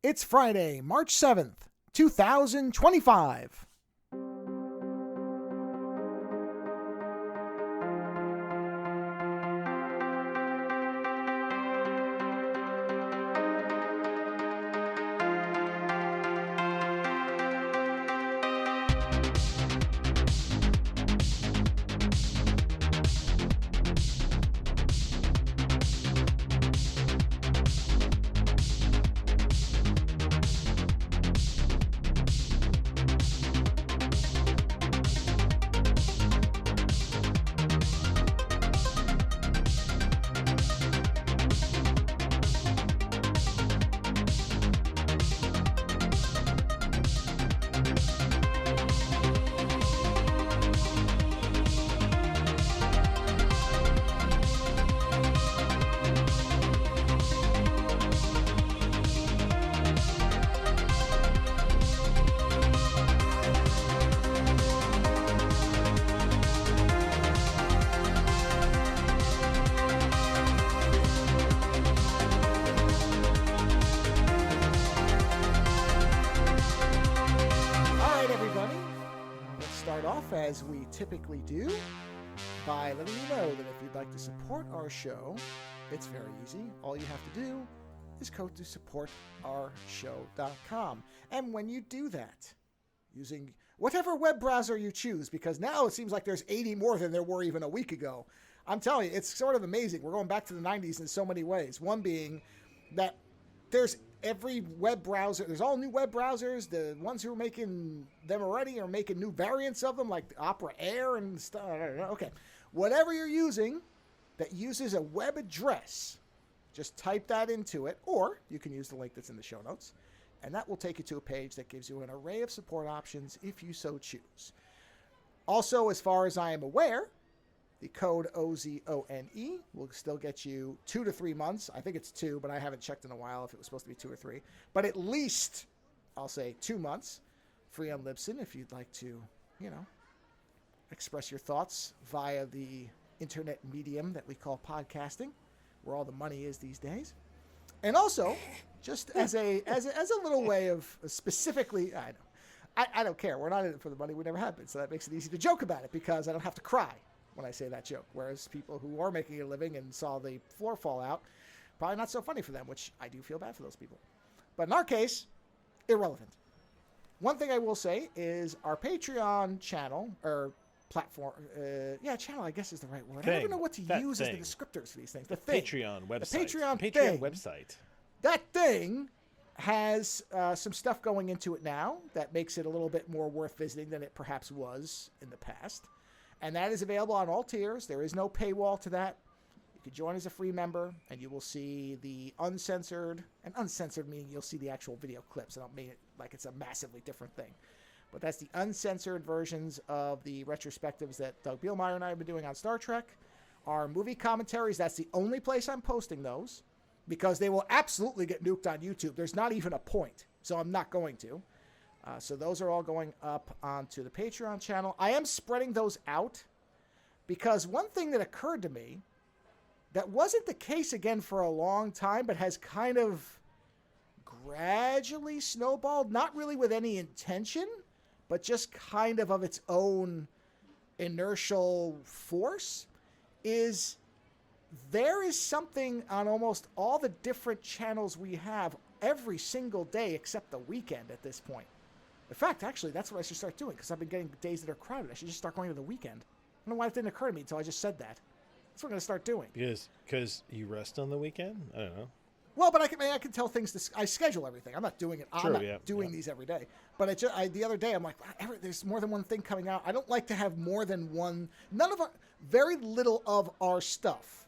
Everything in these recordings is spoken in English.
It's Friday, March 7th, 2025. As we typically do, by letting you know that if you'd like to support our show, it's very easy. All you have to do is go to supportourshow.com. And when you do that, using whatever web browser you choose, because now it seems like there's 80 more than there were even a week ago. I'm telling you, it's sort of amazing. We're going back to the 90s in so many ways. One being that there's every web browser, there's all new web browsers. The ones who are making them already are making new variants of them, like the Opera Air and stuff. Okay. Whatever you're using that uses a web address, just type that into it, or you can use the link that's in the show notes, and that will take you to a page that gives you an array of support options if you so choose. Also, as far as I am aware, the code OZONE will still get you 2 to 3 months. I think it's 2, but I haven't checked in a while if it was supposed to be 2 or 3. But at least, I'll say 2 months free on Libsyn if you'd like to, express your thoughts via the internet medium that we call podcasting, where all the money is these days. And also, just as a little way of specifically, I don't care. We're not in it for the money. We never have been. So that makes it easy to joke about it because I don't have to cry when I say that joke, whereas people who are making a living and saw the floor fall out, probably not so funny for them, which I do feel bad for those people. But in our case, irrelevant. One thing I will say is our Patreon channel, or platform, channel I guess is the right word. I don't even know what to use as the descriptors for these things. The thing. Patreon website. The Patreon website. That thing has some stuff going into it now that makes it a little bit more worth visiting than it perhaps was in the past. And that is available on all tiers. There is no paywall to that. You can join as a free member, and you will see the uncensored, and uncensored meaning you'll see the actual video clips. I don't mean it like it's a massively different thing. But that's the uncensored versions of the retrospectives that Doug Bielmeyer and I have been doing on Star Trek. Our movie commentaries, that's the only place I'm posting those, because they will absolutely get nuked on YouTube. There's not even a point, so I'm not going to. So those are all going up onto the Patreon channel. I am spreading those out because one thing that occurred to me that wasn't the case again for a long time, but has kind of gradually snowballed, not really with any intention, but just kind of its own inertial force, is there is something on almost all the different channels we have every single day except the weekend at this point. In fact, actually, that's what I should start doing because I've been getting days that are crowded. I should just start going to the weekend. I don't know why it didn't occur to me until I just said that. That's what I'm going to start doing. Because you rest on the weekend? I don't know. Well, but I can tell things. I schedule everything. I'm not doing it. I'm not doing these every day. But the other day, I'm like, there's more than one thing coming out. I don't like to have more than one. Very little of our stuff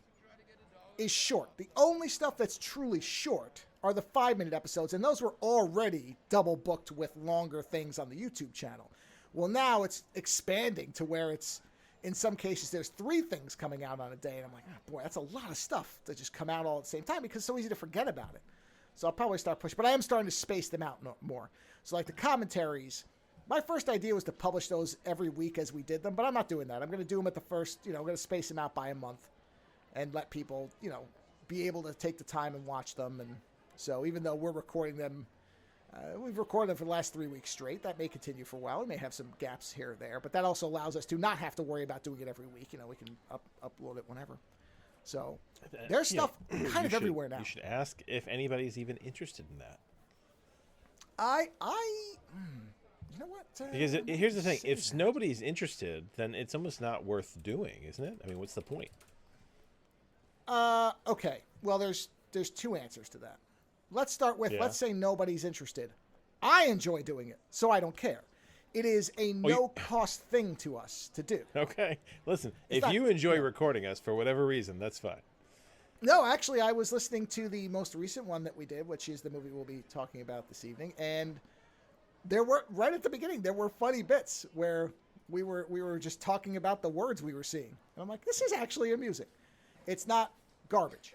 is short. The only stuff that's truly short are the 5-minute episodes, and those were already double booked with longer things on the YouTube channel. Well, now it's expanding to where it's, in some cases, there's 3 things coming out on a day, and I'm like, oh, boy, that's a lot of stuff to just come out all at the same time because it's so easy to forget about it. So I'll probably start pushing, but I am starting to space them out more. So like the commentaries, my first idea was to publish those every week as we did them, but I'm not doing that. I'm going to do them at the first, I'm going to space them out by a month and let people, be able to take the time and watch them. And so even though we're recording them We've recorded for the last 3 weeks straight. That may continue for a while. We may have some gaps here or there, but that also allows us to not have to worry about doing it every week. We can upload it whenever. So there's stuff kind of everywhere now. You should ask if anybody's even interested in that. You know what? Because here's the thing: if nobody's interested, then it's almost not worth doing, isn't it? I mean, what's the point? Okay. Well, there's two answers to that. Let's start with, let's say nobody's interested. I enjoy doing it, so I don't care. It is a no-cost thing to us to do. Okay. Listen, if you enjoy recording us for whatever reason, that's fine. No, actually, I was listening to the most recent one that we did, which is the movie we'll be talking about this evening, and there were, right at the beginning, there were funny bits where we were just talking about the words we were seeing. And I'm like, this is actually amusing. It's not garbage.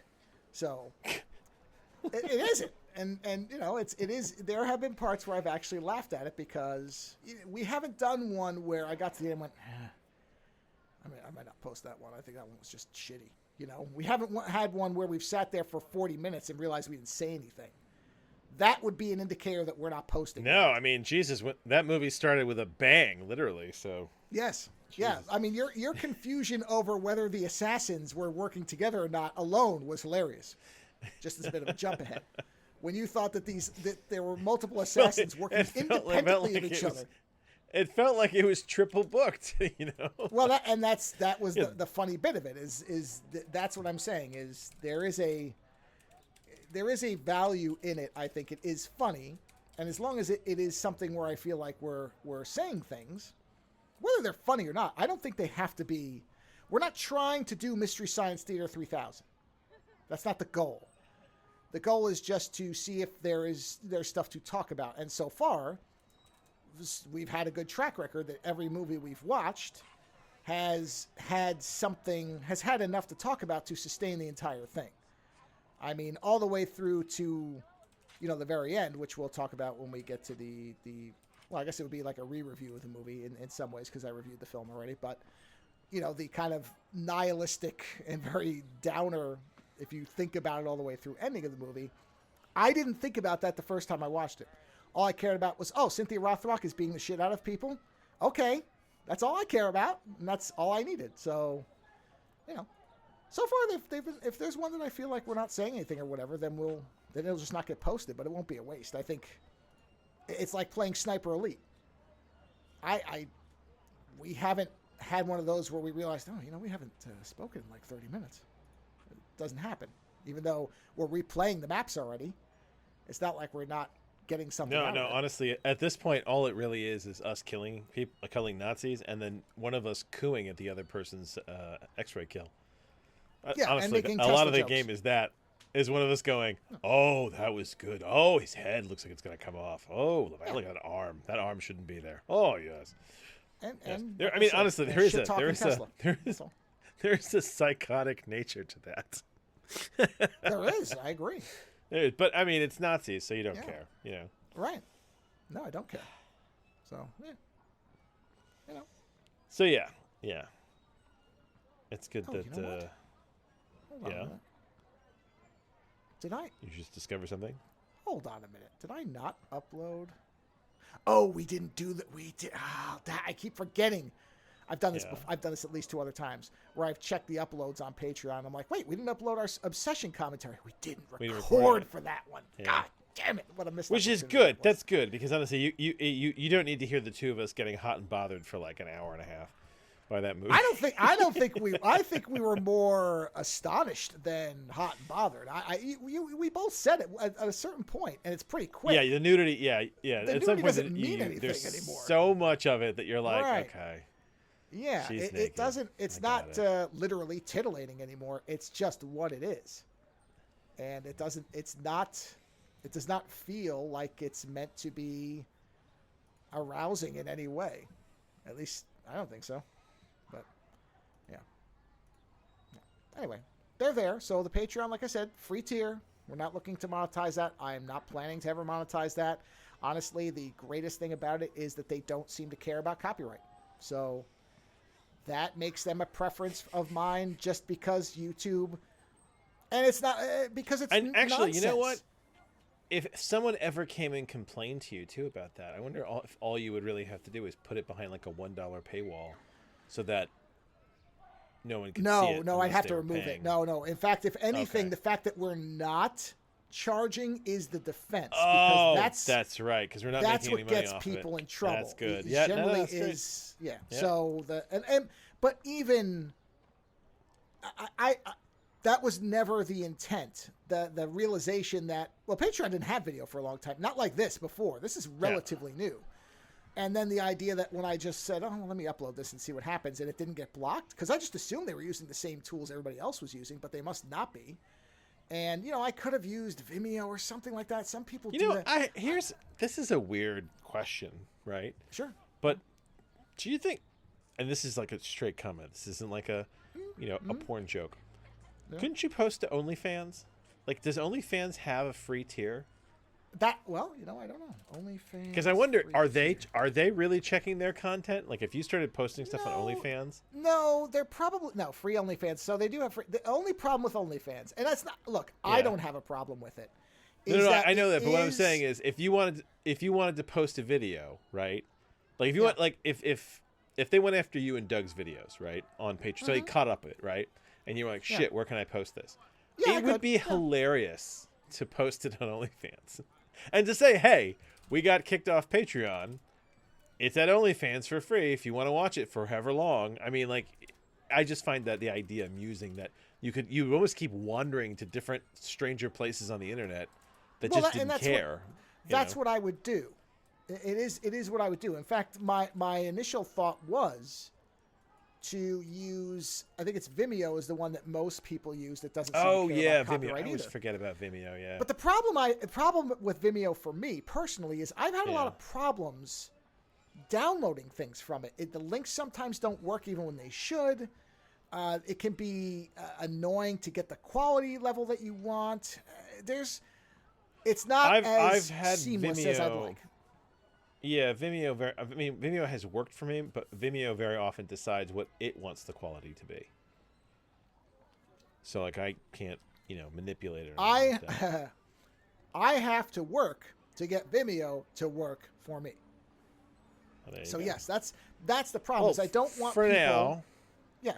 So it isn't. And it is. There have been parts where I've actually laughed at it because we haven't done one where I got to the end and went, I might not post that one. I think that one was just shitty. We haven't had one where we've sat there for 40 minutes and realized we didn't say anything. That would be an indicator that we're not posting. No, I mean, Jesus, that movie started with a bang, literally. So yes. Jesus. Yeah. I mean, your confusion over whether the assassins were working together or not alone was hilarious. Just as a bit of a jump ahead. When you thought that there were multiple assassins working independently of each other. It felt like it was triple booked, Well, that was the funny bit of it. That's what I'm saying. Is there is a value in it. I think it is funny, and as long as it is something where I feel like we're saying things, whether they're funny or not, I don't think they have to be. We're not trying to do Mystery Science Theater 3000. That's not the goal. The goal is just to see if there's stuff to talk about. And so far, we've had a good track record that every movie we've watched has had enough to talk about to sustain the entire thing. I mean, all the way through to, the very end, which we'll talk about when we get to well, I guess it would be like a re-review of the movie in some ways because I reviewed the film already. But, the kind of nihilistic and very downer, if you think about it all the way through, ending of the movie, I didn't think about that the first time I watched it. All I cared about was, Cynthia Rothrock is beating the shit out of people. Okay, that's all I care about, and that's all I needed. So, so far they've been, if there's one that I feel like we're not saying anything or whatever, then it'll just not get posted, but it won't be a waste. I think it's like playing Sniper Elite. We haven't had one of those where we realized, we haven't spoken in like 30 minutes. Doesn't happen, even though we're replaying the maps already. It's not like we're not getting something out of it. Honestly, at this point all it really is us killing Nazis and then one of us cooing at the other person's x-ray kill. Honestly, and making a lot of the jokes. game is one of us going, oh, that was good, oh, his head looks like it's gonna come off, oh, look at that arm shouldn't be there, oh yes. And yes. I mean, honestly, there is a psychotic nature to that. There is. I agree. But I mean, it's Nazis, so you don't care, Right. No, I don't care. So, So yeah. It's good Oh, that. you know what? Hold on a minute. Did I? You just discover something. Hold on a minute. Did I not upload? Oh, we didn't do that. We did. I keep forgetting. I've done this. I've done this at least 2 other times where I've checked the uploads on Patreon. I'm like, wait, we didn't upload our Obsession commentary. We didn't record for that one. Yeah. God damn it! What a mistake. Which is good. That's good because honestly, you don't need to hear the two of us getting hot and bothered for like an hour and a half by that movie. I think we were more astonished than hot and bothered. We both said it at a certain point, and it's pretty quick. Yeah, the nudity. Yeah. The at some nudity point, doesn't mean anything there's anymore. So much of it that you're like, Right. okay. Yeah, it doesn't. It's not literally titillating anymore. It's just what it is, and it doesn't. It's not. It does not feel like it's meant to be arousing in any way. At least I don't think so. But yeah. Anyway, they're there. So the Patreon, like I said, free tier. We're not looking to monetize that. I am not planning to ever monetize that. Honestly, the greatest thing about it is that they don't seem to care about copyright. So that makes them a preference of mine just because YouTube, and it's not because it's and actually, nonsense. You know what? if someone ever came and complained to you too about that, I wonder if all you would really have to do is put it behind like a $1 paywall, so that no one could see it. No, I'd unless have they to were remove paying. it. No. In fact, if anything, Okay. the fact that we're not charging is the defense. Oh, because that's right. Because we're not that's making any what money gets off people of it. in trouble. That's good. It Yeah, generally that's great. is. Yeah. Yeah. So but even I that was never the intent. The realization that, well, Patreon didn't have video for a long time. Not like this before. This is relatively new. And then the idea that when I just said, oh, let me upload this and see what happens, and it didn't get blocked, because I just assumed they were using the same tools everybody else was using, but they must not be. And, I could have used Vimeo or something like that. Some people do that. This is a weird question, right? Sure. But do you think, and this is like a straight comment, this isn't like a porn joke. Yeah. Couldn't you post to OnlyFans? Like, does OnlyFans have a free tier? I don't know. OnlyFans. Because I wonder, free are they really checking their content? Like, if you started posting stuff on No. OnlyFans? No, they're probably free OnlyFans. So they do have free. The only problem with OnlyFans, and that's not. Look, I Yeah. don't have a problem with it. No, that I know it that, but what I'm is- saying is, if you wanted to post a video, right? Like, if you want, like, if they went after you and Doug's videos, right, on Patreon, so they caught up it, right, and you were like, shit, where can I post this? Yeah, I It would could. be Yeah. hilarious to post it on OnlyFans, and to say, hey, we got kicked off Patreon. It's at OnlyFans for free if you want to watch it for however long. I mean, like, I just find that the idea amusing that you almost keep wandering to different stranger places on the internet that just didn't care. That's what I would do. It is what I would do. In fact, my initial thought was to use. I think it's Vimeo is the one that most people use that doesn't. Seem Oh to care yeah, about Vimeo. copyright I always either. forget about Vimeo. Yeah. But the problem with Vimeo for me personally is I've had a lot of problems downloading things from it. The links sometimes don't work even when they should. It can be annoying to get the quality level that you want. It's not I've had seamless Vimeo. as I'd like. Yeah, Vimeo. Vimeo has worked for me, but Vimeo very often decides what it wants the quality to be. So, like, I can't, manipulate it. Or anything like that. I have to work to get Vimeo to work for me. Well, there you So go. yes, that's the problem. Is I don't want for people, now. Yeah,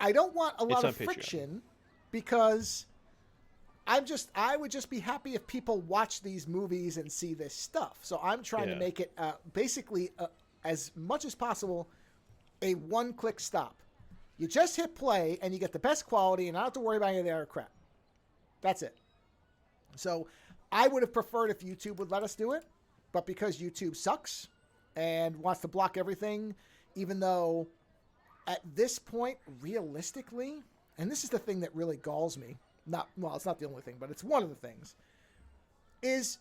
I don't want a lot on of Patreon. friction because I would just be happy if people watch these movies and see this stuff. So I'm trying to make it basically as much as possible a one-click stop. You just hit play and you get the best quality and I don't have to worry about any of the other crap. That's it. So I would have preferred if YouTube would let us do it, but because YouTube sucks and wants to block everything, even though at this point, realistically, and this is the thing that really galls me, it's not the only thing, but it's one of the things, is,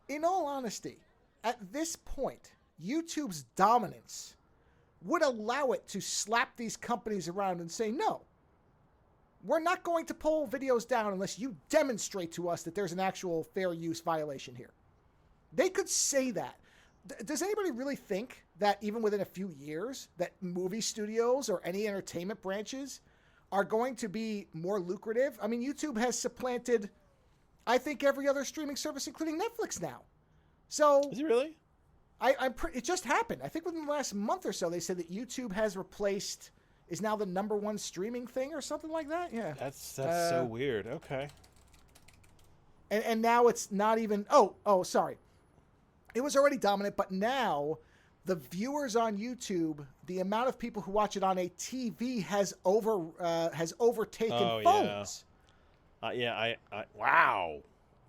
in all honesty, at this point, YouTube's dominance would allow it to slap these companies around and say, no, we're not going to pull videos down unless you demonstrate to us that there's an actual fair use violation here. They could say that. Does anybody really think that even within a few years that movie studios or any entertainment branches are going to be more lucrative? I mean, YouTube has supplanted, I think, every other streaming service, including Netflix now. So Is it really? it just happened. I think within the last month or so, they said that YouTube has is now the #1 streaming thing or something like that. Yeah. That's so weird. Okay. And now it's not even, sorry. It was already dominant, but now the viewers on YouTube, the amount of people who watch it on a TV has overtaken phones. Yeah. Wow.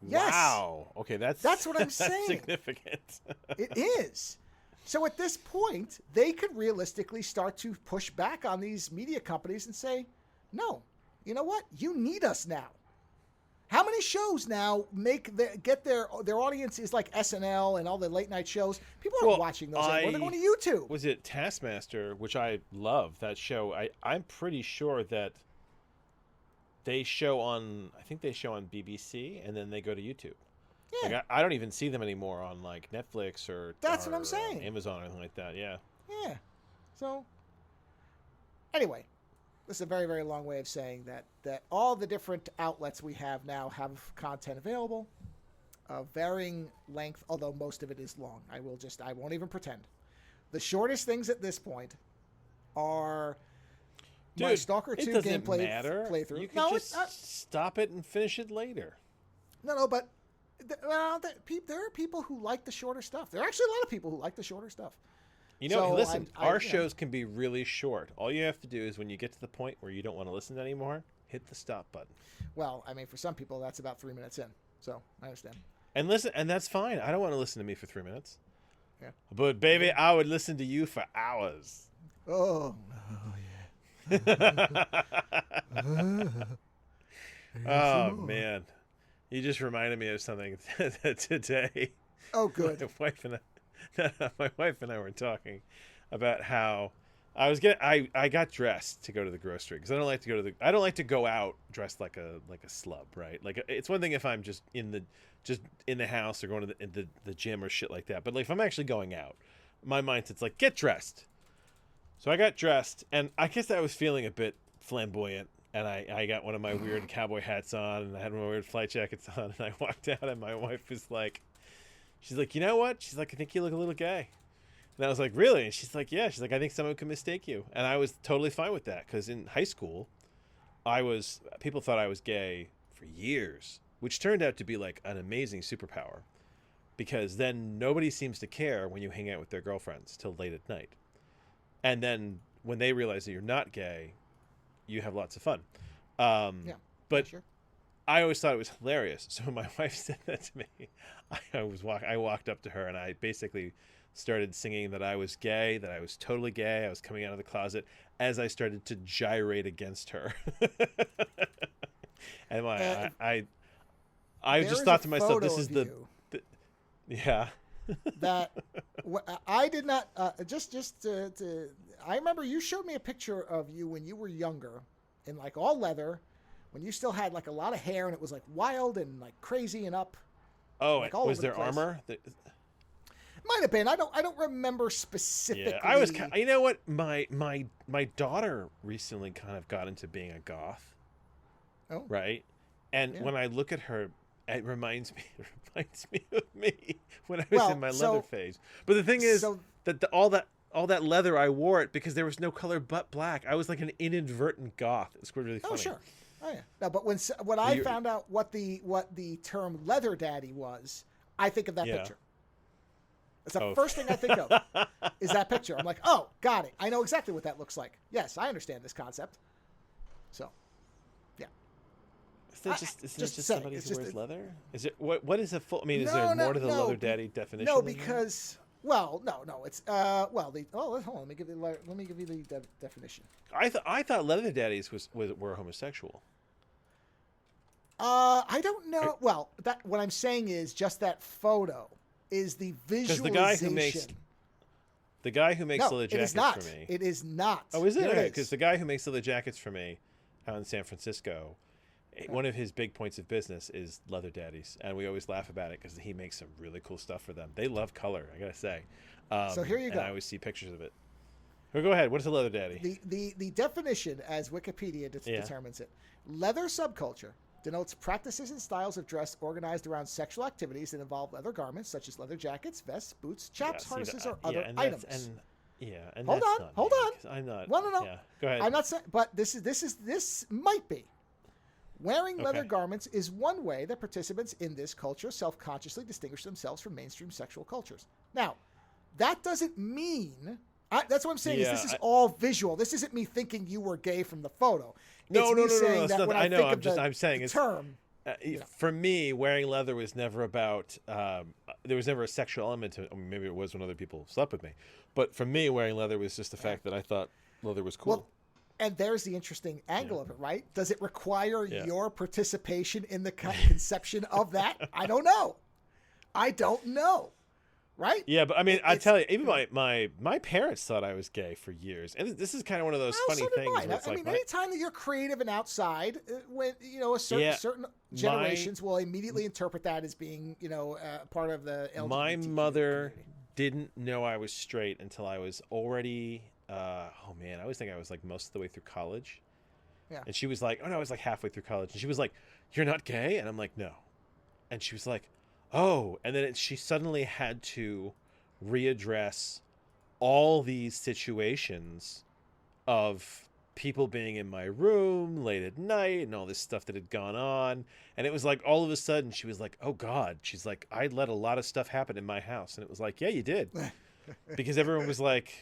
Yes. Wow. Okay, that's what I'm saying. Significant. It is. So at this point, they could realistically start to push back on these media companies and say, no, you know what? You need us now. How many shows now get their audience is like SNL and all the late night shows? People aren't watching those anymore. They're going to YouTube. Was it Taskmaster, which I love that show? I'm pretty sure that they show on BBC and then they go to YouTube. Yeah. Like I don't even see them anymore on like Netflix or That's what I'm saying. Amazon or anything like that. Yeah. Yeah. So anyway, this is a very, very long way of saying that all the different outlets we have now have content available. varying length, although most of it is long. I won't even pretend. The shortest things at this point are my Stalker 2 gameplay playthrough. You can stop it and finish it later. No, but there are people who like the shorter stuff. There are actually a lot of people who like the shorter stuff. Listen, our shows can be really short. All you have to do is when you get to the point where you don't want to listen anymore, hit the stop button. Well, I mean, for some people, that's about 3 minutes in. So I understand. And listen, and that's fine. I don't want to listen to me for 3 minutes. Yeah. But baby, I would listen to you for hours. Oh yeah. Oh man, you just reminded me of something today. Oh, good. My wife and I were talking about how I got dressed to go to the grocery because I don't like to go out dressed like a slub, right? Like it's one thing if I'm just in the house or going to the gym or shit like that, but like if I'm actually going out, my mindset's like get dressed. So I got dressed, and I guess I was feeling a bit flamboyant, and I got one of my weird cowboy hats on, and I had one of my weird flight jackets on, and I walked out, and my wife was like, she's like, you know what? She's like, I think you look a little gay. And I was like, really? And she's like, yeah. She's like, I think someone could mistake you. And I was totally fine with that, because in high school, people thought I was gay for years, which turned out to be like an amazing superpower, because then nobody seems to care when you hang out with their girlfriends till late at night. And then when they realize that you're not gay, you have lots of fun. Yeah, but sure. I always thought it was hilarious. So when my wife said that to me, I walked up to her and I basically started singing that I was gay, that I was totally gay. I was coming out of the closet as I started to gyrate against her. And I just thought to myself, this is yeah. That I did not I remember you showed me a picture of you when you were younger in like all leather, when you still had like a lot of hair and it was like wild and like crazy and up. Oh, like, all was over there the place. armor? Might have been. I don't remember specifically. Yeah, I was. You know what? My daughter recently kind of got into being a goth. Oh, right. And when I look at her, it reminds me of me when I was in my leather phase. But the thing is that all that leather, I wore it because there was no color but black. I was like an inadvertent goth. It's really funny. Oh, sure. Oh, yeah. No, but when I found out what the term leather daddy was, I think of that picture. That's the first thing I think of is that picture. I'm like, oh, got it. I know exactly what that looks like. Yes, I understand this concept. So, yeah. Is that just somebody who wears leather? Is it what is a full? I mean, is there more to the leather daddy definition? No, because no. It's hold on. Let me give you the definition. I thought leather daddies were homosexual. I don't know. Well, what I'm saying is just that photo is the visualization. Because the guy who makes leather jackets for me. It is not. Oh, is it? Okay, because the guy who makes leather jackets for me out in San Francisco, one of his big points of business is leather daddies, and we always laugh about it because he makes some really cool stuff for them. They love color, I gotta say. So here you go. And I always see pictures of it. Well, go ahead. What is a leather daddy? The definition, as Wikipedia determines it, leather subculture denotes practices and styles of dress organized around sexual activities that involve leather garments such as leather jackets, vests, boots, chaps, harnesses, or other items. Hold on. I'm not. No. Yeah, go ahead. I'm not saying, but this might be. Wearing leather garments is one way that participants in this culture self-consciously distinguish themselves from mainstream sexual cultures. Now, that doesn't mean. That's what I'm saying. This is all visual. This isn't me thinking you were gay from the photo. No. I know. I'm saying it's term. For me, wearing leather was never about. There was never a sexual element to it. I mean, maybe it was when other people slept with me, but for me, wearing leather was just the fact that I thought leather was cool. Well, and there's the interesting angle of it, right? Does it require your participation in the conception of that? I don't know. Right? Yeah, but I mean, I tell you, even my parents thought I was gay for years, and this is kind of one of those funny things. I mean, anytime that you're creative and outside, when certain generations will immediately interpret that as being part of the LGBT My mother community. didn't know I was straight until I was already. I always think I was like most of the way through college. Yeah. And she was like, "Oh no, I was like halfway through college," and she was like, "You're not gay?" And I'm like, "No," and she was like, oh, and then she suddenly had to readdress all these situations of people being in my room late at night and all this stuff that had gone on. And it was like all of a sudden she was like, oh God, she's like, I let a lot of stuff happen in my house. And it was like, yeah, you did. Because everyone was like,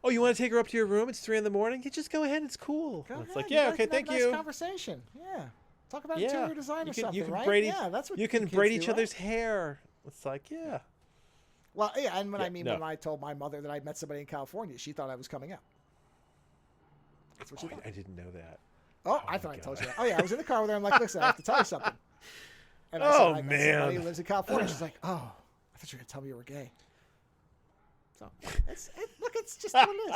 oh, you want to take her up to your room? It's 3 a.m. You just go ahead. It's cool. Go ahead. It's like, yeah, You okay, guys can thank have a you. nice conversation. Yeah. Talk about Yeah. interior design or something, you can right? braid Yeah, that's what you can kids braid do, each right? other's hair. It's like, yeah. Well, yeah, and when no. when I told my mother that I met somebody in California, she thought I was coming out. That's what she thought. I didn't know that. Oh, I thought I told you that. Oh, yeah, I was in the car with her. I'm like, listen, I have to tell you something. And I said, I met somebody who lives in California. She's like, oh, I thought you were going to tell me you were gay. So, look, it's just what it is.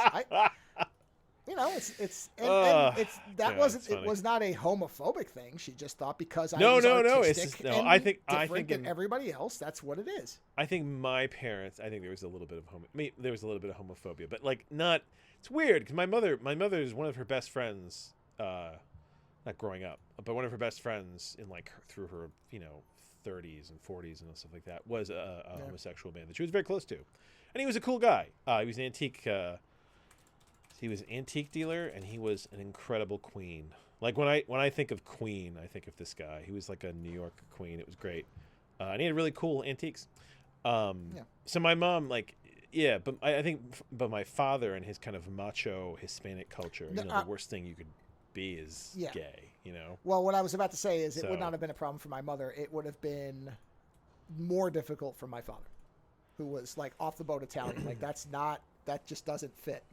It was not a homophobic thing. She just thought because I was artistic and different than everybody else, that's what it is. I think my parents, there was a little bit of homophobia, but like not. It's weird because my mother is one of her best friends. Not growing up, but one of her best friends in like through her 30s and 40s and stuff like that was a homosexual man that she was very close to, and he was a cool guy. He was an antique. He was an antique dealer, and he was an incredible queen. Like when I think of Queen, I think of this guy. He was like a New York queen. It was great, and he had really cool antiques. So my mom, but I think my father and his kind of macho Hispanic culture. The worst thing you could be is gay. Well, what I was about to say is it would not have been a problem for my mother. It would have been more difficult for my father, who was like off the boat Italian. Like that just doesn't fit.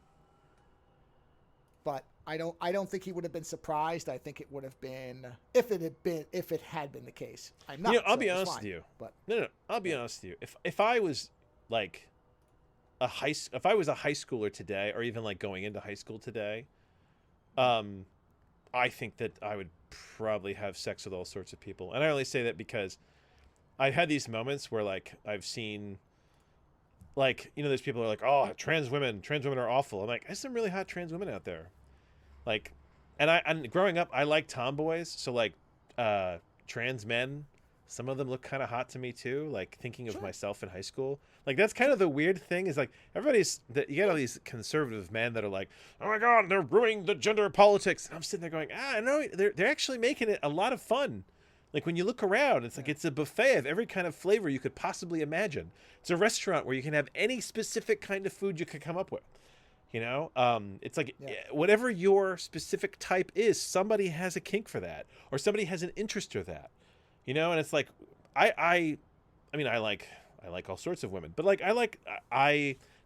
But I don't think he would have been surprised. I think it would have been if it had been the case. I'm not. I'll be honest with you. But I'll be honest with you. If I was like if I was a high schooler today, or even like going into high school today, I think that I would probably have sex with all sorts of people. And I only say that because I've had these moments where like I've seen those people are like, oh, trans women are awful. I'm like, there's some really hot trans women out there. Like, and growing up, I like tomboys. So like, trans men, some of them look kind of hot to me too. Like thinking of myself in high school, like that's kind of the weird thing is like you get all these conservative men that are like, oh my God, they're ruining the gender politics. And I'm sitting there going, no, they're actually making it a lot of fun. Like when you look around, it's like it's a buffet of every kind of flavor you could possibly imagine. It's a restaurant where you can have any specific kind of food you could come up with. It's like whatever your specific type is, somebody has a kink for that, or somebody has an interest for that. And it's like I like all sorts of women, but like I like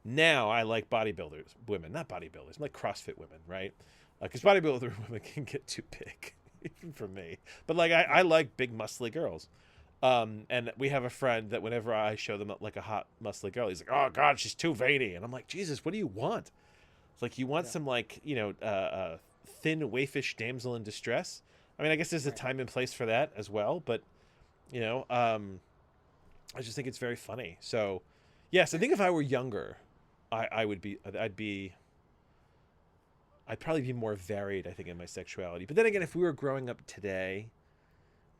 bodybuilders women, not bodybuilders, like CrossFit women, right? Because bodybuilder women can get too big. Even for me, but like I like big muscly girls, and we have a friend that whenever I show them like a hot muscly girl, he's like, oh God, she's too veiny, and I'm like, Jesus, what do you want? It's like you want some thin waifish damsel in distress. I mean, I guess there's a time and place for that as well, but I just think it's very funny. So yes, I think if I were younger, I'd probably be more varied, I think, in my sexuality. But then again, if we were growing up today,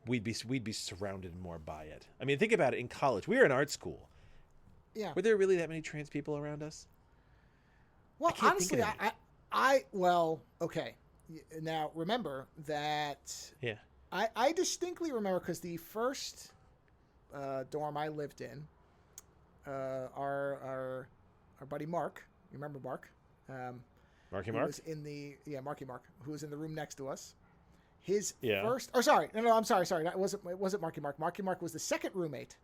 we'd be surrounded more by it. I mean, think about it. In college, we were in art school. Yeah. Were there really that many trans people around us? Well, honestly, okay. Now, remember that... Yeah. I distinctly remember, because the first dorm I lived in, our buddy Mark, you remember Mark? Marky Mark? Marky Mark, who was in the room next to us. His first... Oh, sorry. No, I'm sorry. It wasn't Marky Mark. Marky Mark was the second roommate.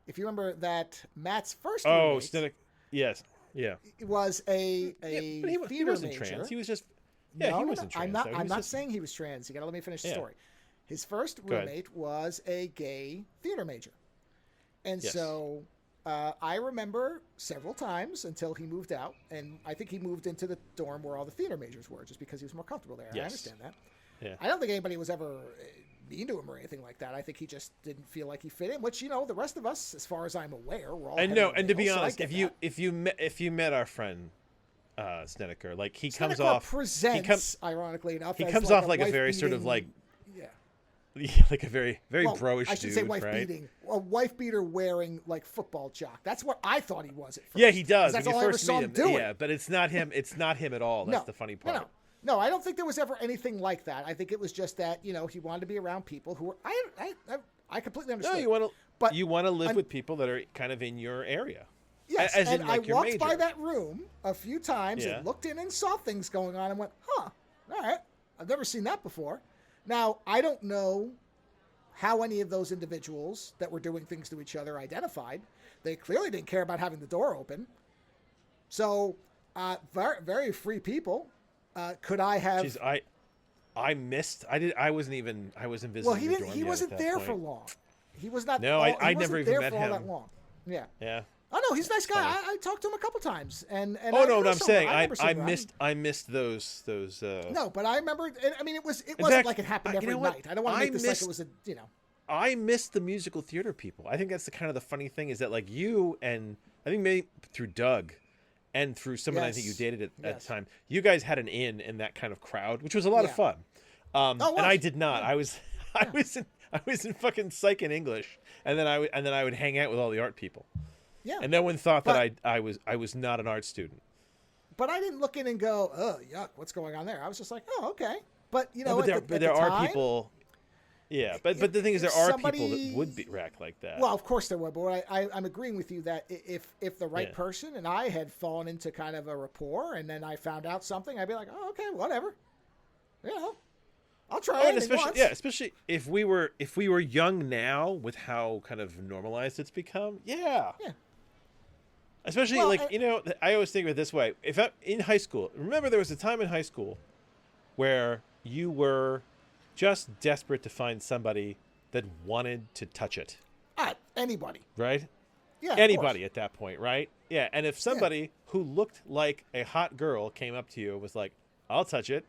If you remember that Matt's first roommate... Oh, yes. Yeah. Was a theater he wasn't major. Trans. He was just... Yeah, he wasn't trans. I'm not saying he was trans. You got to let me finish the story. His first roommate was a gay theater major. And so... I remember several times until he moved out, and I think he moved into the dorm where all the theater majors were, just because he was more comfortable there. Yes. I understand that. Yeah. I don't think anybody was ever mean to him or anything like that. I think he just didn't feel like he fit in. Which the rest of us, as far as I'm aware, we're all. And to be honest, if you met our friend Snedeker, like he comes off presents, ironically enough, he comes off like a very sort of like Yeah, like a very, very Well, bro-ish I should dude, say wife right? beating. A wife beater wearing like football jock. That's what I thought he was at first. Yeah, he does. 'Cause that's When you all I ever first saw meet him him, doing. yeah, but it's not him. It's not him at all. That's No, the funny no, part. no. No, I don't think there was ever anything like that. I think it was just that, you know, he wanted to be around people who were. I completely understand. No, But you want to live with people that are kind of in your area. yes, As and in, like, I your walked by major. that room a few times Yeah. and looked in and saw things going on and went, huh, all right, I've never seen that before. Now, I don't know how any of those individuals that were doing things to each other identified. They clearly didn't care about having the door open. So, very, very free people. Could I have? Jeez, I missed. I wasn't visiting. Well, he the didn't. dorm He yet wasn't at that there point. for long. He was not. No, he I wasn't never even there met for all him. that long. Yeah. Yeah. Oh no, he's a nice guy. funny. I talked to him a couple times, and Oh I no, what know I'm some- saying, remember seeing I him. missed those. No, but I remember. I mean, it wasn't fact, like it happened you every know what? night. I don't want to I make this like missed- it was a I missed the musical theater people. I think that's the kind of the funny thing is that like you and I think maybe through Doug and through someone I think you Yes. dated at Yes. the time, you guys had an in that kind of crowd, which was a lot of Yeah. fun. Oh, it and I was. did not. I was I was in fucking psych and English, and then I would hang out with all the art people. Yeah. And no one thought But- that I was not an art student. But I didn't look in and go, "Oh, yuck, what's going on there?" I was just like, "Oh, okay." But you know, No, but at there the are time, people. Yeah, but the thing is, there if are people somebody- that would be racked like that. Well, of course there were, but I'm agreeing with you that if the right Yeah. person and I had fallen into kind of a rapport, and then I found out something, I'd be like, "Oh, okay, whatever." You know, I'll try and anything once. especially if we were young now with how kind of normalized it's become. Yeah. Yeah. Especially Well, like, you know, I always think of it this way. If I, in high school, remember there was a time in high school where you were just desperate to find somebody that wanted to touch it, Anybody. right? Yeah. of Anybody course. at that point, right? Yeah, and if somebody who looked like a hot girl came up to you and was like, "I'll touch it,"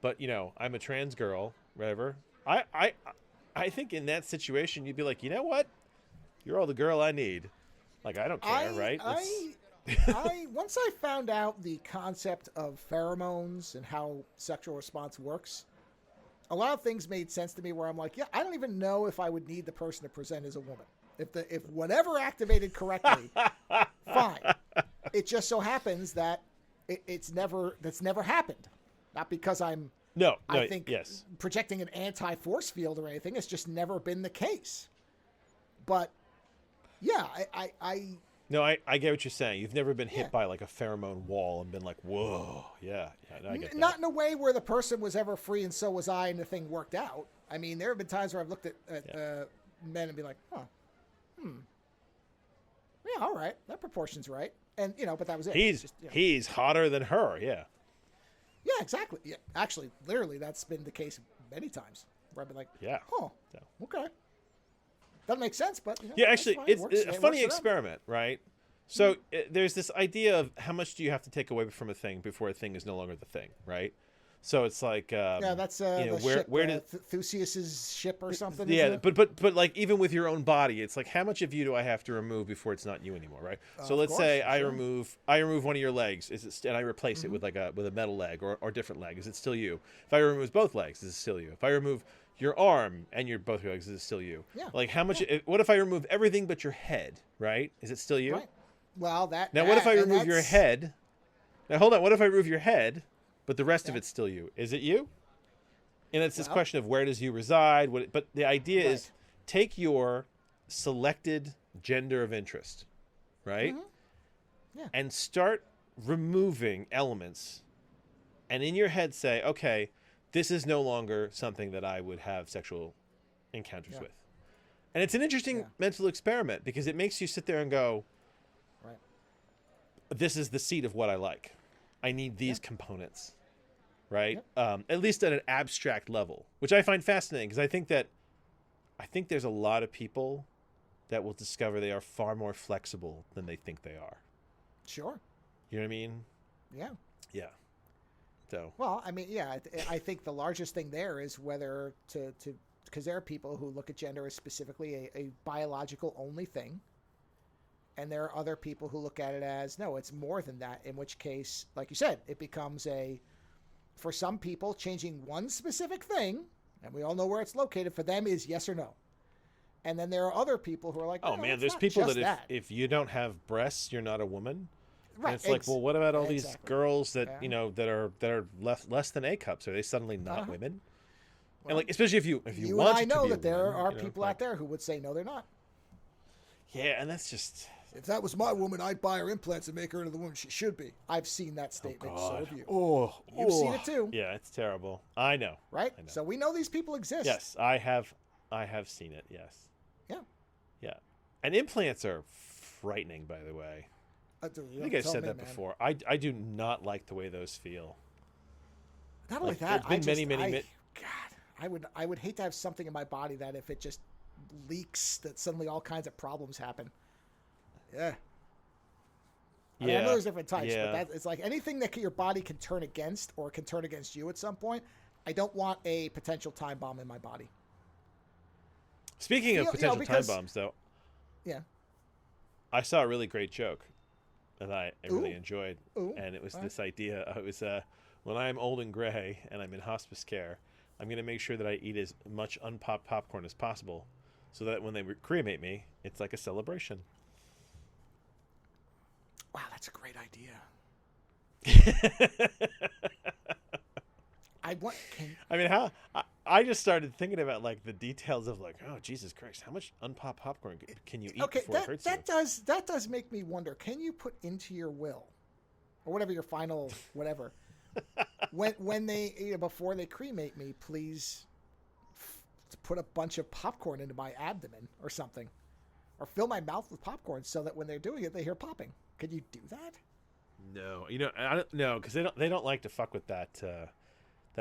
but you know, I'm a trans girl, whatever. I think in that situation you'd be like, you know what? You're all the girl I need. Like I don't care, right? Once I found out the concept of pheromones and how sexual response works, a lot of things made sense to me where I'm like, yeah, I don't even know if I would need the person to present as a woman. If whatever activated correctly, fine. It just so happens that that's never happened. Not because I'm No, I think yes. projecting an anti-force field or anything. It's just never been the case. But yeah, No, I get what you're saying. You've never been hit Yeah. by like a pheromone wall and been like, whoa, yeah, no, I get that. not in a way where the person was ever free and so was I, and the thing worked out. I mean, there have been times where I've looked at men and be like, yeah, all right, that proportion's right, and you know, but that was it. It's just, you know. He's hotter than her, yeah. Yeah, exactly. Yeah, actually, literally, that's been the case many times where I've been like, Yeah. oh, So- okay, doesn't make sense, but you know, Yeah, that's actually, fine. it's It a works funny for them. experiment, right? So there's this idea of how much do you have to take away from a thing before a thing is no longer the thing, right? So it's like, Yeah, that's you know, the where ship, did Theseus's ship or something. yeah, isn't it? but like even with your own body, it's like how much of you do I have to remove before it's not you anymore, right? So Of let's course, say for I sure. remove one of your legs, and I replace it with like with a metal leg or different leg, is it still you? If I remove both legs, is it still you? If I remove your arm and both your legs, is it still you? Yeah. Like how much? What if I remove everything but your head? Right? Is it still you? Right. Well, that Now, what if I and remove your that's- head? Now, hold on. What if I remove your head, but the rest of it's still you? Is it you? And it's this Well- question of where does you reside? But the idea is Right. take your selected gender of interest, right? Yeah. And start removing elements. And in your head say, okay, this is no longer something that I would have sexual encounters Yeah. with. And it's an interesting Yeah. mental experiment because it makes you sit there and go, Right. this is the seed of what I like. I need these components, right? At least at an abstract level, which I find fascinating because I think there's a lot of people that will discover they are far more flexible than they think they are. Sure. You know what I mean? Yeah. Yeah. So Well, I mean, yeah, I think the largest thing there is whether to because there are people who look at gender as specifically a biological only thing. And there are other people who look at it as, no, it's more than that, in which case, like you said, it becomes for some people, changing one specific thing and we all know where it's located, for them is yes or no. And then there are other people who are like, Oh no, man, it's there's not people just that if you don't have breasts, you're not a woman. Right. And it's like, well, what about all these Exactly. girls that Yeah. that are less than A cups? Are they suddenly not women? And Well, like, especially if you you and I wanted to know be a that there woman, are you know, people like, out there who would say no, they're not. yeah, and that's just If that was my woman, I'd buy her implants and make her into the woman she should be. I've seen that statement. So God. have you. Oh, You've seen it too. Yeah, it's terrible. I know. Right? I know. So we know these people exist. Yes, I have seen it. Yes. Yeah. Yeah. And implants are frightening, by the way. I think I've said that before. I do not like the way those feel. Not only Like, that, there's been many. God, I would hate to have something in my body that if it just leaks, that suddenly all kinds of problems happen. Yeah. I mean, I know there's different types, but it's like anything that your body can turn against or can turn against you at some point. I don't want a potential time bomb in my body. Speaking of potential time bombs, though, yeah, I saw a really great joke that I really enjoyed, Ooh. and it was this idea. It was when I'm old and gray and I'm in hospice care, I'm going to make sure that I eat as much unpopped popcorn as possible, so that when they cremate me, it's like a celebration. Wow, that's a great idea. I just started thinking about like the details of like, oh Jesus Christ, how much unpopped popcorn can you eat before it hurts you? That does make me wonder. Can you put into your will, or whatever your final whatever, when they before they cremate me, please put a bunch of popcorn into my abdomen or something, or fill my mouth with popcorn so that when they're doing it, they hear popping. Could you do that? No, I don't know, because they don't like to fuck with that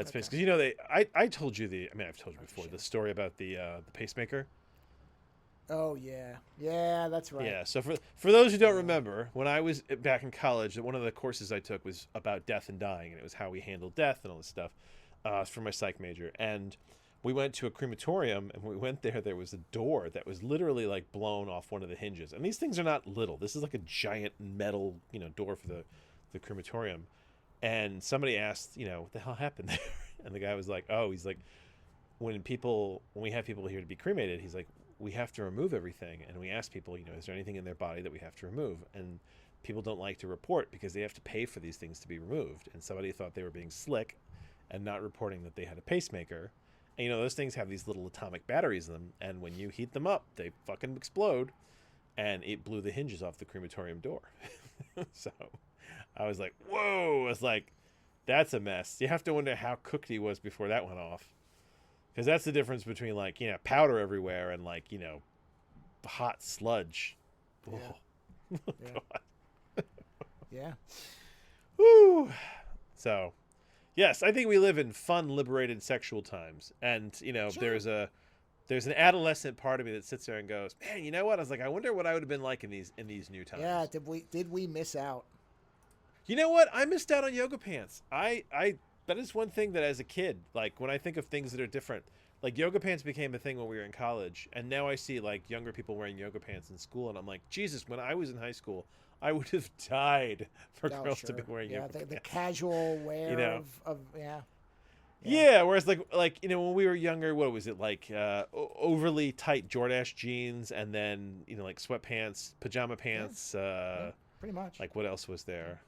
space, because I told you I've told you before the story about the pacemaker. Oh yeah, that's right. Yeah, so for those who don't remember, when I was back in college, one of the courses I took was about death and dying, and it was how we handle death and all this stuff for my psych major. And we went to a crematorium, and when we went there was a door that was literally like blown off one of the hinges. And these things are not little. This is like a giant metal, door for the crematorium. And somebody asked, what the hell happened there? And the guy was like, he's like, when we have people here to be cremated, he's like, we have to remove everything. And we ask people, is there anything in their body that we have to remove? And people don't like to report because they have to pay for these things to be removed. And somebody thought they were being slick and not reporting that they had a pacemaker. And those things have these little atomic batteries in them, and when you heat them up, they fucking explode. And it blew the hinges off the crematorium door. So I was like, whoa. I was like, that's a mess. You have to wonder how cooked he was before that went off. Because that's the difference between like, powder everywhere and like, hot sludge. Yeah. Oh. God. Yeah. Woo. So, yes, I think we live in fun, liberated sexual times. And, sure. There's an adolescent part of me that sits there and goes, man, you know what? I was like, I wonder what I would have been like in these new times. Yeah, did we miss out? You know what? I missed out on yoga pants. That is one thing that as a kid, like when I think of things that are different, like yoga pants became a thing when we were in college, and now I see like younger people wearing yoga pants in school, and I'm like, Jesus, when I was in high school, I would have died for girls to be wearing yoga pants. The casual wear of yeah. Yeah, whereas like when we were younger, what was it like? Overly tight Jordache jeans, and then like sweatpants, pajama pants. Pretty much. Like what else was there?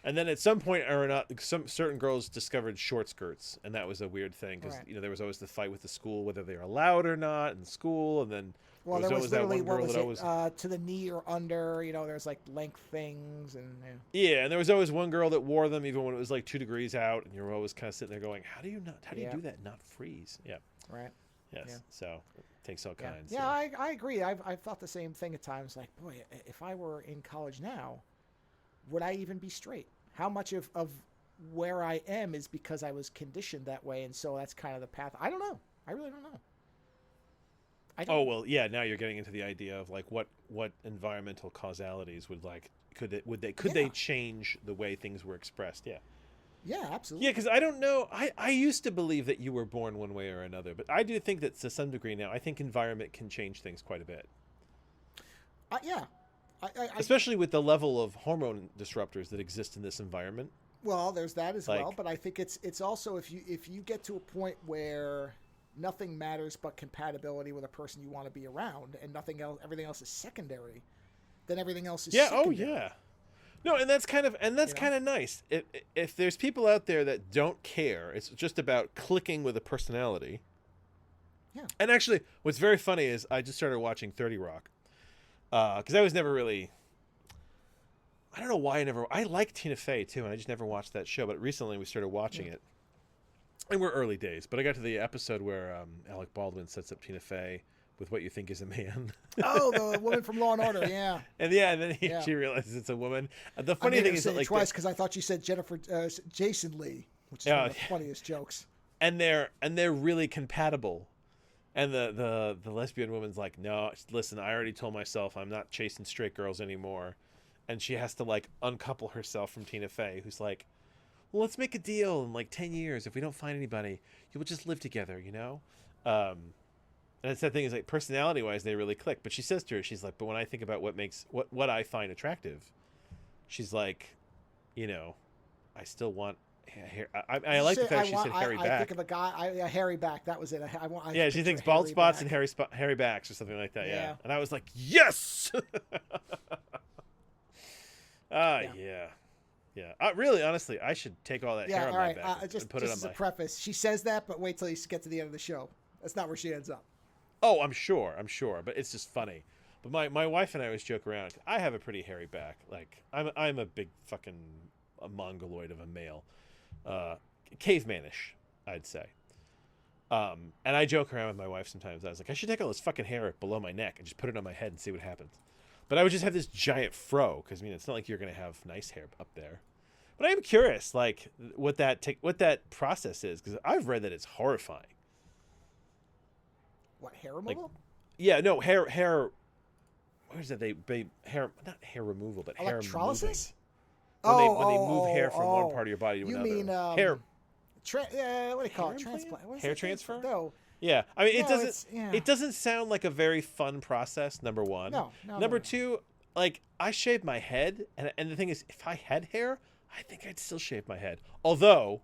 And then at some point or not, some certain girls discovered short skirts, and that was a weird thing because there was always the fight with the school whether they were allowed or not in school, and then there was literally what was it to the knee or under. There's like length things and and there was always one girl that wore them even when it was like 2 degrees out, and you're always kind of sitting there going, how do you do that and not freeze? Yeah. Right. Yes. Yeah. So it takes all kinds. Yeah, I agree. I've thought the same thing at times. Like, boy, if I were in college now, would I even be straight? How much of where I am is because I was conditioned that way, and so that's kind of the path. I don't know. I really don't know. Oh well, yeah. Now you're getting into the idea of like what environmental causalities would like could they change the way things were expressed? Yeah. Yeah, absolutely. Yeah, because I don't know. I used to believe that you were born one way or another, but I do think that to some degree now, I think environment can change things quite a bit. Yeah. Especially with the level of hormone disruptors that exist in this environment. Well, there's that as Like, well, but I think it's also if you get to a point where nothing matters but compatibility with a person you want to be around, and nothing else, everything else is secondary, then everything else is yeah, oh secondary. yeah. No, and that's kind of You know? nice. If there's people out there that don't care, it's just about clicking with a personality. Yeah. And actually, what's very funny is I just started watching 30 Rock because I was never really. I don't know why I like Tina Fey too, and I just never watched that show. But recently we started watching it, and we're early days. But I got to the episode where Alec Baldwin sets up Tina Fey with What You Think Is a Man. Oh, the woman from Law and Order. Yeah. And then she realizes it's a woman. The funny thing is that like twice because I thought you said Jason Lee, which is one of the funniest jokes. And they're really compatible. And the lesbian woman's like, no, listen, I already told myself I'm not chasing straight girls anymore. And she has to like uncouple herself from Tina Fey, who's like, well, let's make a deal in like 10 years. If we don't find anybody, you'll just live together, you know? And it's that thing is like personality wise, they really click. But she says to her, she's like, but when I think about what I find attractive, she's like, you know, I still want hair. I like the fact she said hairy back. I think of a guy, a hairy back. That was it. Yeah, she thinks bald spots back. and hairy backs or something like that. Yeah. And I was like, yes. Yeah. Really, honestly, I should take all that hair on my back and put it on as a preface. She says that, but wait till you get to the end of the show. That's not where she ends up. Oh, I'm sure, but it's just funny. But my wife and I always joke around. I have a pretty hairy back. Like I'm a big fucking mongoloid of a male, cavemanish, I'd say. And I joke around with my wife sometimes. I was like, I should take all this fucking hair below my neck and just put it on my head and see what happens. But I would just have this giant fro because it's not like you're gonna have nice hair up there. But I am curious, like what that process is, because I've read that it's horrifying. What, hair removal? Like, yeah, no hair. What is it? They hair, not hair removal, but hair electrolysis. When they move hair from one part of your body to another. You mean hair? What do you call it? Transplant. Hair transfer? No. Yeah, I mean, it doesn't sound like a very fun process. Number one. No. Number two, like I shave my head, and the thing is, if I had hair, I think I'd still shave my head. Although,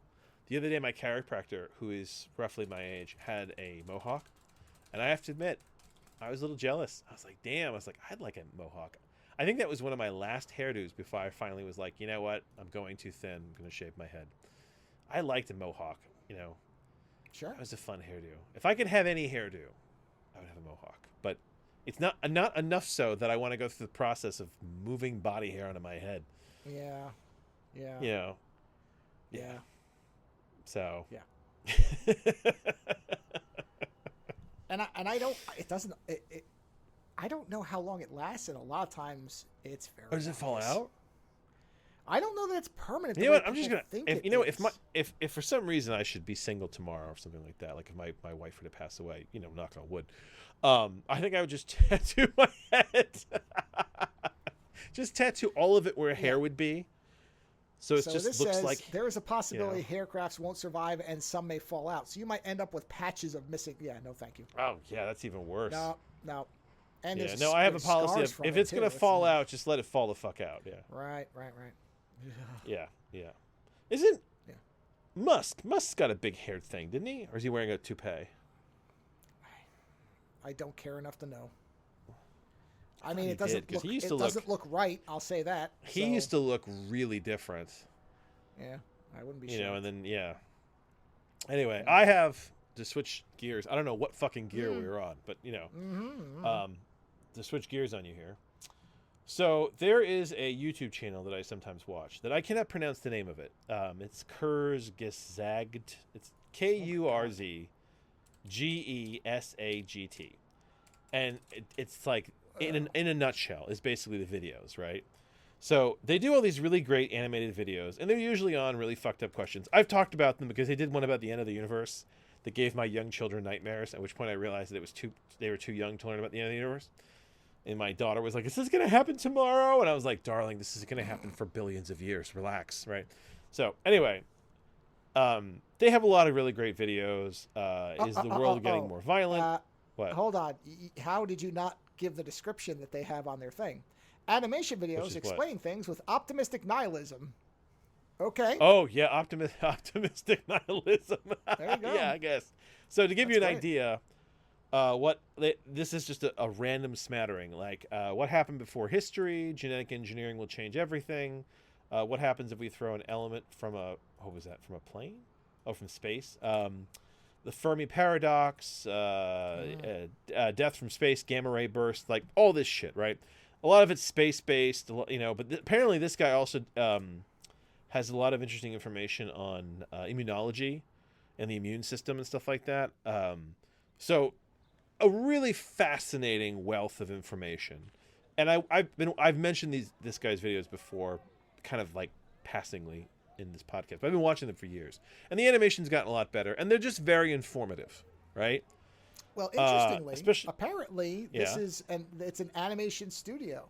the other day my chiropractor, who is roughly my age, had a mohawk, and I have to admit, I was a little jealous. I was like, damn. I was like, I'd like a mohawk. I think that was one of my last hairdos before I finally was like, you know what? I'm going too thin. I'm going to shave my head. I liked a mohawk, Sure. That was a fun hairdo. If I could have any hairdo, I would have a mohawk. But it's not enough so that I want to go through the process of moving body hair onto my head. Yeah. Yeah. So. Yeah. and I don't. It doesn't. I don't know how long it lasts, and a lot of times it's very. Oh, does it fall out? I don't know that it's permanent. You know what? I'm just gonna. If for some reason I should be single tomorrow or something like that, like if my wife were to pass away, knock on wood, I think I would just tattoo my head. Just tattoo all of it where hair would be, so it just looks like there is a possibility hair grafts won't survive and some may fall out. So you might end up with patches of missing. Yeah, no, thank you. Oh yeah, that's even worse. No. And I have a policy of if it's gonna fall out, just let it fall the fuck out. Yeah. Right. Yeah. Isn't Musk's got a big haired thing, didn't he? Or is he wearing a toupee? I don't care enough to know. I mean, it doesn't look right. I'll say that. He used to look really different. Yeah, I wouldn't be sure. And then Anyway, I have to switch gears. I don't know what fucking gear we were on, but to switch gears on you here. So there is a YouTube channel that I sometimes watch that I cannot pronounce the name of it. It's Kurzgesagt. It's Kurzgesagt, and it's like in a nutshell is basically the videos, right? So they do all these really great animated videos, and they're usually on really fucked up questions. I've talked about them because they did one about the end of the universe that gave my young children nightmares. At which point I realized that they were too young to learn about the end of the universe. And my daughter was like, "Is this going to happen tomorrow?" And I was like, "Darling, this is going to happen for billions of years. Relax, right?" So anyway, they have a lot of really great videos. Is the world getting more violent? What? Hold on. How did you not give the description that they have on their thing? Animation videos explain things with optimistic nihilism. Okay. Oh yeah, optimistic nihilism. There you go. Yeah, I guess. So to give That's you an great. idea, this is just a random smattering. Like what happened before history? Genetic engineering will change everything. What happens if we throw an element from what was that? From a plane? Oh, from space. The Fermi paradox, death from space, gamma ray burst, like all this shit, right? A lot of it's space based, But apparently, this guy also has a lot of interesting information on immunology and the immune system and stuff like that. So, a really fascinating wealth of information. And I've mentioned this guy's videos before, kind of like passingly in this podcast. But I've been watching them for years, and the animation's gotten a lot better, and they're just very informative, right? Well, interestingly, Especially, apparently yeah. it's an animation studio,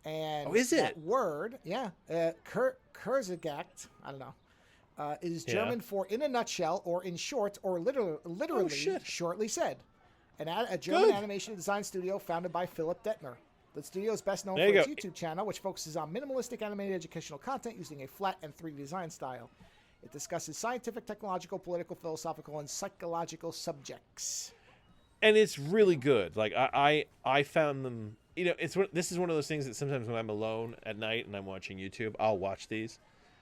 and Oh, is it? that word, yeah, Kurzgesagt, I don't know, is Yeah. German for in a nutshell, or in short, or literally, shit. shortly said. A German Good. animation design studio founded by Philipp Detmer. The studio is best known There for you its go. YouTube channel, which focuses on minimalistic animated educational content using a flat and 3D design style. It discusses scientific, technological, political, philosophical, and psychological subjects. And it's really good. Like I found them. This is one of those things that sometimes when I'm alone at night and I'm watching YouTube, I'll watch these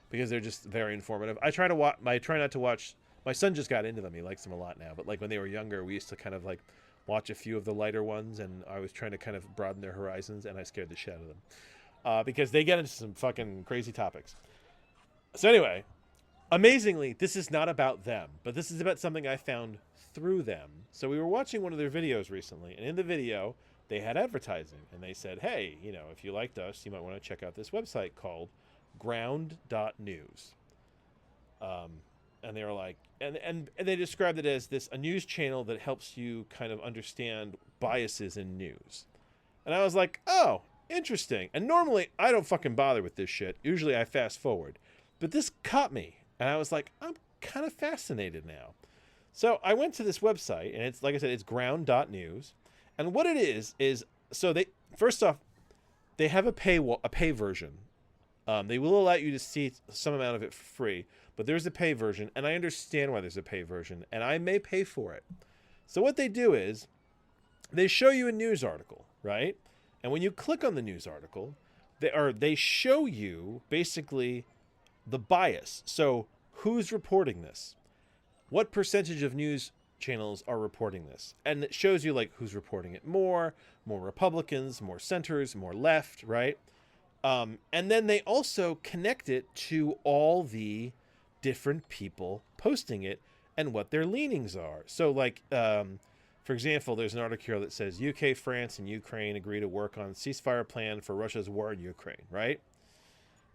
because they're just very informative. I try not to watch. My son just got into them. He likes them a lot now. But like when they were younger, we used to kind of like watch a few of the lighter ones, and I was trying to kind of broaden their horizons, and I scared the shit out of them because they get into some fucking crazy topics. So anyway, amazingly, this is not about them, but this is about something I found through them. So we were watching one of their videos recently, and in the video, they had advertising, and they said, hey, if you liked us, you might want to check out this website called Ground.news. And they were like, and they described it as a news channel that helps you kind of understand biases in news. And I was like, oh, interesting. And normally I don't fucking bother with this shit. Usually I fast forward. But this caught me. And I was like, I'm kind of fascinated now. So I went to this website, and it's, like I said, it's ground.news. And what it is, so first off, they have a pay version. They will allow you to see some amount of it for free, but there's a pay version, and I understand why there's a pay version, and I may pay for it. So what they do is they show you a news article, right? And when you click on the news article, they show you basically the bias. So who's reporting this? What percentage of news channels are reporting this? And it shows you like who's reporting it more Republicans, more centers, more left, right? And then they also connect it to all the different people posting it and what their leanings are. So like, for example, there's an article here that says UK, France, and Ukraine agree to work on ceasefire plan for Russia's war in Ukraine, right?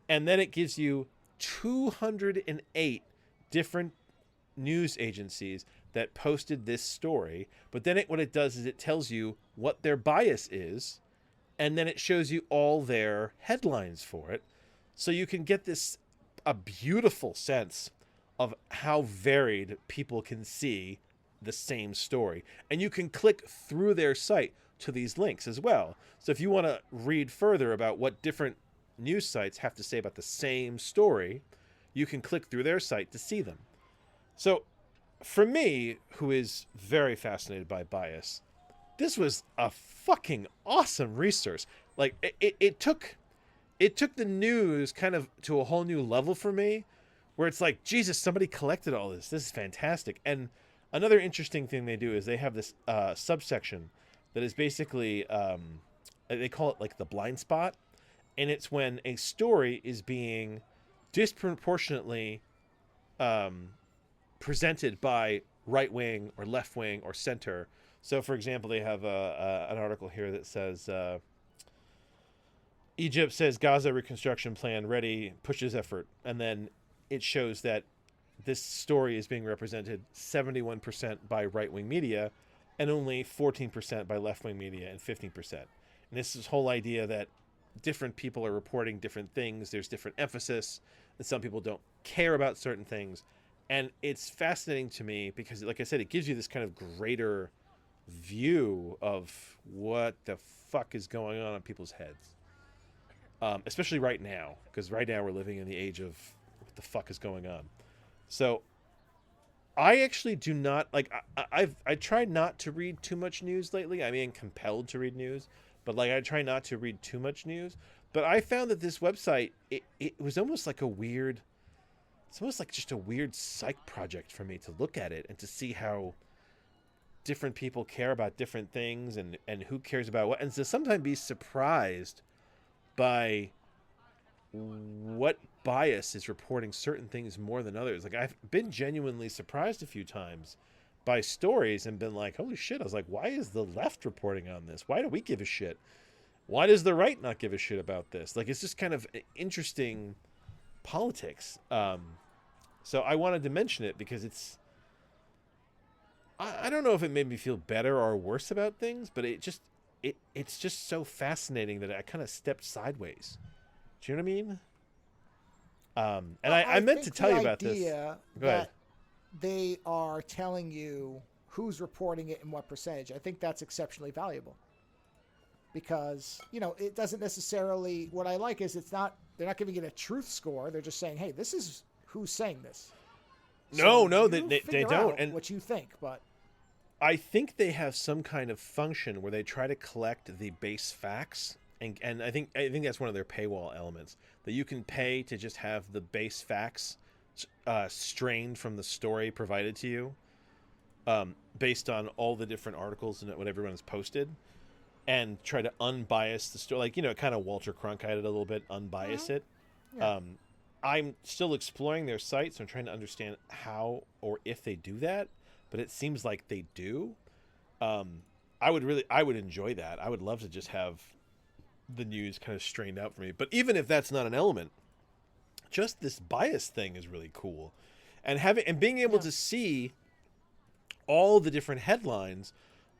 And then it gives you 208 different news agencies that posted this story. But then what it does is it tells you what their bias is, and then it shows you all their headlines for it. So you can get a beautiful sense of how varied people can see the same story. And you can click through their site to these links as well. So if you want to read further about what different news sites have to say about the same story, you can click through their site to see them. So for me, who is very fascinated by bias, this was a fucking awesome resource. Like it took the news kind of to a whole new level for me, where it's like, Jesus, somebody collected all this. This is fantastic. And another interesting thing they do is they have this subsection that is basically, they call it like the blind spot. And it's when a story is being disproportionately presented by right wing or left wing or center. So, for example, they have an article here that says Egypt says Gaza reconstruction plan ready, pushes effort. And then it shows that this story is being represented 71% by right-wing media and only 14% by left-wing media and 15%. And this whole idea that different people are reporting different things. There's different emphasis, and some people don't care about certain things. And it's fascinating to me because, like I said, it gives you this kind of greater view of what the fuck is going on in people's heads. Especially right now, because right now we're living in the age of what the fuck is going on. So I actually do not like. I try not to read too much news lately. I mean, compelled to read news, but like I try not to read too much news. But I found that this website, it was almost like a weird. It's almost like just a weird psych project for me to look at it and to see how different people care about different things and who cares about what, and to sometimes be surprised by what bias is reporting certain things more than others. Like I've been genuinely surprised a few times by stories and been like, holy shit. I was like, why is the left reporting on this? Why do we give a shit? Why does the right not give a shit about this? Like, it's just kind of interesting politics. So I wanted to mention it because I don't know if it made me feel better or worse about things, but it's just so fascinating that I kind of stepped sideways. Do you know what I mean? And I meant to tell you about this. Go ahead. They are telling you who's reporting it and what percentage. I think that's exceptionally valuable because, it doesn't necessarily, what I like is they're not giving it a truth score. They're just saying, hey, this is who's saying this. No, So they don't. And what you think, but I think they have some kind of function where they try to collect the base facts. And I think that's one of their paywall elements, that you can pay to just have the base facts strained from the story provided to you, based on all the different articles and what everyone has posted, and try to unbias the story. Like, kind of Walter Cronkite it a little bit, unbias it. Yeah. I'm still exploring their site, so I'm trying to understand how or if they do that, but it seems like they do. I would enjoy that. I would love to just have the news kind of strained out for me. But even if that's not an element, just this bias thing is really cool. And being able to see all the different headlines.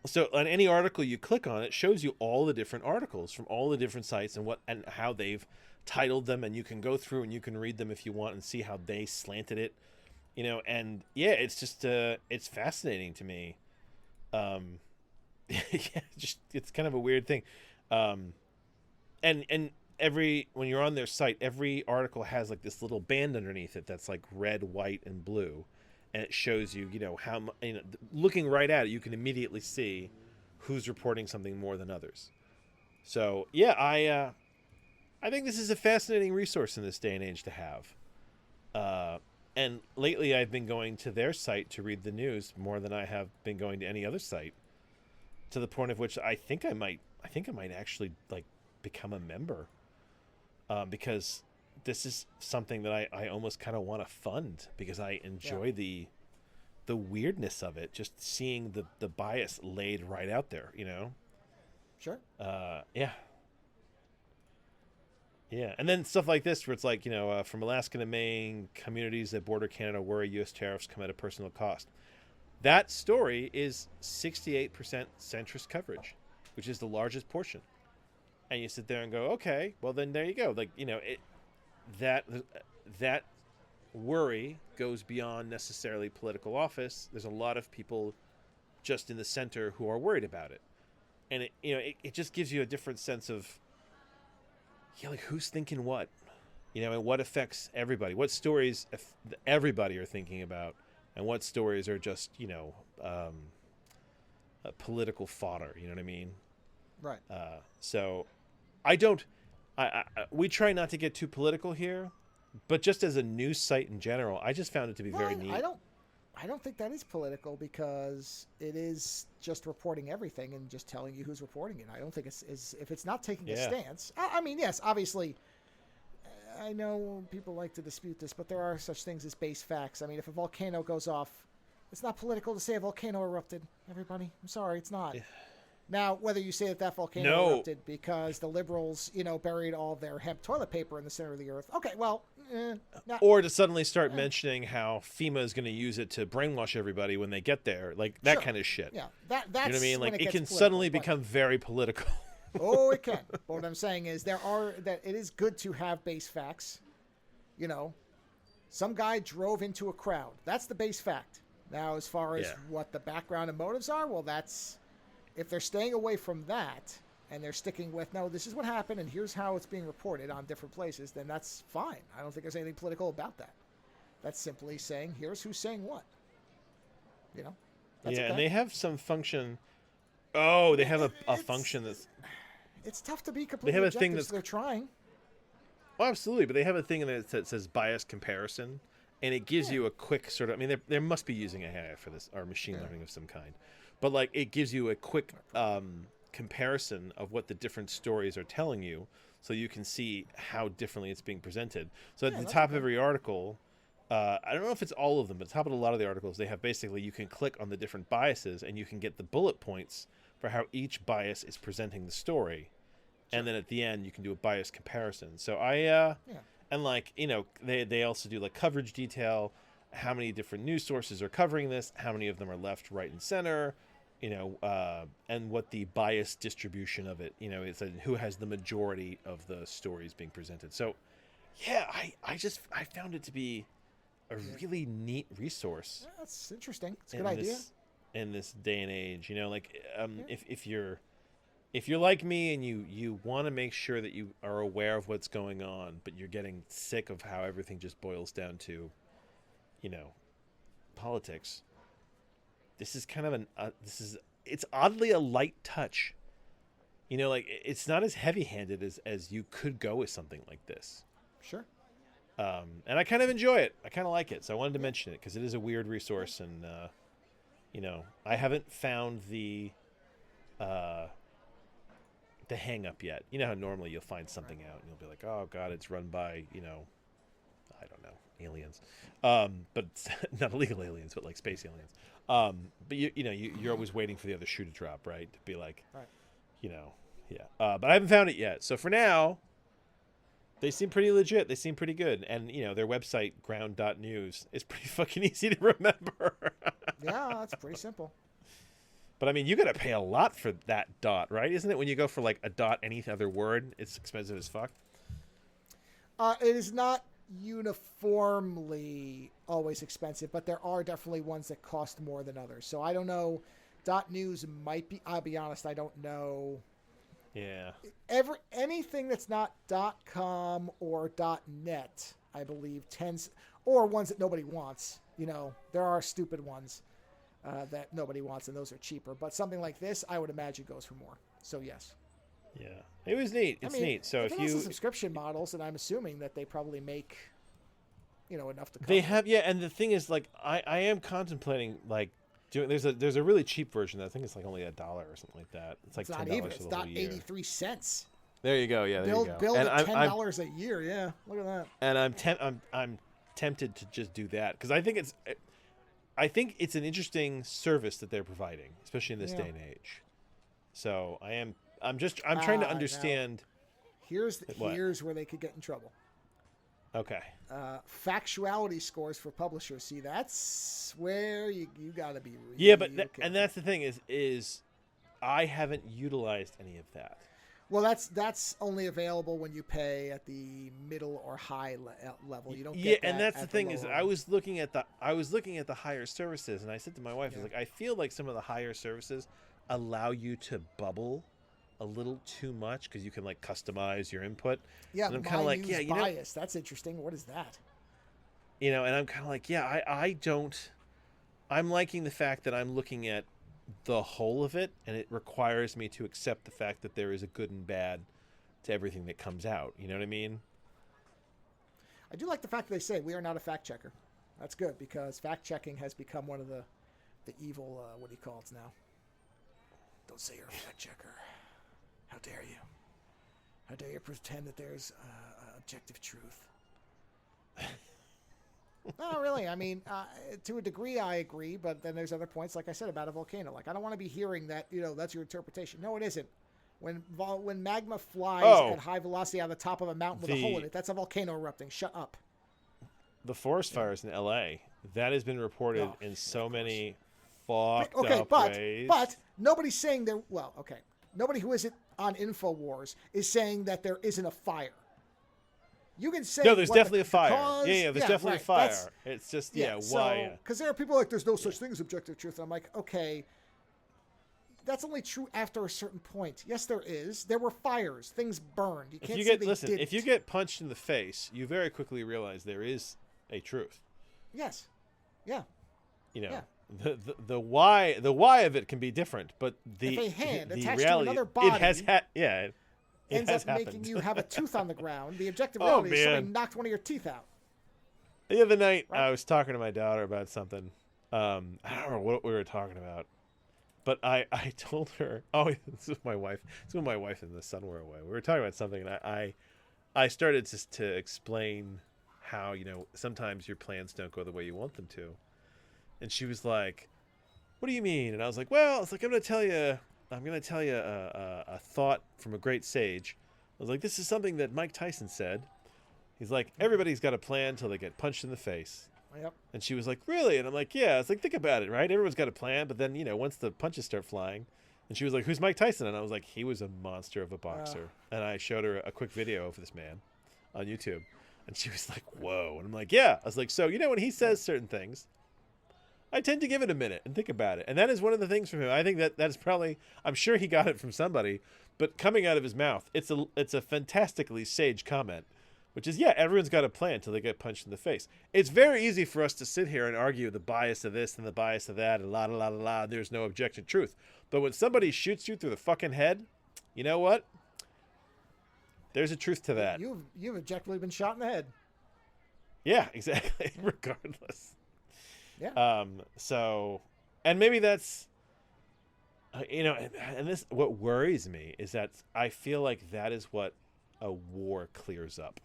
So on any article you click on, it shows you all the different articles from all the different sites and how they've titled them, and you can go through and you can read them if you want and see how they slanted it. And yeah, it's just it's fascinating to me. It's kind of a weird thing. And when you're on their site, every article has like this little band underneath it that's like red, white, and blue, and it shows you, how looking right at it, you can immediately see who's reporting something more than others. So yeah, I think this is a fascinating resource in this day and age to have. And lately, I've been going to their site to read the news more than I have been going to any other site, to the point of which I think I might actually like become a member, because this is something that I almost kind of want to fund, because I enjoy the weirdness of it, just seeing the bias laid right out there, Sure. Yeah, and then stuff like this where it's like, from Alaska to Maine, communities that border Canada worry U.S. tariffs come at a personal cost. That story is 68% centrist coverage, which is the largest portion. And you sit there and go, okay, well then there you go. Like, that worry goes beyond necessarily political office. There's a lot of people just in the center who are worried about it. And it just gives you a different sense of, like who's thinking what, and what affects everybody, what stories everybody are thinking about, and what stories are just, political fodder. You know what I mean? Right. So we try not to get too political here, but just as a news site in general, I just found it to be very neat. I don't think that is political, because it is just reporting everything and just telling you who's reporting it. I don't think it's if it's not taking a stance. I mean, yes, obviously, I know people like to dispute this, but there are such things as base facts. I mean, if a volcano goes off, it's not political to say a volcano erupted. Everybody, I'm sorry, it's not. Yeah. Now, whether you say that volcano erupted because the liberals, buried all their hemp toilet paper in the center of the earth. Okay, well, or to suddenly start mentioning how FEMA is going to use it to brainwash everybody when they get there, like that kind of shit. Yeah, that's you know what I mean. Like it can suddenly become very political. Oh, it can. But what I'm saying is that it is good to have base facts. Some guy drove into a crowd. That's the base fact. Now, as far as what the background and motives are, well, that's. If they're staying away from that and they're sticking with, no, this is what happened, and here's how it's being reported on different places, then that's fine. I don't think there's anything political about that. That's simply saying, here's who's saying what. You know? That's yeah, okay. and they have some function. Oh, they have a function that's... It's tough to be completely have a objective, thing that's... so they're trying. Oh, absolutely, but they have a thing that says bias comparison, and it gives you a quick sort of... I mean, they must be using AI for this, or machine learning of some kind. But, like, it gives you a quick comparison of what the different stories are telling you, so you can see how differently it's being presented. So at the top of every article... I don't know if it's all of them, but at the top of a lot of the articles, they have basically, you can click on the different biases and you can get the bullet points for how each bias is presenting the story. Sure. And then at the end, you can do a bias comparison. So and like, you know, they also do like coverage detail, how many different news sources are covering this, how many of them are left, right, and center, you know, and what the bias distribution of it, you know, it's who has the majority of the stories being presented. So, yeah, I found it to be a really neat resource. Yeah, that's interesting. It's a good idea. In this day and age, you know, like if you're like me and you want to make sure that you are aware of what's going on, but you're getting sick of how everything just boils down to, you know, politics. This is kind of it's oddly a light touch. You know, like it's not as heavy-handed as you could go with something like this. Sure. And I kind of enjoy it. I kind of like it. So I wanted to mention it because it is a weird resource. And, you know, I haven't found the hang up yet. You know how normally you'll find something out and you'll be like, oh, God, it's run by, you know, I don't know, aliens. But not illegal aliens, but like space aliens. But, you're always waiting for the other shoe to drop, right? To be like, you know, yeah. But I haven't found it yet. So for now... They seem pretty legit. They seem pretty good. And, you know, their website, Ground.news, is pretty fucking easy to remember. Yeah, that's pretty simple. But, I mean, you got to pay a lot for that dot, right? Isn't it when you go for, like, a dot any other word, it's expensive as fuck? It is not uniformly always expensive, but there are definitely ones that cost more than others. So I don't know. .news might be, I'll be honest, I don't know. Yeah. Anything that's not .com or .net, I believe, tends, or ones that nobody wants. You know, there are stupid ones that nobody wants, and those are cheaper. But something like this, I would imagine, goes for more. So yes. Yeah, it was neat. It's neat. So if you subscription models, and I'm assuming that they probably make, you know, enough to cover. They have, yeah. And the thing is, like, I am contemplating like. There's a really cheap version. I think it's like only $1 or something like that. It's like $10 for the whole year. It's not 83 cents. There you go. Yeah, there you go. Build at $10 a year. Yeah, look at that. And I'm tempted to just do that because I think it's an interesting service that they're providing, especially in this day and age. So I'm trying to understand. Here's where they could get in trouble. Okay. Factuality scores for publishers. See, that's where you got to be. Yeah, but and that's the thing is, I haven't utilized any of that. Well, that's only available when you pay at the middle or high level. You don't. Get that and that's the thing lower. Is, I was looking at the higher services, and I said to my wife, I was like, I feel like some of the higher services allow you to bubble a little too much because you can like customize your input. Yeah, and I'm kind of like, yeah, you bias. That's interesting. What is that? You know, and I'm kind of like, yeah, I don't. I'm liking the fact that I'm looking at the whole of it, and it requires me to accept the fact that there is a good and bad to everything that comes out. You know what I mean? I do like the fact that they say we are not a fact checker. That's good because fact checking has become one of the evil what do you call it now? Don't say you're a fact checker. How dare you? How dare you pretend that there's objective truth? No, really. I mean, to a degree, I agree. But then there's other points, like I said, about a volcano. Like, I don't want to be hearing that, you know, that's your interpretation. No, it isn't. When magma flies at high velocity on the top of a mountain with a hole in it, that's a volcano erupting. Shut up. The forest fires in L.A., that has been reported in so many fucked up ways. But nobody's saying there... Well, okay. Nobody who isn't on InfoWars is saying that there isn't a fire. You can say... No, there's definitely a fire. There's definitely a fire. It's just, why? Because there are people like, there's no such thing as objective truth. And I'm like, okay, that's only true after a certain point. Yes, there is. There were fires. Things burned. You can't If you get punched in the face, you very quickly realize there is a truth. Yes. Yeah. You know, Yeah. the why of it can be different, but if a hand the attached reality, to another body it has it ends has up happened. making you have a tooth on the ground, the objective Oh, reality is somebody man. knocked one of your teeth out. The other night, Right. I was talking to my daughter about something. I don't know what we were talking about, but I told her, oh, this is my wife. It's when my wife and the son were away. We were talking about something, and I started to explain how, you know, sometimes your plans don't go the way you want them to. And she was like, what do you mean? And I was like, well, it's like, I'm going to tell you a thought from a great sage. I was like, this is something that Mike Tyson said. He's like, everybody's got a plan till they get punched in the face. Yep. And she was like, really? And I'm like, yeah. It's like, think about it, right? Everyone's got a plan, but then, you know, once the punches start flying. And she was like, who's Mike Tyson? And I was like, he was a monster of a boxer. And I showed her a quick video of this man on YouTube. And she was like, whoa. And I'm like, yeah. I was like, so, you know, when he says certain things, I tend to give it a minute and think about it. And that is one of the things from him. I think that is probably, I'm sure he got it from somebody, but coming out of his mouth, it's a fantastically sage comment, which is, yeah, everyone's got a plan until they get punched in the face. It's very easy for us to sit here and argue the bias of this and the bias of that and la, there's no objective truth. But when somebody shoots you through the fucking head, you know what? There's a truth to that. You've objectively been shot in the head. Yeah, exactly. Regardless. Yeah. So, and maybe that's, you know, and this, what worries me is that I feel like that is what a war clears up.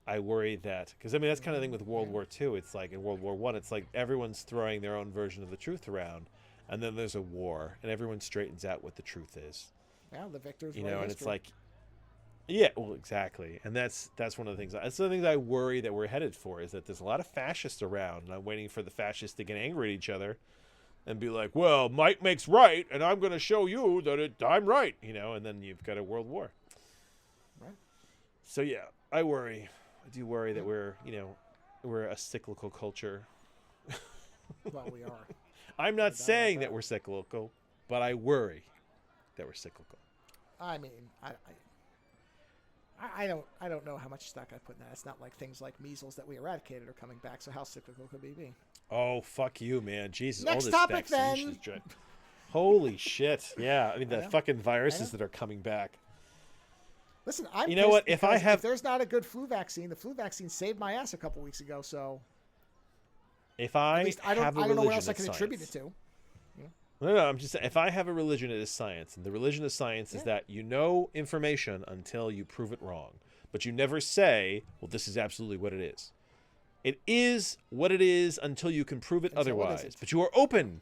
I worry that, because I mean, that's kind of the thing with World War II. It's like in World War I, it's like everyone's throwing their own version of the truth around, and then there's a war, and everyone straightens out what the truth is. Yeah, the victors. You know, and it's like, yeah, well, exactly, and that's one of the things. That's the things I worry that we're headed for, is that there's a lot of fascists around, and I'm waiting for the fascists to get angry at each other, and be like, well, Mike makes right, and I'm going to show you that I'm right, you know, and then you've got a world war. Right. So yeah, I worry. I do worry that we're a cyclical culture. Well, we are. I'm not saying that we're cyclical, but I worry that we're cyclical. I mean, I don't know how much stock I put in that. It's not like things like measles that we eradicated are coming back. So how cyclical could we be? Oh, fuck you, man. Jesus. Next all this topic, vaccination then. Holy shit. Yeah. I mean, the know. fucking viruses that are coming back. Listen, I'm you know what? if there's not a good flu vaccine, the flu vaccine saved my ass a couple weeks ago. So if I don't know what else I can attribute it to. No, I'm just saying, if I have a religion, it is science. And the religion of science is that you know information until you prove it wrong. But you never say, well, this is absolutely what it is. It is what it is until you can prove it otherwise. But you are open.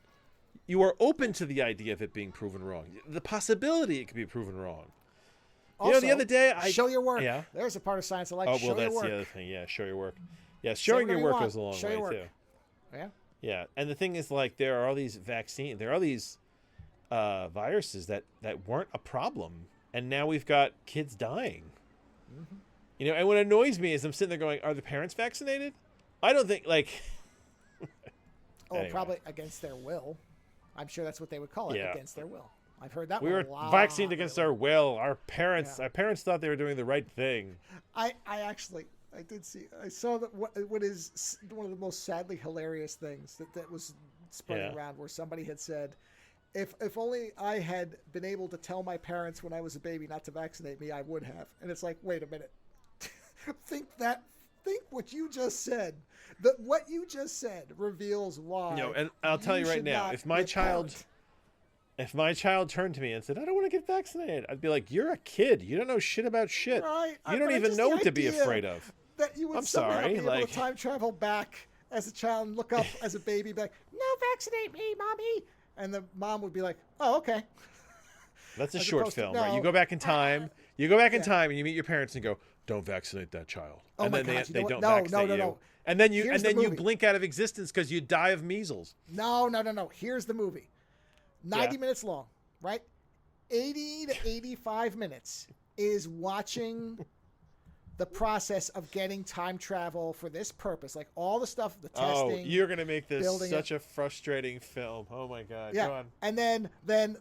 You are open to the idea of it being proven wrong. The possibility it could be proven wrong. Also, the other day, show your work. Yeah. There's a part of science I like. Oh, show well, your that's work. the other thing. Yeah, show your work. Yeah, showing your work goes a long way, too. Yeah. Yeah, and the thing is, like, there are all these viruses that weren't a problem, and now we've got kids dying. Mm-hmm. You know, and what annoys me is I'm sitting there going, are the parents vaccinated? I don't think, like... Anyway. Probably against their will. I'm sure that's what they would call it, against their will. I've heard that we one were a lot. vaccinated against our will. Our parents thought they were doing the right thing. I did see. I saw that what is one of the most sadly hilarious things that was spreading around, where somebody had said, "If only I had been able to tell my parents when I was a baby not to vaccinate me, I would have." And it's like, wait a minute, think what you just said. What you just said reveals why. And I'll tell you right now, if my child turned to me and said, I don't want to get vaccinated, I'd be like, you're a kid. You don't know shit about shit. Right. You don't even know what to be afraid of. That you would somehow be able to time travel back as a child and look up as a baby, be like, no, vaccinate me, mommy. And the mom would be like, oh, okay. That's a short film, right? You go back in time. You go back in time and you meet your parents and go, don't vaccinate that child. Oh, and my then God, they don't no, vaccinate you. No. And then you blink out of existence because you die of measles. No. Here's the movie. 90 minutes long, right? 80 to 85 minutes is watching the process of getting time travel for this purpose, like all the stuff, the Oh, testing. you're gonna make this such it. a frustrating film. Oh my god. Yeah, Go on. and then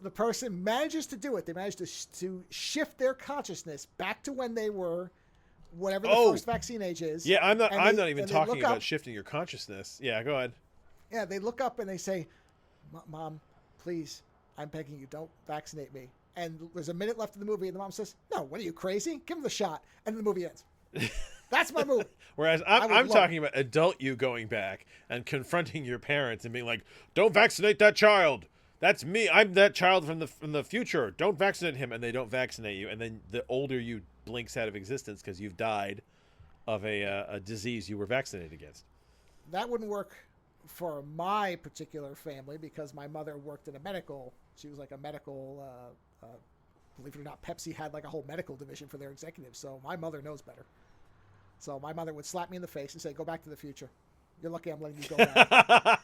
the person manages to do it. They manage to shift their consciousness back to when they were, whatever the first vaccine age is. Yeah, I'm not even talking about up, shifting your consciousness. Yeah, go ahead. Yeah, they look up and they say, "Mom, please, I'm begging you, don't vaccinate me." And there's a minute left in the movie, and the mom says, "No, what are you, crazy? Give him the shot." And then the movie ends. That's my movie. Whereas I'm talking about adult you going back and confronting your parents and being like, "Don't vaccinate that child. That's me. I'm that child from the future. Don't vaccinate him." And they don't vaccinate you, and then the older you blinks out of existence because you've died of a disease you were vaccinated against. That wouldn't work for my particular family because my mother worked in a medical. She was like a medical. Believe it or not, Pepsi had like a whole medical division for their executives. So my mother knows better. So my mother would slap me in the face and say, "Go back to the future. You're lucky I'm letting you go back."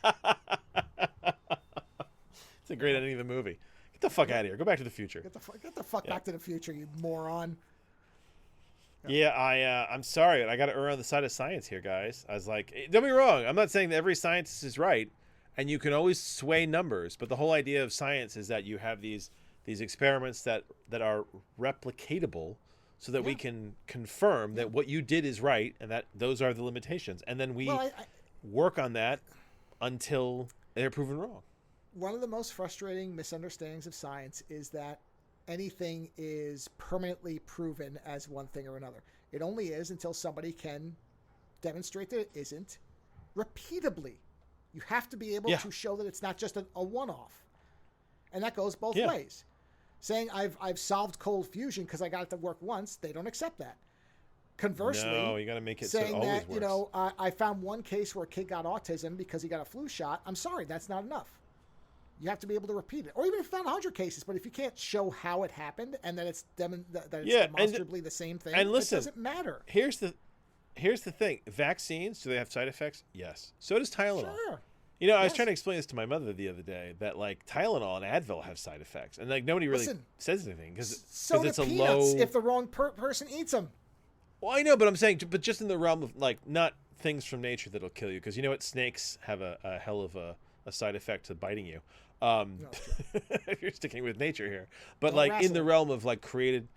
It's a great ending of the movie. Get the fuck out of here. Go back to the future. Get the fuck back to the future, you moron. Yeah, I'm sorry. I got to err on the side of science here, guys. I was like, don't be wrong. I'm not saying that every scientist is right, and you can always sway numbers. But the whole idea of science is that you have these experiments that are replicatable, so that we can confirm that what you did is right, and that those are the limitations, and then we work on that until they're proven wrong. One of the most frustrating misunderstandings of science is that anything is permanently proven as one thing or another. It only is until somebody can demonstrate that it isn't repeatably. You have to be able to show that it's not just a one-off. And that goes both ways. Saying I've solved cold fusion because I got it to work once, they don't accept that. Conversely, no, you got to make it saying so it always that works. I found one case where a kid got autism because he got a flu shot. I'm sorry, that's not enough. You have to be able to repeat it, or even if you found 100 cases. But if you can't show how it happened and that it's demonstrably the same thing, and listen, it doesn't matter. Here's the thing: vaccines, do they have side effects? Yes. So does Tylenol. Sure. I was trying to explain this to my mother the other day that like Tylenol and Advil have side effects, and like nobody really says anything because it's a low. If the wrong person eats them. Well, I know, but I'm saying, but just in the realm of like not things from nature that'll kill you, because you know what, snakes have a hell of a side effect to biting you. If you're sticking with nature here, but like in the realm of like created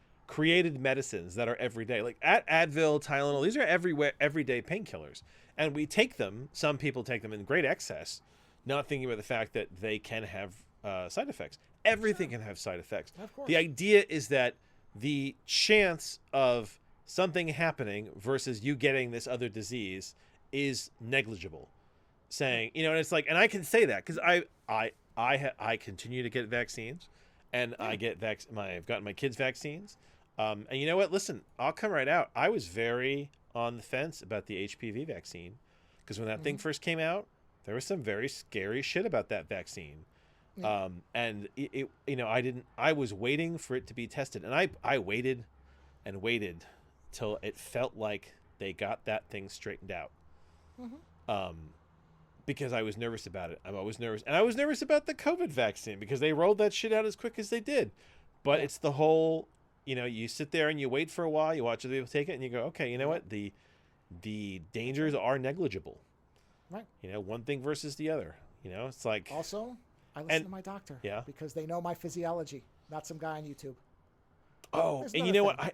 medicines that are everyday, like Advil, Tylenol, these are everyday painkillers, and we take them. Some people take them in great excess, not thinking about the fact that they can have side effects. Everything can have side effects. Of course. The idea is that the chance of something happening versus you getting this other disease is negligible. Saying, and it's like, and I can say that because I continue to get vaccines, and I've gotten my kids vaccines. And you know what? Listen, I'll come right out. I was very on the fence about the HPV vaccine because when that thing first came out, there was some very scary shit about that vaccine. And I was waiting for it to be tested, and I waited and waited till it felt like they got that thing straightened out. Because I was nervous about it. I'm always nervous. And I was nervous about the COVID vaccine because they rolled that shit out as quick as they did. But it's the whole, you sit there and you wait for a while, you watch other people take it, and you go, okay, you know what? The dangers are negligible. Right. One thing versus the other. It's like... Also, I listen to my doctor. Yeah. Because they know my physiology, not some guy on YouTube. Oh, and you know what?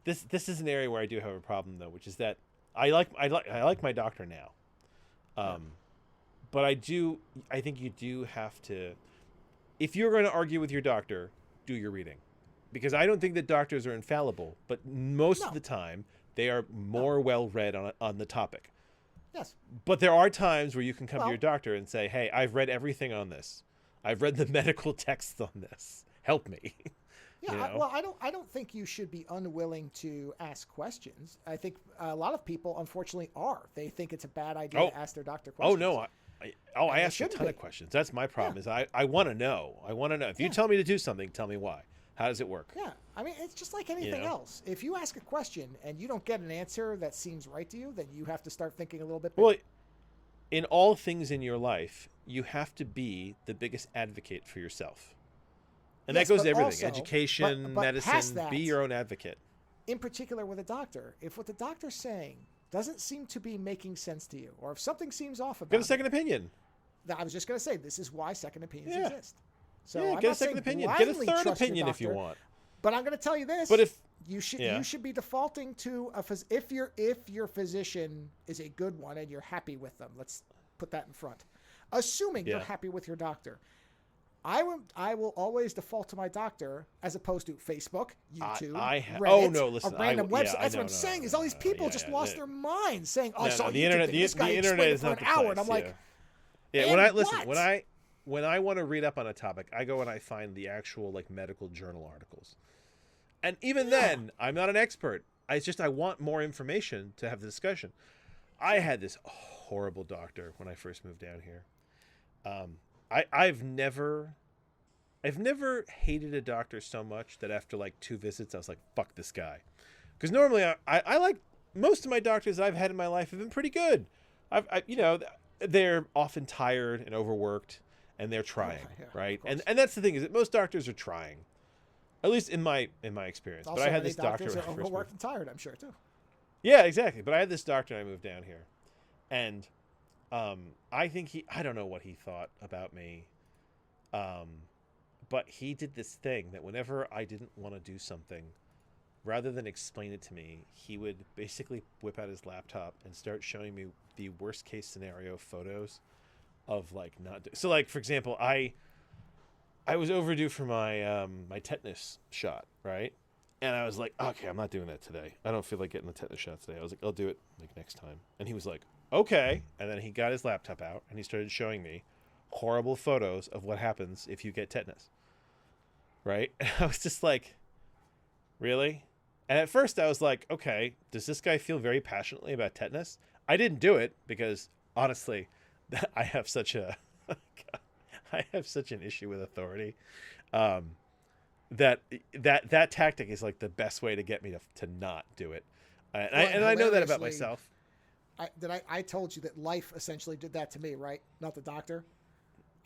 This is an area where I do have a problem, though, which is that I like my doctor now. But I think you do have to, if you're going to argue with your doctor, do your reading, because I don't think that doctors are infallible, but most of the time they are more well-read on the topic. Yes. But there are times where you can come to your doctor and say, hey, I've read everything on this. I've read the medical texts on this. Help me. Yeah, I don't think you should be unwilling to ask questions. I think a lot of people, unfortunately, are. They think it's a bad idea to ask their doctor questions. Oh, no. I ask a ton of questions. That's my problem is I want to know. I want to know. If you tell me to do something, tell me why. How does it work? Yeah. I mean, it's just like anything else. If you ask a question and you don't get an answer that seems right to you, then you have to start thinking a little bit better. Well, in all things in your life, you have to be the biggest advocate for yourself. And that goes to everything. Also, education, but medicine, be your own advocate. in particular with a doctor, if what the doctor's saying doesn't seem to be making sense to you, or if something seems off about Get a second opinion. I was just going to say, this is why second opinions exist. So yeah, I'm get not a second saying opinion. Get a blindly third trust your opinion if you doctor, want. But I'm going to tell you this. But if you should be defaulting to if your physician is a good one and you're happy with them. Let's put that in front. Assuming you're happy with your doctor. I will always default to my doctor as opposed to Facebook, YouTube, Reddit, a random website. That's what I'm saying. Is all these people just lost their minds saying, "Oh, I saw the YouTube internet. video. This guy the internet is for not an the hour," place, and I'm like, when I want to read up on a topic, I go and I find the actual like medical journal articles, and even then, I'm not an expert. It's just I want more information to have the discussion. I had this horrible doctor when I first moved down here. I've never hated a doctor so much that after like 2 visits, I was like, fuck this guy. Because normally I like most of my doctors I've had in my life have been pretty good. They're often tired and overworked and they're trying, right? And that's the thing is that most doctors are trying, at least in my experience. Also, but I had this doctor doctors are overworked and tired, I'm sure too. Yeah, exactly. But I had this doctor when I moved down here. And I think I don't know what he thought about me. But he did this thing that whenever I didn't want to do something, rather than explain it to me, he would basically whip out his laptop and start showing me the worst case scenario photos of like so like, for example, I was overdue for my my tetanus shot, right? And I was like, okay, I'm not doing that today. I don't feel like getting the tetanus shot today. I was like, I'll do it like next time. And he was like, okay. And then he got his laptop out and he started showing me horrible photos of what happens if you get tetanus. Right? And I was just like, really? And at first I was like, okay, does this guy feel very passionately about tetanus? I didn't do it because honestly, I have such an issue with authority. That tactic is like the best way to get me to not do it. And I know that about myself. I told you that life essentially did that to me, right? Not the doctor.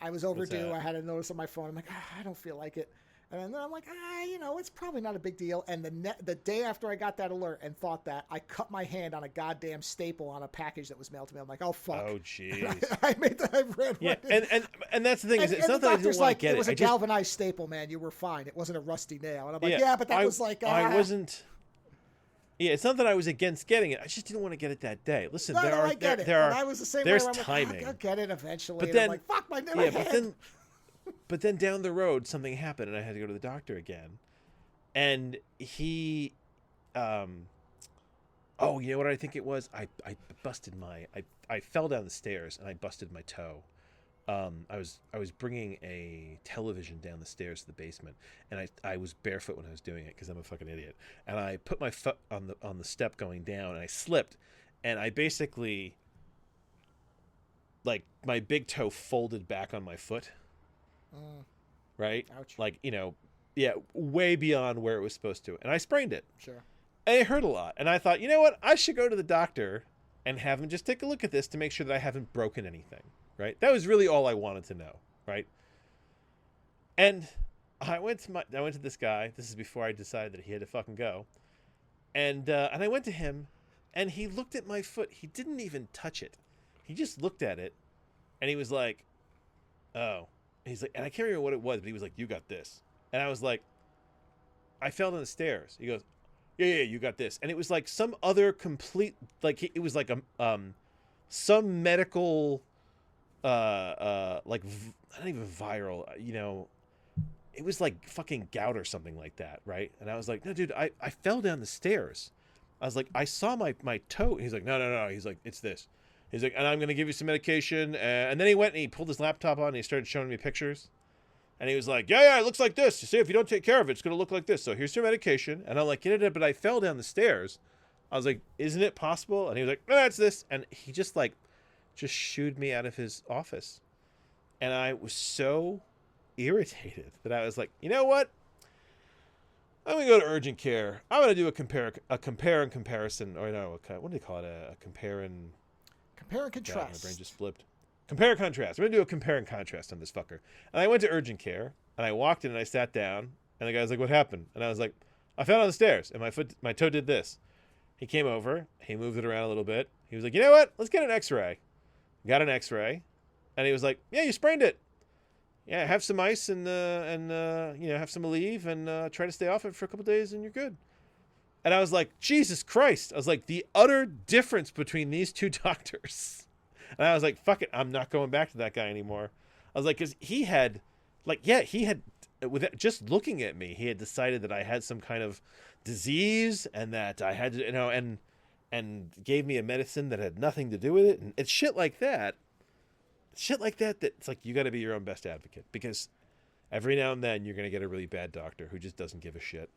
I was overdue. I had a notice on my phone. I'm like, I don't feel like it. And then I'm like, it's probably not a big deal. And the day after I got that alert and thought that, I cut my hand on a goddamn staple on a package that was mailed to me. I'm like, oh, fuck. Oh, jeez. I read yeah, and that's the thing. It's not that I didn't want to get it. It was a galvanized staple, man. You were fine. It wasn't a rusty nail. And I'm like, but that was like... I wasn't... Yeah, it's not that I was against getting it. I just didn't want to get it that day. Listen, I get it. I was the same way. There's I'm timing. Like, I'll get it eventually. But and then, I'm like, fuck my hand. But then down the road, something happened, and I had to go to the doctor again. And he, you know what I think it was? I busted I fell down the stairs and I busted my toe. I was bringing a television down the stairs to the basement, and I was barefoot when I was doing it because I'm a fucking idiot. And I put my foot on the step going down, and I slipped, and I basically, like, my big toe folded back on my foot. Right? Ouch. Like, way beyond where it was supposed to. And I sprained it. Sure. And it hurt a lot. And I thought, you know what? I should go to the doctor and have him just take a look at this to make sure that I haven't broken anything. Right? That was really all I wanted to know. Right? And I went to this guy. This is before I decided that he had to fucking go. And I went to him, and he looked at my foot. He didn't even touch it. He just looked at it, and he was like, oh. He's like, and I can't remember what it was, but he was like, you got this. And I was like, I fell down the stairs. He goes, yeah, you got this. And it was like some other complete, like, it was like some medical, like, not even viral, it was like fucking gout or something like that, right? And I was like, no, dude, I fell down the stairs. I was like, I saw my toe. He's like, no. He's like, it's this. He's like, and I'm going to give you some medication. And then he went and he pulled his laptop on and he started showing me pictures. And he was like, yeah, it looks like this. You see, if you don't take care of it, it's going to look like this. So here's your medication. And I'm like, but I fell down the stairs. I was like, isn't it possible? And he was like, no, that's this. And he just shooed me out of his office. And I was so irritated that I was like, you know what? I'm going to go to urgent care. I'm going to do a compare and comparison. Or no, what do they call it? A compare and... Compare and contrast. God, my brain just flipped. Compare and contrast. I'm going to do a compare and contrast on this fucker. And I went to urgent care, and I walked in, and I sat down, and the guy's like, what happened? And I was like, I fell down the stairs and my toe did this. He came over. He moved it around a little bit. He was like, you know what? Let's get an x-ray. Got an x-ray. And he was like, yeah, you sprained it. Yeah, have some ice and have some Aleve and try to stay off it for a couple days and you're good. And I was like, Jesus Christ. I was like, the utter difference between these two doctors. And I was like, fuck it. I'm not going back to that guy anymore. I was like, because he had, with just looking at me, he had decided that I had some kind of disease and that I had to, and gave me a medicine that had nothing to do with it. And it's shit like that. That it's like, you got to be your own best advocate, because every now and then you're going to get a really bad doctor who just doesn't give a shit.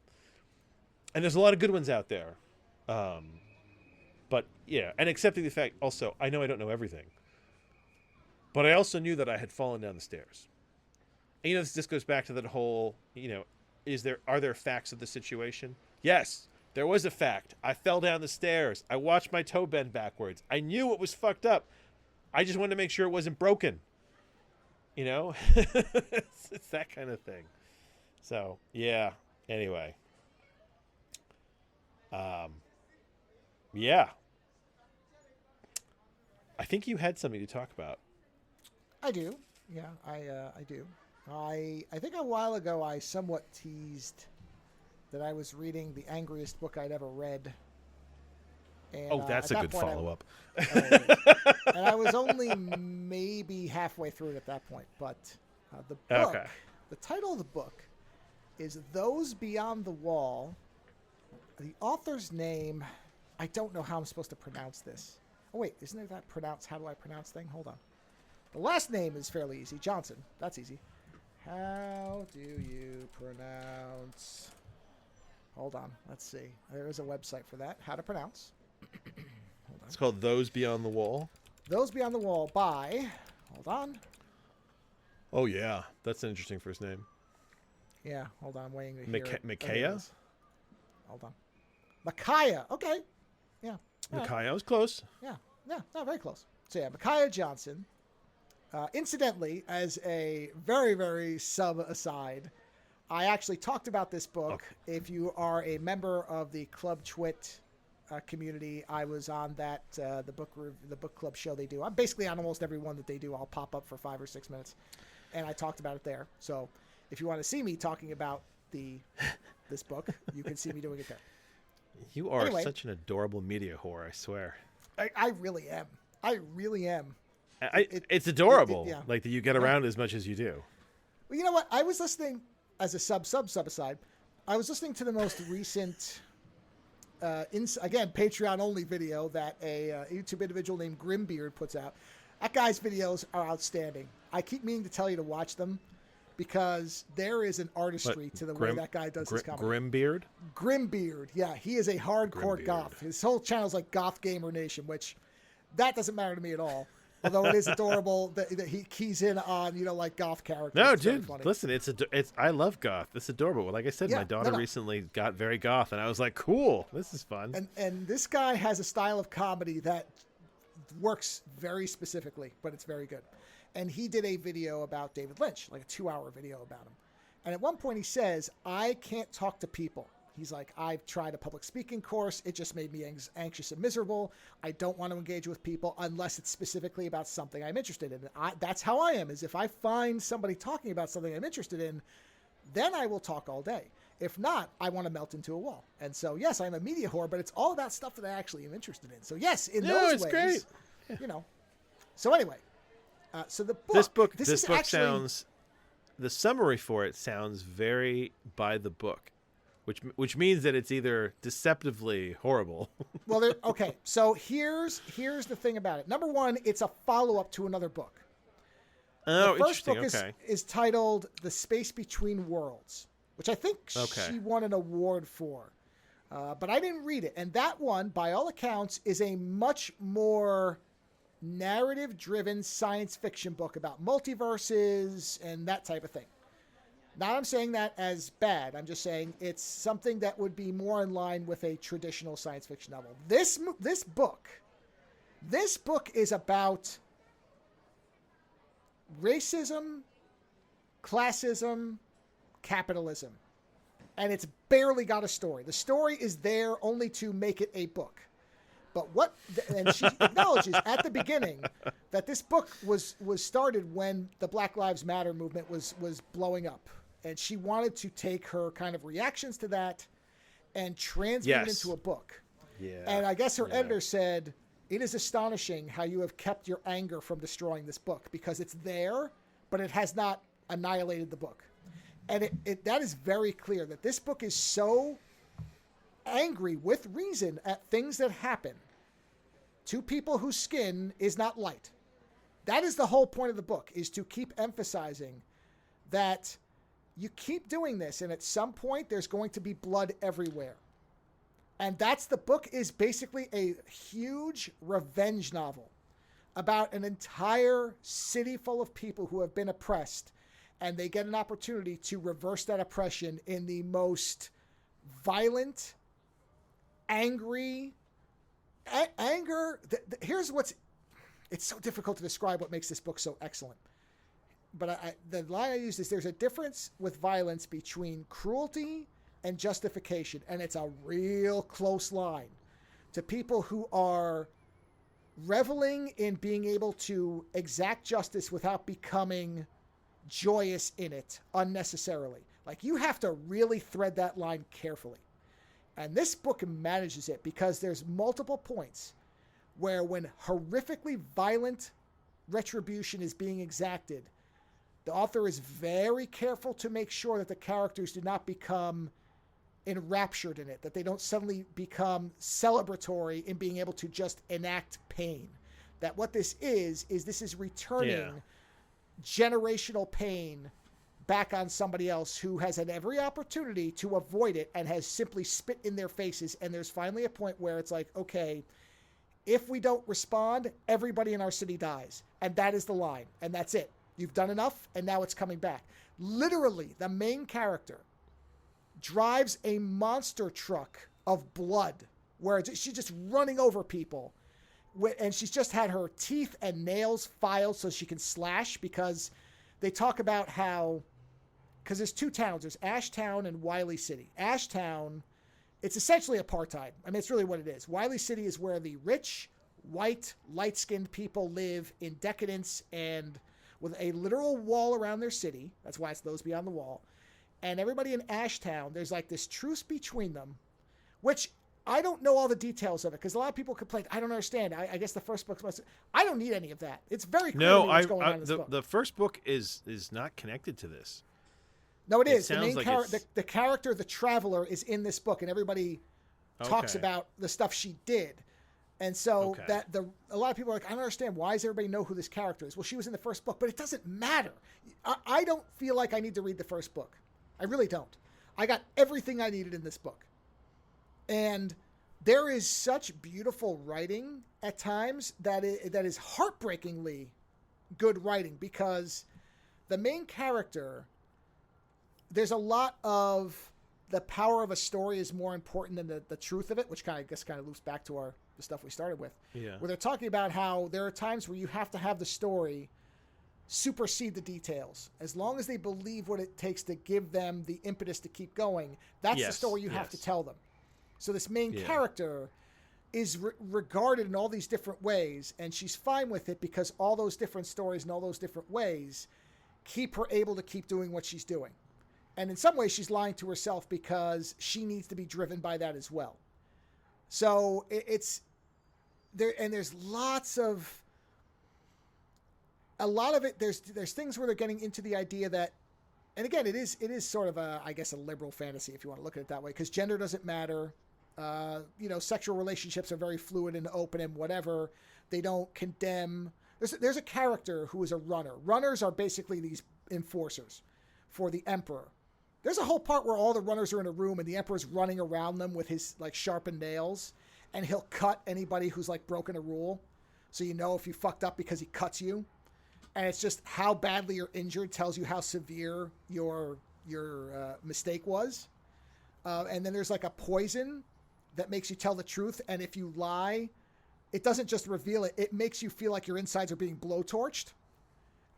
And there's a lot of good ones out there. But yeah, and accepting the fact also, I know I don't know everything, but I also knew that I had fallen down the stairs. And, this goes back to that whole, are there facts of the situation? Yes, there was a fact. I fell down the stairs. I watched my toe bend backwards. I knew it was fucked up. I just wanted to make sure it wasn't broken. It's that kind of thing. So, yeah. Anyway. Yeah. I think you had something to talk about. I do. Yeah, I do. I think a while ago I somewhat teased that I was reading the angriest book I'd ever read. And, that's a good follow-up. And I was only maybe halfway through it at that point. But the book, the title of the book is Those Beyond the Wall. The author's name, I don't know how I'm supposed to pronounce this. Oh, wait, isn't it that how do I pronounce thing? Hold on. The last name is fairly easy. Johnson. That's easy. How do you pronounce... Hold on. Let's see. There is a website for that. How to pronounce. Hold on. It's called Those Beyond the Wall. Those Beyond the Wall by... Hold on. Oh, yeah. That's an interesting first name. Yeah, hold on. I'm waiting to hear it. Micaiah? Hold on. Micaiah. Okay. Yeah. Micaiah was close. Yeah. Yeah. Not very close. So, yeah, Micaiah Johnson. Incidentally, as a very, very sub-aside, I actually talked about this book. Okay. If you are a member of the Club Twit community, I was on that, the book club show they do. I'm basically on almost every one that they do. I'll pop up for 5 or 6 minutes. And I talked about it there. So if you want to see me talking about this book, you can see me doing it there. You are such an adorable media whore, I swear. I really am. I really am. It's adorable, that you get around as much as you do. Well, you know what? I was listening, as a sub-aside, I was listening to the most recent, again, Patreon-only video that a YouTube individual named Grimbeard puts out. That guy's videos are outstanding. I keep meaning to tell you to watch them, because there is an artistry to the way that guy does his comedy. Grimbeard? Grimbeard, yeah. He is a hardcore goth. His whole channel's like Goth Gamer Nation, which that doesn't matter to me at all. Although it is adorable that he keys in on, goth characters. No, dude, listen, it's I love goth. It's adorable. Well, like I said, my daughter recently got very goth, and I was like, cool, this is fun. And this guy has a style of comedy that works very specifically, but it's very good. And he did a video about David Lynch, like a 2-hour video about him. And at one point he says, I can't talk to people. He's like, I've tried a public speaking course. It just made me anxious and miserable. I don't want to engage with people unless it's specifically about something I'm interested in. That's how I am, is if I find somebody talking about something I'm interested in, then I will talk all day. If not, I want to melt into a wall. And so, yes, I'm a media whore, but it's all about stuff that I actually am interested in. So, yes, in those ways, great. Yeah. So anyway, so the book. This book sounds. The summary for it sounds very by the book, which means that it's either deceptively horrible. Well, okay. So here's the thing about it. Number one, it's a follow-up to another book. Oh, the first book okay. is titled "The Space Between Worlds," which I think she won an award for, but I didn't read it. And that one, by all accounts, is a much more narrative-driven science fiction book about multiverses and that type of thing. Not I'm saying that as bad. I'm just saying it's something that would be more in line with a traditional science fiction novel. This book is about racism, classism, capitalism. and it's barely got a story. The story is there only to make it a book. But and she acknowledges at the beginning that this book was started when the Black Lives Matter movement was blowing up. And she wanted to take her kind of reactions to that and transmit it into a book. Yeah. And I guess her editor said, "It is astonishing how you have kept your anger from destroying this book, because it's there, but it has not annihilated the book." And that is very clear that this book is so angry with reason at things that happen to people whose skin is not light. That is the whole point of the book, is to keep emphasizing that you keep doing this, and at some point there's going to be blood everywhere. And the book is basically a huge revenge novel about an entire city full of people who have been oppressed, and they get an opportunity to reverse that oppression in the most violent, angry, anger. Here's it's so difficult to describe what makes this book so excellent. But the line I use is, there's a difference with violence between cruelty and justification. And it's a real close line to people who are reveling in being able to exact justice without becoming joyous in it unnecessarily. Like, you have to really thread that line carefully. And this book manages it, because there's multiple points where, when horrifically violent retribution is being exacted, the author is very careful to make sure that the characters do not become enraptured in it, that they don't suddenly become celebratory in being able to just enact pain. That what this is this is returning generational pain back on somebody else who has had every opportunity to avoid it and has simply spit in their faces. And there's finally a point where it's like, okay, if we don't respond, everybody in our city dies. And that is the line. And that's it. You've done enough, and now it's coming back. Literally, the main character drives a monster truck of blood where she's just running over people. And she's just had her teeth and nails filed so she can slash, because they talk about how, because there's two towns, there's Ashtown and Wiley City. Ashtown, it's essentially apartheid. I mean, it's really what it is. Wiley City is where the rich, white, light-skinned people live in decadence and with a literal wall around their city. That's why it's those beyond the wall. And everybody in Ashtown, there's like this truce between them, which I don't know all the details of it, because a lot of people complain, I don't understand. I guess the first book must. I don't need any of that. It's very clear what's going on in this book. The first book is not connected to this. No, it is. The main the character, the traveler, is in this book, and everybody talks about the stuff she did. And so a lot of people are like, I don't understand. Why does everybody know who this character is? Well, she was in the first book, but it doesn't matter. I don't feel like I need to read the first book. I really don't. I got everything I needed in this book. And there is such beautiful writing at times that is heartbreakingly good writing, because the main character, there's a lot of the power of a story is more important than the truth of it, which kind of loops back to the stuff we started with. Yeah. Where they're talking about how there are times where you have to have the story supersede the details. As long as they believe what it takes to give them the impetus to keep going, that's the story you have to tell them. So this main character is regarded in all these different ways, and she's fine with it, because all those different stories and all those different ways keep her able to keep doing what she's doing. And in some ways, she's lying to herself, because she needs to be driven by that as well. So it's there, and there's a lot of it. There's things where they're getting into the idea that, and again, it is sort of a liberal fantasy, if you want to look at it that way, because gender doesn't matter. Sexual relationships are very fluid and open and whatever. They don't condemn. There's a character who is a runner. Runners are basically these enforcers for the emperor. There's a whole part where all the runners are in a room and the emperor's running around them with his like sharpened nails, and he'll cut anybody who's like broken a rule. So you know if you fucked up because he cuts you. And it's just how badly you're injured tells you how severe your mistake was. And then there's like a poison that makes you tell the truth. And if you lie, it doesn't just reveal it. It makes you feel like your insides are being blowtorched.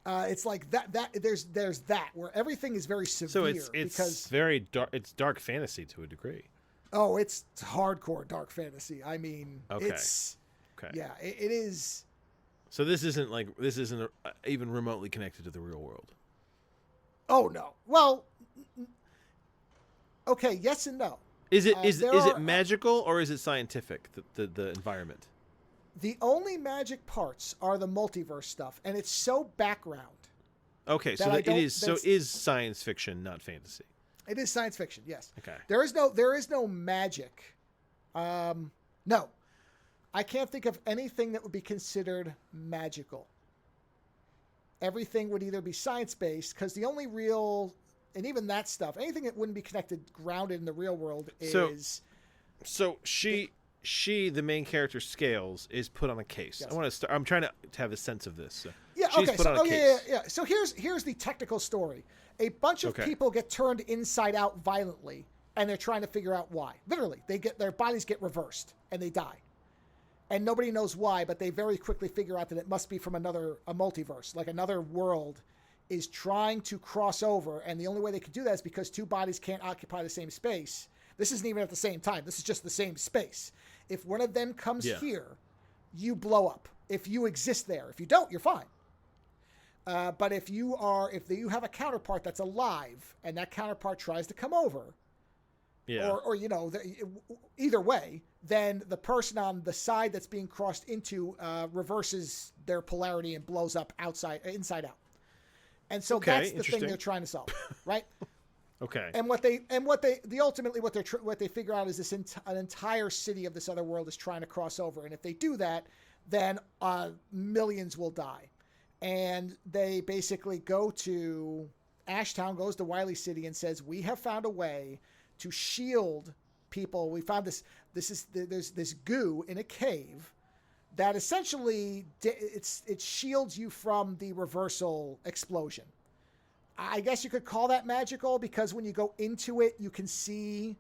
It's like that there's that where everything is very severe. So it's because very dark. It's dark fantasy to a degree. oh, it's hardcore dark fantasy. I mean, Okay. it's yeah, it is. So this isn't even remotely connected to the real world. Oh no. Well, okay, yes and no. Is it magical or is it scientific? The environment. The only magic parts are the multiverse stuff, and it's so background. Okay, so it is science fiction, not fantasy. It is science fiction, yes. Okay. There is no magic. No. I can't think of anything that would be considered magical. Everything would either be science-based, because the only real, and even that stuff, anything that wouldn't be grounded in the real world is... So she, the main character, Scales, is put on a case. Yes. I want to start. I'm trying to have a sense of this. So yeah, she's okay. put on a case. Yeah. So here's the technical story. A bunch of people get turned inside out violently, and they're trying to figure out why. Literally, their bodies get reversed, and they die. And nobody knows why, but they very quickly figure out that it must be from a multiverse, like another world is trying to cross over, and the only way they can do that is because two bodies can't occupy the same space. This isn't even at the same time. This is just the same space. If one of them comes here, you blow up. If you exist there. If you don't, you're fine. But if you have a counterpart that's alive, and that counterpart tries to come over, or either way, then the person on the side that's being crossed into reverses their polarity and blows up inside out. And so that's the thing they're trying to solve, right? Okay. And what they figure out is this an entire city of this other world is trying to cross over, and if they do that, then millions will die. And they basically goes to Wiley City and says, we have found a way to shield people. We found there's this goo in a cave that essentially it shields you from the reversal explosion. I guess you could call that magical, because when you go into it, you can see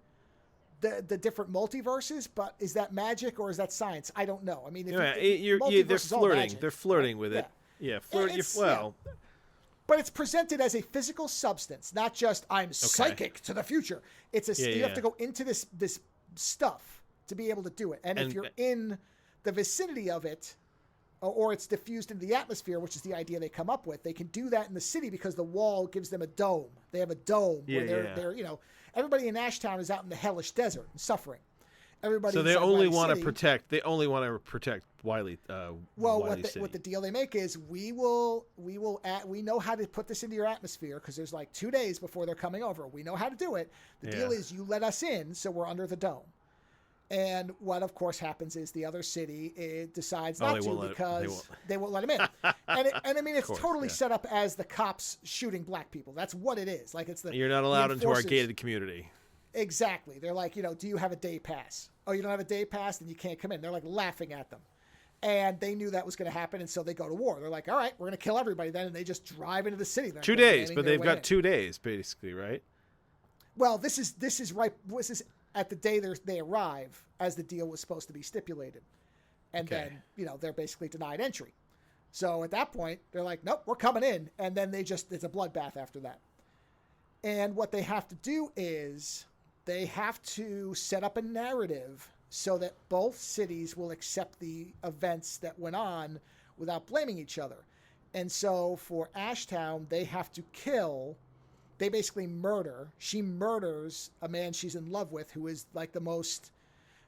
the different multiverses. But is that magic or is that science? I don't know. I mean, they're flirting. They're flirting with it. Yeah, well. Yeah. But it's presented as a physical substance, not just I'm psychic to the future. It's you have to go into this stuff to be able to do it. And if you're in the vicinity of it, or it's diffused into the atmosphere, which is the idea they come up with, they can do that in the city because the wall gives them a dome. They have a dome where they're everybody in Ashtown is out in the hellish desert and suffering. Everybody. So they only want to protect. They only want to protect Wiley. What the deal they make is we know how to put this into your atmosphere, because there's like 2 days before they're coming over. We know how to do it. The deal is you let us in, so we're under the dome. And what of course happens is the other city decides not to, because they won't let him in. and I mean, it's totally set up as the cops shooting black people. That's what it is. Like you're not allowed into our gated community. Exactly. They're like, do you have a day pass? Oh, you don't have a day pass? Then you can't come in. They're like laughing at them. And they knew that was going to happen, and so they go to war. They're like, all right, we're going to kill everybody then, and they just drive into the city. 2 days, but they've got 2 days, basically, right? Well, this is right. This is at the day they arrive, as the deal was supposed to be stipulated. And then, they're basically denied entry. So at that point, they're like, nope, we're coming in. And then it's a bloodbath after that. And what they have to do is they have to set up a narrative so that both cities will accept the events that went on without blaming each other. And so for Ashtown, they have to they basically murder. She murders a man she's in love with, who is like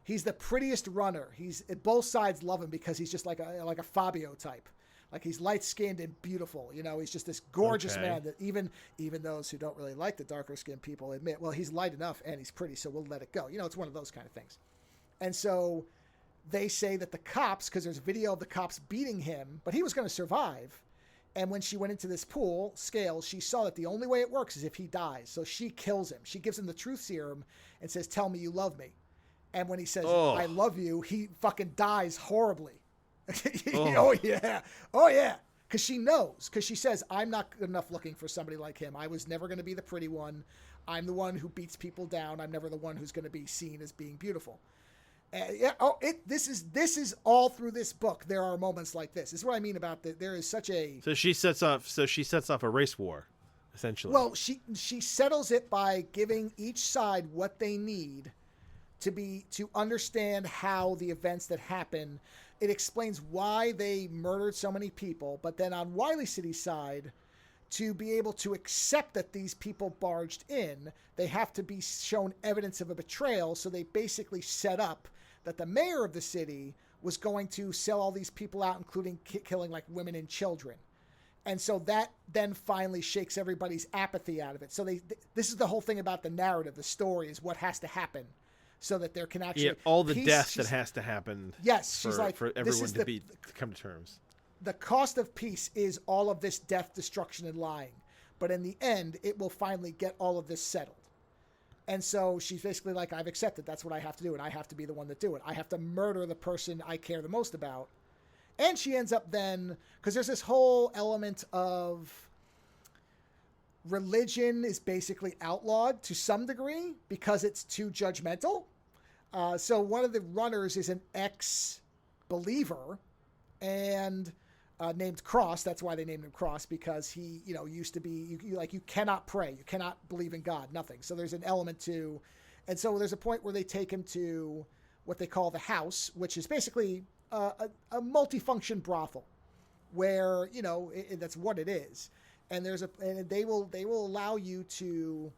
he's the prettiest runner. Both sides love him because he's just like a Fabio type. Like he's light-skinned and beautiful. He's just this gorgeous man that even those who don't really like the darker-skinned people admit, well, he's light enough and he's pretty, so we'll let it go. It's one of those kind of things. And so they say that the cops, because there's video of the cops beating him, but he was going to survive. And when she went into this pool, Scales, she saw that the only way it works is if he dies. So she kills him. She gives him the truth serum and says, tell me you love me. And when he says, I love you, he fucking dies horribly. Oh, yeah. Because she knows. Because she says, I'm not good enough looking for somebody like him. I was never going to be the pretty one. I'm the one who beats people down. I'm never the one who's going to be seen as being beautiful. Yeah. Oh, this is all through this book. There are moments like this. This is what I mean about that. There is such a. So she sets off a race war, essentially. Well, she settles it by giving each side what they need to understand how the events that happen. It explains why they murdered so many people, but then on Wiley City's side, to be able to accept that these people barged in, they have to be shown evidence of a betrayal. So they basically set up that the mayor of the city was going to sell all these people out, including killing like women and children. And so that then finally shakes everybody's apathy out of it. So this is the whole thing about the narrative. The story is what has to happen so that there can actually... Yeah, all the death that has to happen. Yes, she's like... For everyone to come to terms. The cost of peace is all of this death, destruction, and lying. But in the end, it will finally get all of this settled. And so she's basically like, I've accepted. That's what I have to do, and I have to be the one that do it. I have to murder the person I care the most about. And she ends up then, because there's this whole element of religion is basically outlawed to some degree because it's too judgmental. So one of the runners is an ex-believer and named Cross. That's why they named him Cross, because he, used to be, you cannot pray. You cannot believe in God, nothing. So there's an element to, and so there's a point where they take him to what they call the house, which is basically a multifunction brothel where, that's what it is. And and they will allow you to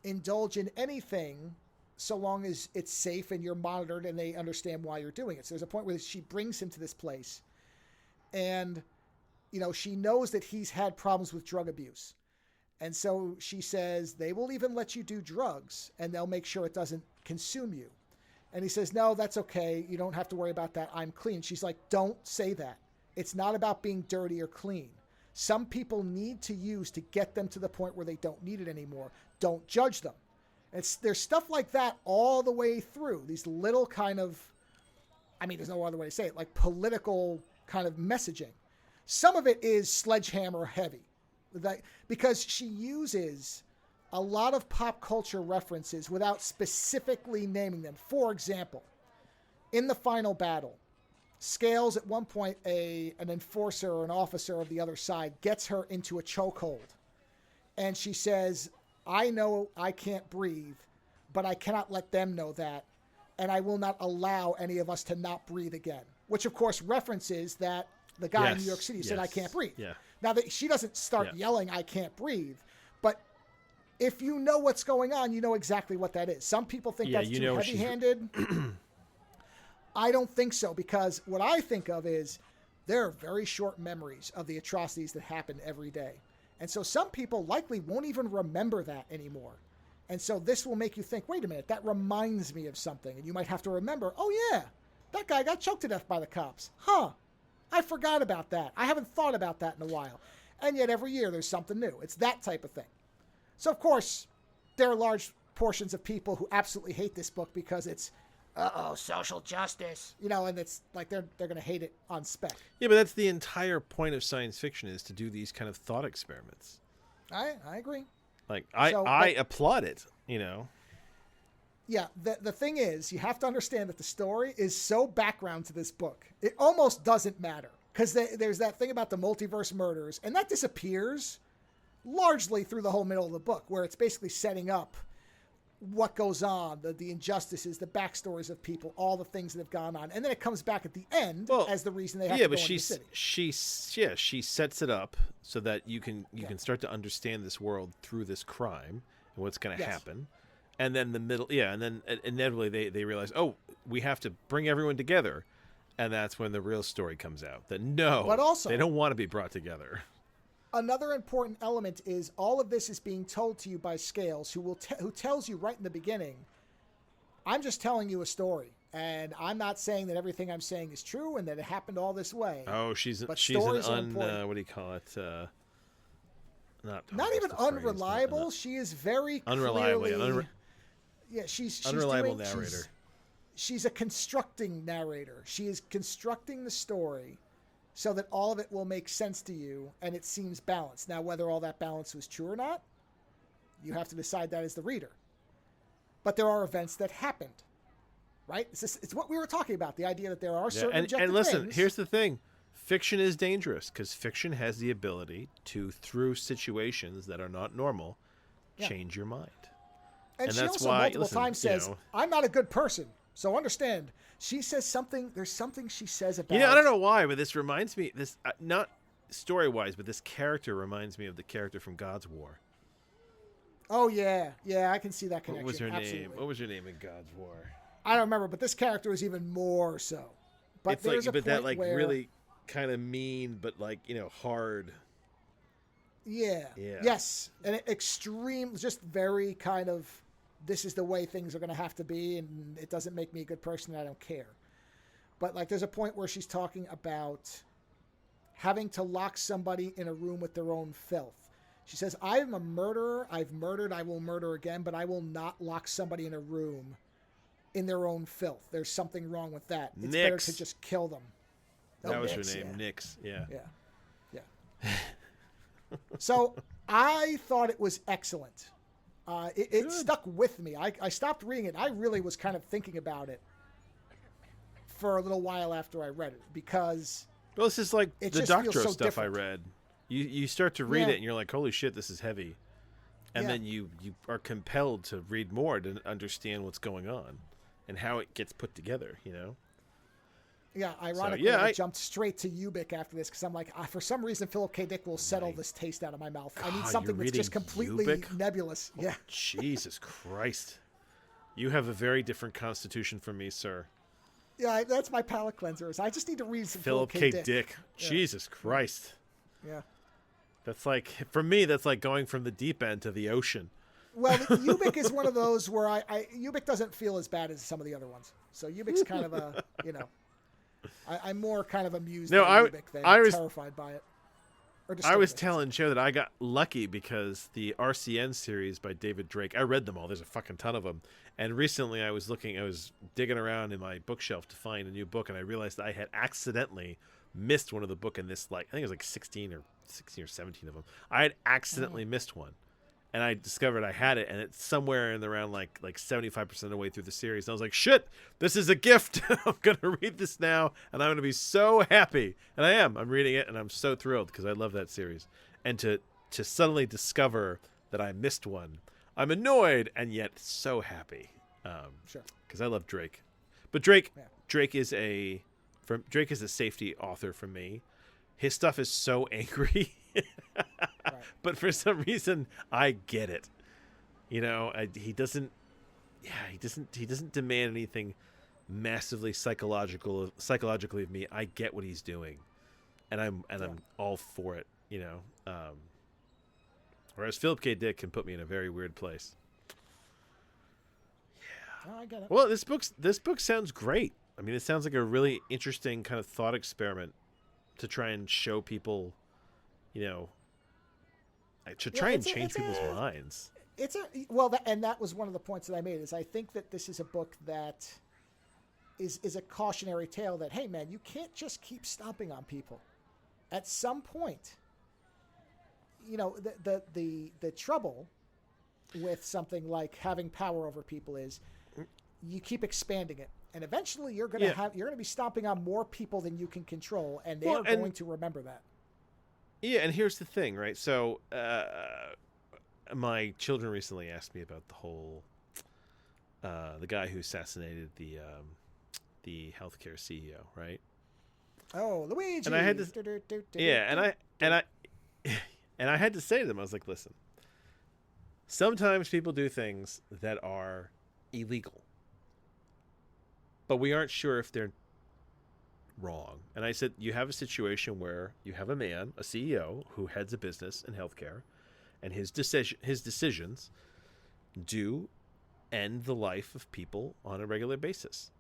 indulge in anything so long as it's safe and you're monitored and they understand why you're doing it. So there's a point where she brings him to this place and, she knows that he's had problems with drug abuse. And so she says, they will even let you do drugs and they'll make sure it doesn't consume you. And he says, no, that's okay. You don't have to worry about that. I'm clean. She's like, don't say that. It's not about being dirty or clean. Some people need to use to get them to the point where they don't need it anymore. Don't judge them. There's stuff like that all the way through. These little kind of, there's no other way to say it, like political kind of messaging. Some of it is sledgehammer heavy, because she uses a lot of pop culture references without specifically naming them. For example, in the final battle, Scales at one point, an enforcer or an officer of the other side gets her into a chokehold. And she says, I know I can't breathe, but I cannot let them know that. And I will not allow any of us to not breathe again. Which, of course, references that the guy in New York City said, I can't breathe. Yeah. Now, she doesn't start yelling, I can't breathe. But if you know what's going on, you know exactly what that is. Some people think that's too heavy-handed. I don't think so, because what I think of is there are very short memories of the atrocities that happen every day. And so some people likely won't even remember that anymore. And so this will make you think, wait a minute, that reminds me of something. And you might have to remember, oh yeah, that guy got choked to death by the cops. Huh, I forgot about that. I haven't thought about that in a while. And yet every year there's something new. It's that type of thing. So of course, there are large portions of people who absolutely hate this book because it's, social justice. And it's like they're going to hate it on spec. Yeah, but that's the entire point of science fiction, is to do these kind of thought experiments. I agree. Like, I applaud it, Yeah, the thing is, you have to understand that the story is so background to this book. It almost doesn't matter. Because there's that thing about the multiverse murders, and that disappears largely through the whole middle of the book, where it's basically setting up what goes on, the injustices, the backstories of people, all the things that have gone on. And then it comes back at the end as the reason they have to go into the city. She sets it up so that you can start to understand this world through this crime and what's going to happen. And then and then inevitably they realize, we have to bring everyone together. And that's when the real story comes out. But also, they don't want to be brought together. Another important element is all of this is being told to you by Scales, who tells you right in the beginning, I'm just telling you a story, and I'm not saying that everything I'm saying is true and that it happened all this way. Oh, she's an what do you call it? Not even unreliable. She is very unreliable. She's unreliable narrator. She's a constructing narrator. She is constructing the story so that all of it will make sense to you and it seems balanced. Now, whether all that balance was true or not, you have to decide that as the reader. But there are events that happened, right? It's what we were talking about, the idea that there are Yeah, certain objective and listen, things. here's the thing. Fiction is dangerous because fiction has the ability to, through situations that are not normal, change your mind. And she that's also why, multiple times says, know, I'm not a good person. So understand, she says something, there's something she says about... I don't know why, but this reminds me, not story-wise, but this character reminds me of the character from God's War. Oh, yeah. Yeah, I can see that connection. What was her Absolutely. name? What was her name in God's War? I don't remember, but this character is even more so. But It's there's like, a but that point like where, really kind of mean, but like, hard. Yeah. Yes. And extreme, just very kind of, this is the way things are going to have to be, and it doesn't make me a good person, and I don't care. But like, there's a point where she's talking about having to lock somebody in a room with their own filth. She says, I'm a murderer. I've murdered. I will murder again, but I will not lock somebody in a room in their own filth. There's something wrong with that. It's better to just kill them. That was her name, Nix. Yeah. So I thought it was excellent. It stuck with me. I stopped reading it. I really was kind of thinking about it for a little while after I read it because... Well, this is like the Doctorow so stuff different. I read. You start to read it and you're like, holy shit, this is heavy. And then you are compelled to read more to understand what's going on and how it gets put together, Yeah, ironically, I jumped straight to Ubik after this because I'm like, for some reason, Philip K. Dick will settle this taste out of my mouth. God, I need something that's just completely nebulous. Oh, Jesus Christ. You have a very different constitution from me, sir. Yeah, that's my palate cleanser. I just need to read some Philip K. Dick. Yeah. Jesus Christ. Yeah. That's like, for me, that's like going from the deep end to the ocean. Well, Ubik is one of those where Ubik doesn't feel as bad as some of the other ones. So Ubik's kind of a, I'm more kind of amused by Ubik than terrified by it. I was telling Joe that I got lucky because the RCN series by David Drake, I read them all. There's a fucking ton of them. And recently I was digging around in my bookshelf to find a new book, and I realized that I had accidentally missed one of the book in this, I think it was like 16 or 17 of them. I had accidentally missed one. And I discovered I had it, and it's somewhere in around like 75% of the way through the series. And I was like, shit, this is a gift. I'm going to read this now, and I'm going to be so happy. And I am. I'm reading it, and I'm so thrilled because I love that series. And to suddenly discover that I missed one, I'm annoyed and yet so happy. Sure. Because I love Drake. But Drake is a safety author for me. His stuff is so angry. Right. But for some reason I get it. He doesn't demand anything massively psychologically of me. I get what he's doing. And I'm all for it, Whereas Philip K. Dick can put me in a very weird place. Yeah. Oh, I get it. Well, this book sounds great. I mean, it sounds like a really interesting kind of thought experiment to try and show people, to try and change people's minds. And that was one of the points that I made, is I think that this is a book that is a cautionary tale that, hey man, you can't just keep stomping on people. At some point, the trouble with something like having power over people is you keep expanding it. And eventually you're going to be stomping on more people than you can control, and they're going to remember that. Yeah, and here's the thing, right? So, my children recently asked me about the whole, the guy who assassinated the healthcare CEO, right? Oh, Luigi! And I had to, and I had to say to them, I was like, listen, sometimes people do things that are illegal, but we aren't sure if they're wrong. And I said, you have a situation where you have a man, a CEO, who heads a business in healthcare, and his decisions do end the life of people on a regular basis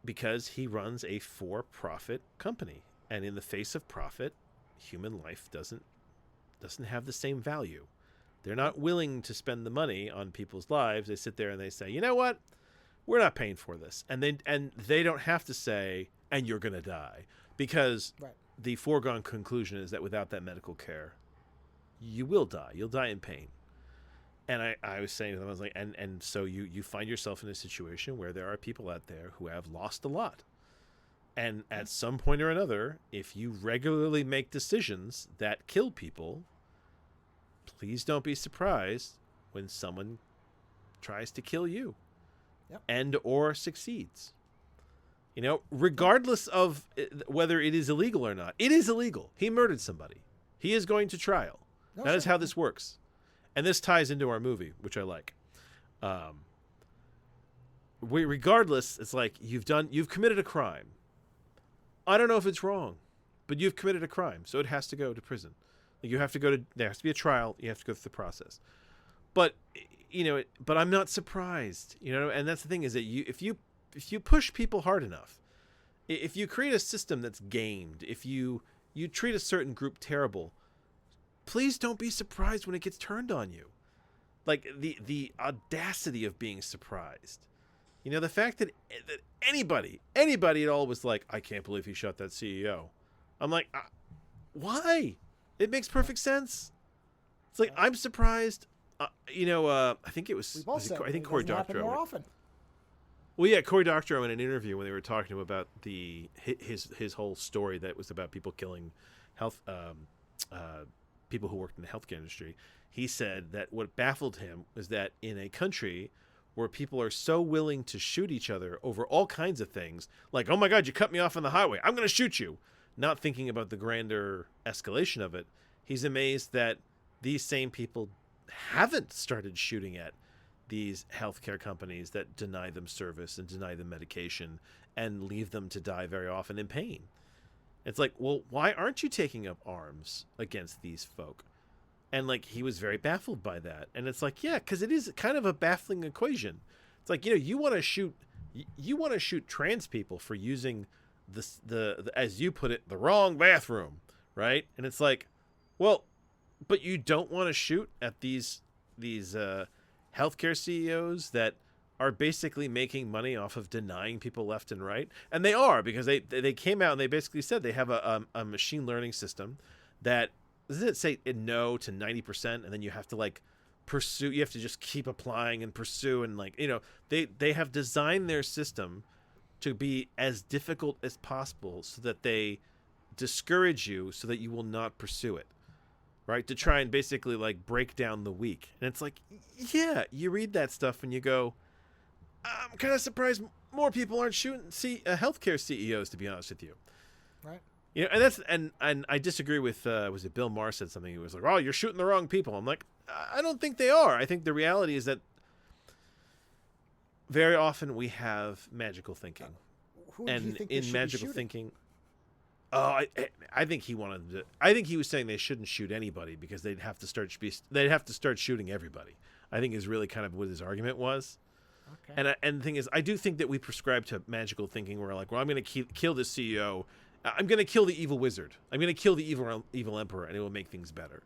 because he runs a for-profit company. And in the face of profit, human life doesn't have the same value. They're not willing to spend the money on people's lives. They sit there and they say, you know what? We're not paying for this. And they don't have to say, and you're going to die, because the foregone conclusion is that without that medical care, you will die. You'll die in pain. And I was saying to them, I was like, and so you find yourself in a situation where there are people out there who have lost a lot. And at some point or another, if you regularly make decisions that kill people, please don't be surprised when someone tries to kill you. Yep. And or succeeds. You know, regardless of whether it is illegal or not. It is illegal. He murdered somebody. He is going to trial. That is how this works. And this ties into our movie, which I like. Regardless, it's like you've committed a crime. I don't know if it's wrong, but you've committed a crime, so it has to go to prison. You have to there has to be a trial. You have to go through the process. But but I'm not surprised, and that's the thing is that if you push people hard enough, if you create a system that's gamed, if you treat a certain group terrible, please don't be surprised when it gets turned on you. Like the audacity of being surprised. The fact that anybody at all was like, I can't believe he shot that CEO. I'm like, why? It makes perfect sense. It's like, I'm surprised. I think it was, I think Cory Doctorow. More often. Well, yeah, Cory Doctorow in an interview when they were talking to him about his whole story that was about people killing people who worked in the healthcare industry. He said that what baffled him was that in a country where people are so willing to shoot each other over all kinds of things, like, oh my God, you cut me off on the highway, I'm going to shoot you, not thinking about the grander escalation of it, he's amazed that these same people haven't started shooting at these healthcare companies that deny them service and deny them medication and leave them to die very often in pain. It's like, well, why aren't you taking up arms against these folk? And like, he was very baffled by that. And it's like, yeah, because it is kind of a baffling equation. It's like, you want to shoot trans people for using the as you put it, the wrong bathroom, right? And it's like, well, but you don't want to shoot at these healthcare CEOs that are basically making money off of denying people left and right. And they are, because they came out and they basically said they have a machine learning system that, does it say no to 90%? And then you have to like pursue, you have to just keep applying and pursue. And like, they have designed their system to be as difficult as possible so that they discourage you so that you will not pursue it. Right? To try and basically like break down the weak. And it's like, yeah, you read that stuff and you go, I'm kind of surprised more people aren't shooting healthcare CEOs, to be honest with you. Right. And I disagree with, was it Bill Maher said something? He was like, oh, you're shooting the wrong people. I'm like, I don't think they are. I think the reality is that very often we have magical thinking. And in magical thinking, I think he wanted to. I think he was saying they shouldn't shoot anybody because they'd have to start shooting everybody. I think is really kind of what his argument was. Okay. And the thing is, I do think that we prescribe to magical thinking. Where like, well, I'm going to kill this CEO. I'm going to kill the evil wizard. I'm going to kill the evil emperor, and it will make things better,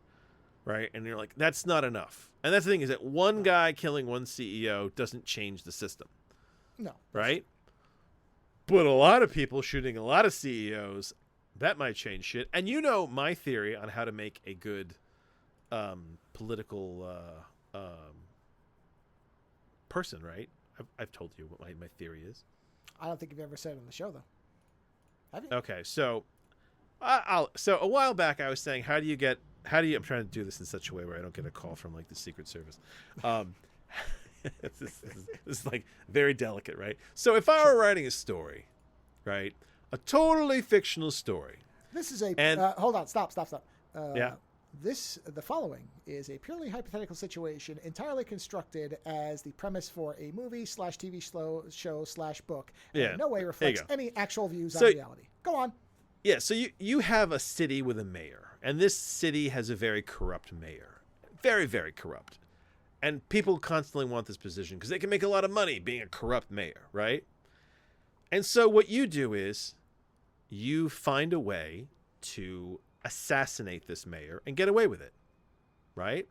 right? And you're like, that's not enough. And that's the thing is that one guy killing one CEO doesn't change the system. No. Right. But a lot of people shooting a lot of CEOs. That might change shit. And my theory on how to make a good political person, right? I've told you what my theory is. I don't think you've ever said it on the show, though. Have you? Okay, so so a while back I was saying, how do you I'm trying to do this in such a way where I don't get a call from like the Secret Service. This is like very delicate, right? So if I were writing a story, right? A totally fictional story. This is hold on, stop. Yeah. The following is a purely hypothetical situation entirely constructed as the premise for a movie / TV show / book. And in no way reflects any actual views on reality. Go on. Yeah, so you have a city with a mayor, and this city has a very corrupt mayor. Very, very corrupt. And people constantly want this position because they can make a lot of money being a corrupt mayor, right? And so what you do is you find a way to assassinate this mayor and get away with it, right?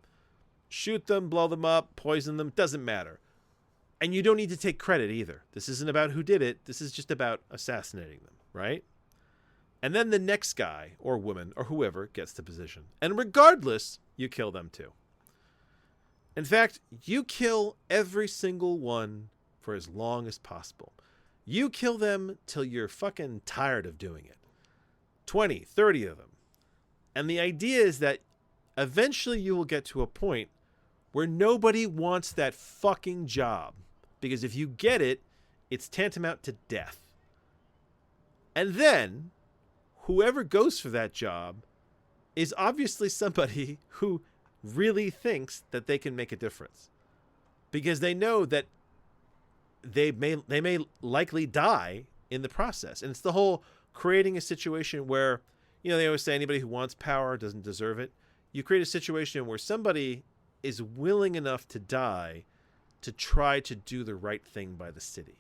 Shoot them, blow them up, poison them, doesn't matter. And you don't need to take credit either. This isn't about who did it. This is just about assassinating them, right? And then the next guy or woman or whoever gets the position. And regardless, you kill them too. In fact, you kill every single one for as long as possible. You kill them till you're fucking tired of doing it. 20, 30 of them. And the idea is that eventually you will get to a point where nobody wants that fucking job. Because if you get it, it's tantamount to death. And then, whoever goes for that job is obviously somebody who really thinks that they can make a difference. Because they know that they may likely die in the process. And it's the whole creating a situation where, they always say anybody who wants power doesn't deserve it. You create a situation where somebody is willing enough to die to try to do the right thing by the city.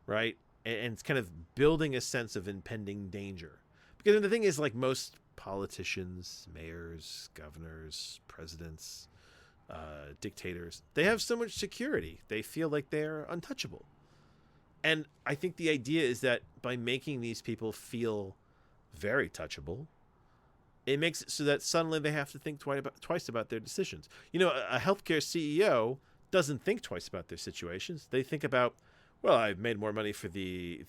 Right? And it's kind of building a sense of impending danger. Because the thing is, like most politicians, mayors, governors, presidents, dictators, they have so much security. They feel like they're untouchable. And I think the idea is that by making these people feel very touchable, it makes it so that suddenly they have to think twice about their decisions. A healthcare CEO doesn't think twice about their situations. They think about, well, I've made more money for the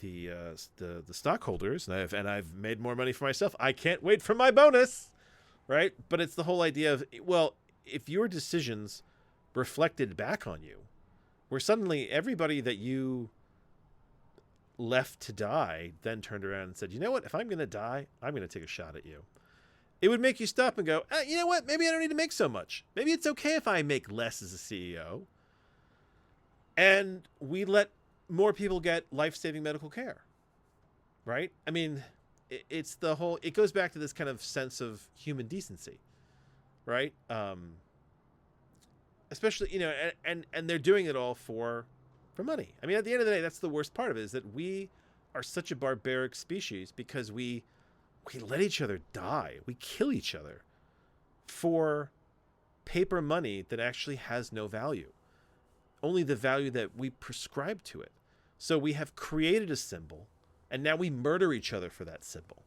stockholders, and I've made more money for myself. I can't wait for my bonus, right? But it's the whole idea of, well, if your decisions reflected back on you, where suddenly everybody that you left to die then turned around and said, you know what? If I'm going to die, I'm going to take a shot at you. It would make you stop and go, you know what? Maybe I don't need to make so much. Maybe it's okay if I make less as a CEO. And we let more people get life-saving medical care, right? I mean, it goes back to this kind of sense of human decency, right? Especially, and they're doing it all for money. I mean, at the end of the day, that's the worst part of it, is that we are such a barbaric species because we let each other die. We kill each other for paper money that actually has no value. Only the value that we prescribe to it. So we have created a symbol, and now we murder each other for that symbol.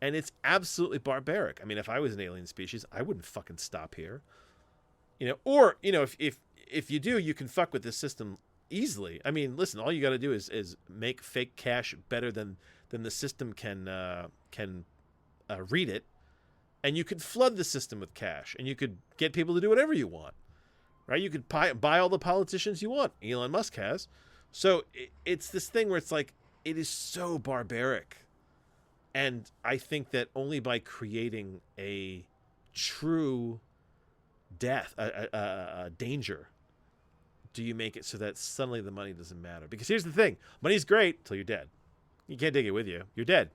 And it's absolutely barbaric. I mean, if I was an alien species, I wouldn't fucking stop here. If you do, you can fuck with this system easily. I mean, listen, all you got to do is make fake cash better than the system can read it, and you could flood the system with cash, and you could get people to do whatever you want, right? You could buy all the politicians you want. Elon Musk has. So it's this thing where it's like, it is so barbaric. And I think that only by creating a true death, a danger, do you make it so that suddenly the money doesn't matter. Because here's the thing. Money's great till you're dead. You can't take it with you. You're dead.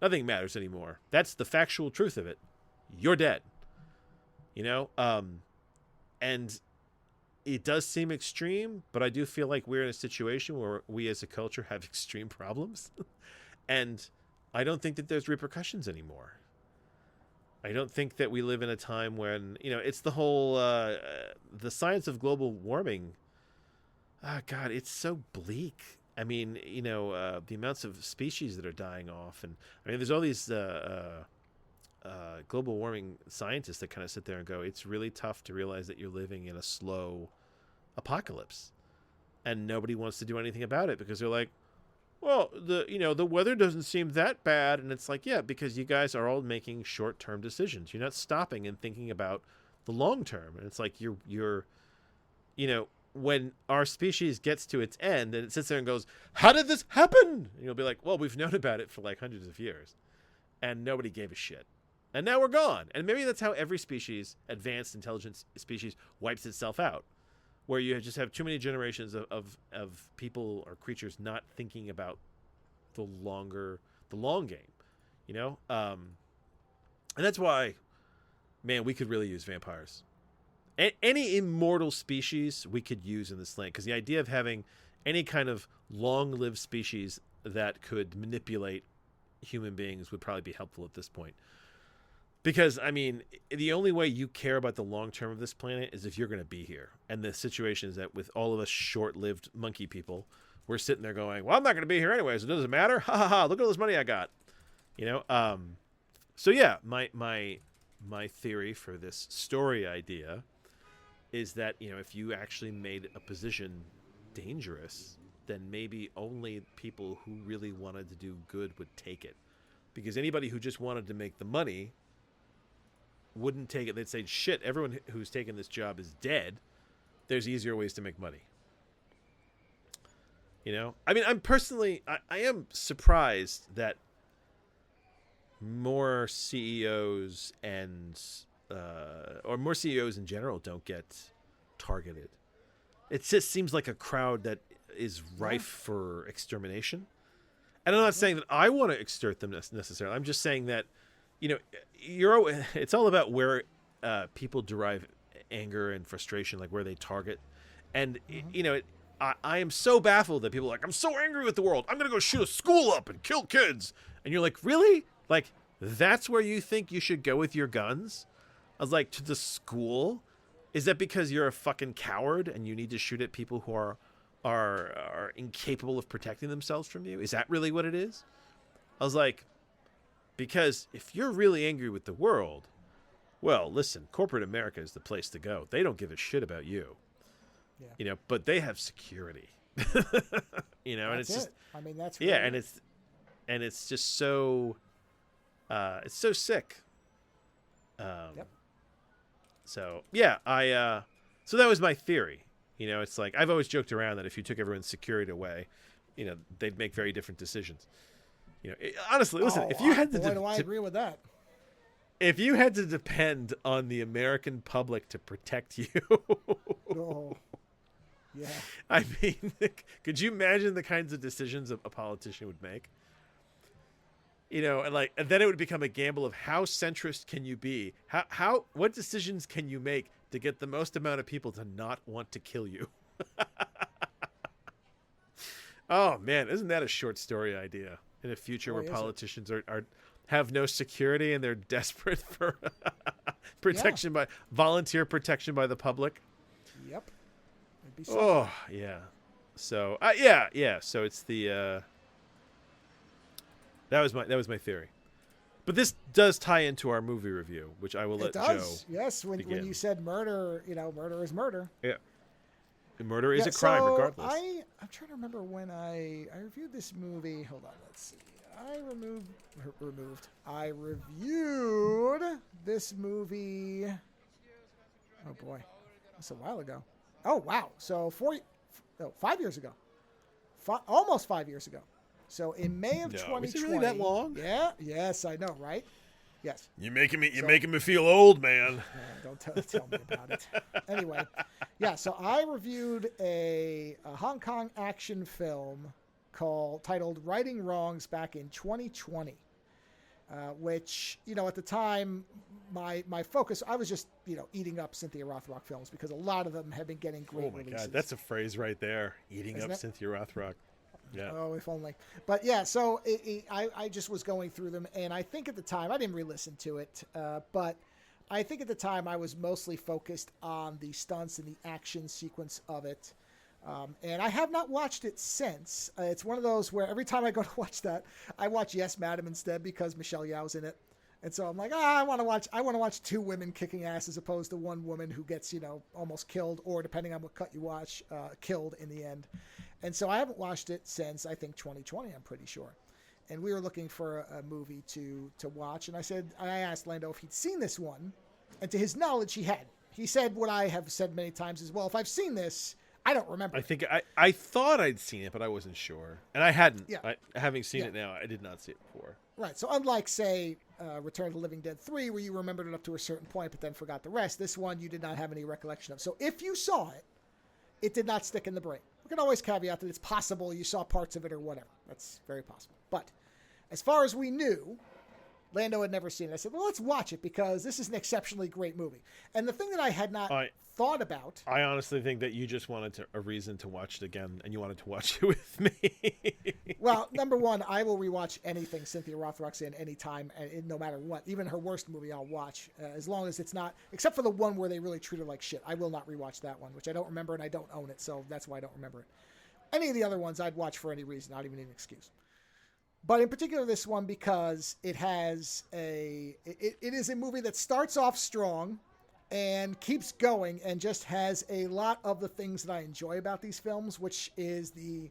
Nothing matters anymore. That's the factual truth of it. You're dead. And it does seem extreme, but I do feel like we're in a situation where we as a culture have extreme problems. And I don't think that there's repercussions anymore. I don't think that we live in a time when, it's the whole, the science of global warming. God, it's so bleak. I mean, the amounts of species that are dying off. And I mean, there's all these global warming scientists that kind of sit there and go, it's really tough to realize that you're living in a slow apocalypse. And nobody wants to do anything about it because they're like, well, the weather doesn't seem that bad. And it's like, yeah, because you guys are all making short-term decisions. You're not stopping and thinking about the long term. And it's like you're when our species gets to its end and it sits there and goes, how did this happen? And you'll be like, well, we've known about it for like hundreds of years and nobody gave a shit. And now we're gone. And maybe that's how every species, advanced intelligent species, wipes itself out, where you just have too many generations of people or creatures not thinking about the long game, and that's why, man, we could really use vampires. Any immortal species we could use in this land, because the idea of having any kind of long-lived species that could manipulate human beings would probably be helpful at this point. Because, I mean, the only way you care about the long term of this planet is if you're going to be here. And the situation is that with all of us short-lived monkey people, we're sitting there going, well, I'm not going to be here anyways. It doesn't matter. Ha ha ha. Look at all this money I got. So yeah, my theory for this story idea is that, if you actually made a position dangerous, then maybe only people who really wanted to do good would take it. Because anybody who just wanted to make the money wouldn't take it. They'd say, shit, everyone who's taken this job is dead. There's easier ways to make money. I mean, I am surprised that more CEOs or more CEOs in general don't get targeted. It just seems like a crowd that is rife for extermination. And I'm not saying that I want to extort them necessarily. I'm just saying that, it's all about where people derive anger and frustration, like where they target. And, I am so baffled that people are like, I'm so angry with the world. I'm going to go shoot a school up and kill kids. And you're like, really? Like, that's where you think you should go with your guns? I was like, to the school? Is that because you're a fucking coward and you need to shoot at people who are incapable of protecting themselves from you? Is that really what it is? I was like, because if you're really angry with the world, well, listen, corporate America is the place to go. They don't give a shit about you. Yeah. But they have security. And it's just, I mean, that's really and it's just so it's so sick. Yep. So yeah, so that was my theory. It's like I've always joked around that if you took everyone's security away, they'd make very different decisions. Honestly, listen, if you had to, do I agree with that? If you had to depend on the American public to protect you, oh, yeah. I mean, could you imagine the kinds of decisions a politician would make? And then it would become a gamble of how centrist can you be? What decisions can you make to get the most amount of people to not want to kill you? Oh man, isn't that a short story idea? In a future where politicians have no security and they're desperate for protection by volunteer protection by the public. Yep. Oh yeah. So So it's the that was my theory. But this does tie into our movie review, which I will let Joe. Yes, when you said murder, murder is murder. Yeah. Murder is a crime, regardless. I'm trying to remember when I reviewed this movie. Hold on, let's see. I reviewed this movie. Oh boy, that's a while ago. Oh wow, so 5 years ago, almost 5 years ago. So in May of 2020. Was it really that long? Yeah. Yes, I know, right? Yes. You're making me feel old, man. Don't tell me about it. Anyway, yeah. So I reviewed a Hong Kong action film titled "Righting Wrongs" back in 2020, which at the time my focus, I was just eating up Cynthia Rothrock films because a lot of them have been getting great releases. Oh my God, that's a phrase right there. Eating up Cynthia Rothrock. Yeah. Oh, if only. But yeah, so I just was going through them, and I think at the time, I didn't re-listen to it, but I think at the time I was mostly focused on the stunts and the action sequence of it. And I have not watched it since. It's one of those where every time I go to watch that, I watch Yes, Madam instead because Michelle Yeoh's in it. And so I'm like, I want to watch two women kicking ass as opposed to one woman who gets, almost killed, or depending on what cut you watch, killed in the end. And so I haven't watched it since, I think, 2020, I'm pretty sure. And we were looking for a movie to watch. And I asked Lando if he'd seen this one. And to his knowledge, he had. He said what I have said many times as well. If I've seen this, I don't remember. I think I thought I'd seen it, but I wasn't sure. And I hadn't. Yeah. Having seen it now, I did not see it before. Right. So unlike, say, Return of the Living Dead 3, where you remembered it up to a certain point, but then forgot the rest, this one you did not have any recollection of. So if you saw it, it did not stick in the brain. We can always caveat that it's possible you saw parts of it or whatever. That's very possible. But as far as we knew, Lando had never seen it. I said, well, let's watch it because this is an exceptionally great movie. And the thing that I had not thought about... I honestly think that you just wanted a reason to watch it again, and you wanted to watch it with me. Well, number one, I will rewatch anything Cynthia Rothrock's in anytime, no matter what. Even her worst movie I'll watch, as long as it's not... Except for the one where they really treat her like shit. I will not rewatch that one, which I don't remember, and I don't own it, so that's why I don't remember it. Any of the other ones I'd watch for any reason, not even an excuse. But in particular, this one, because it is a movie that starts off strong and keeps going and just has a lot of the things that I enjoy about these films, which is the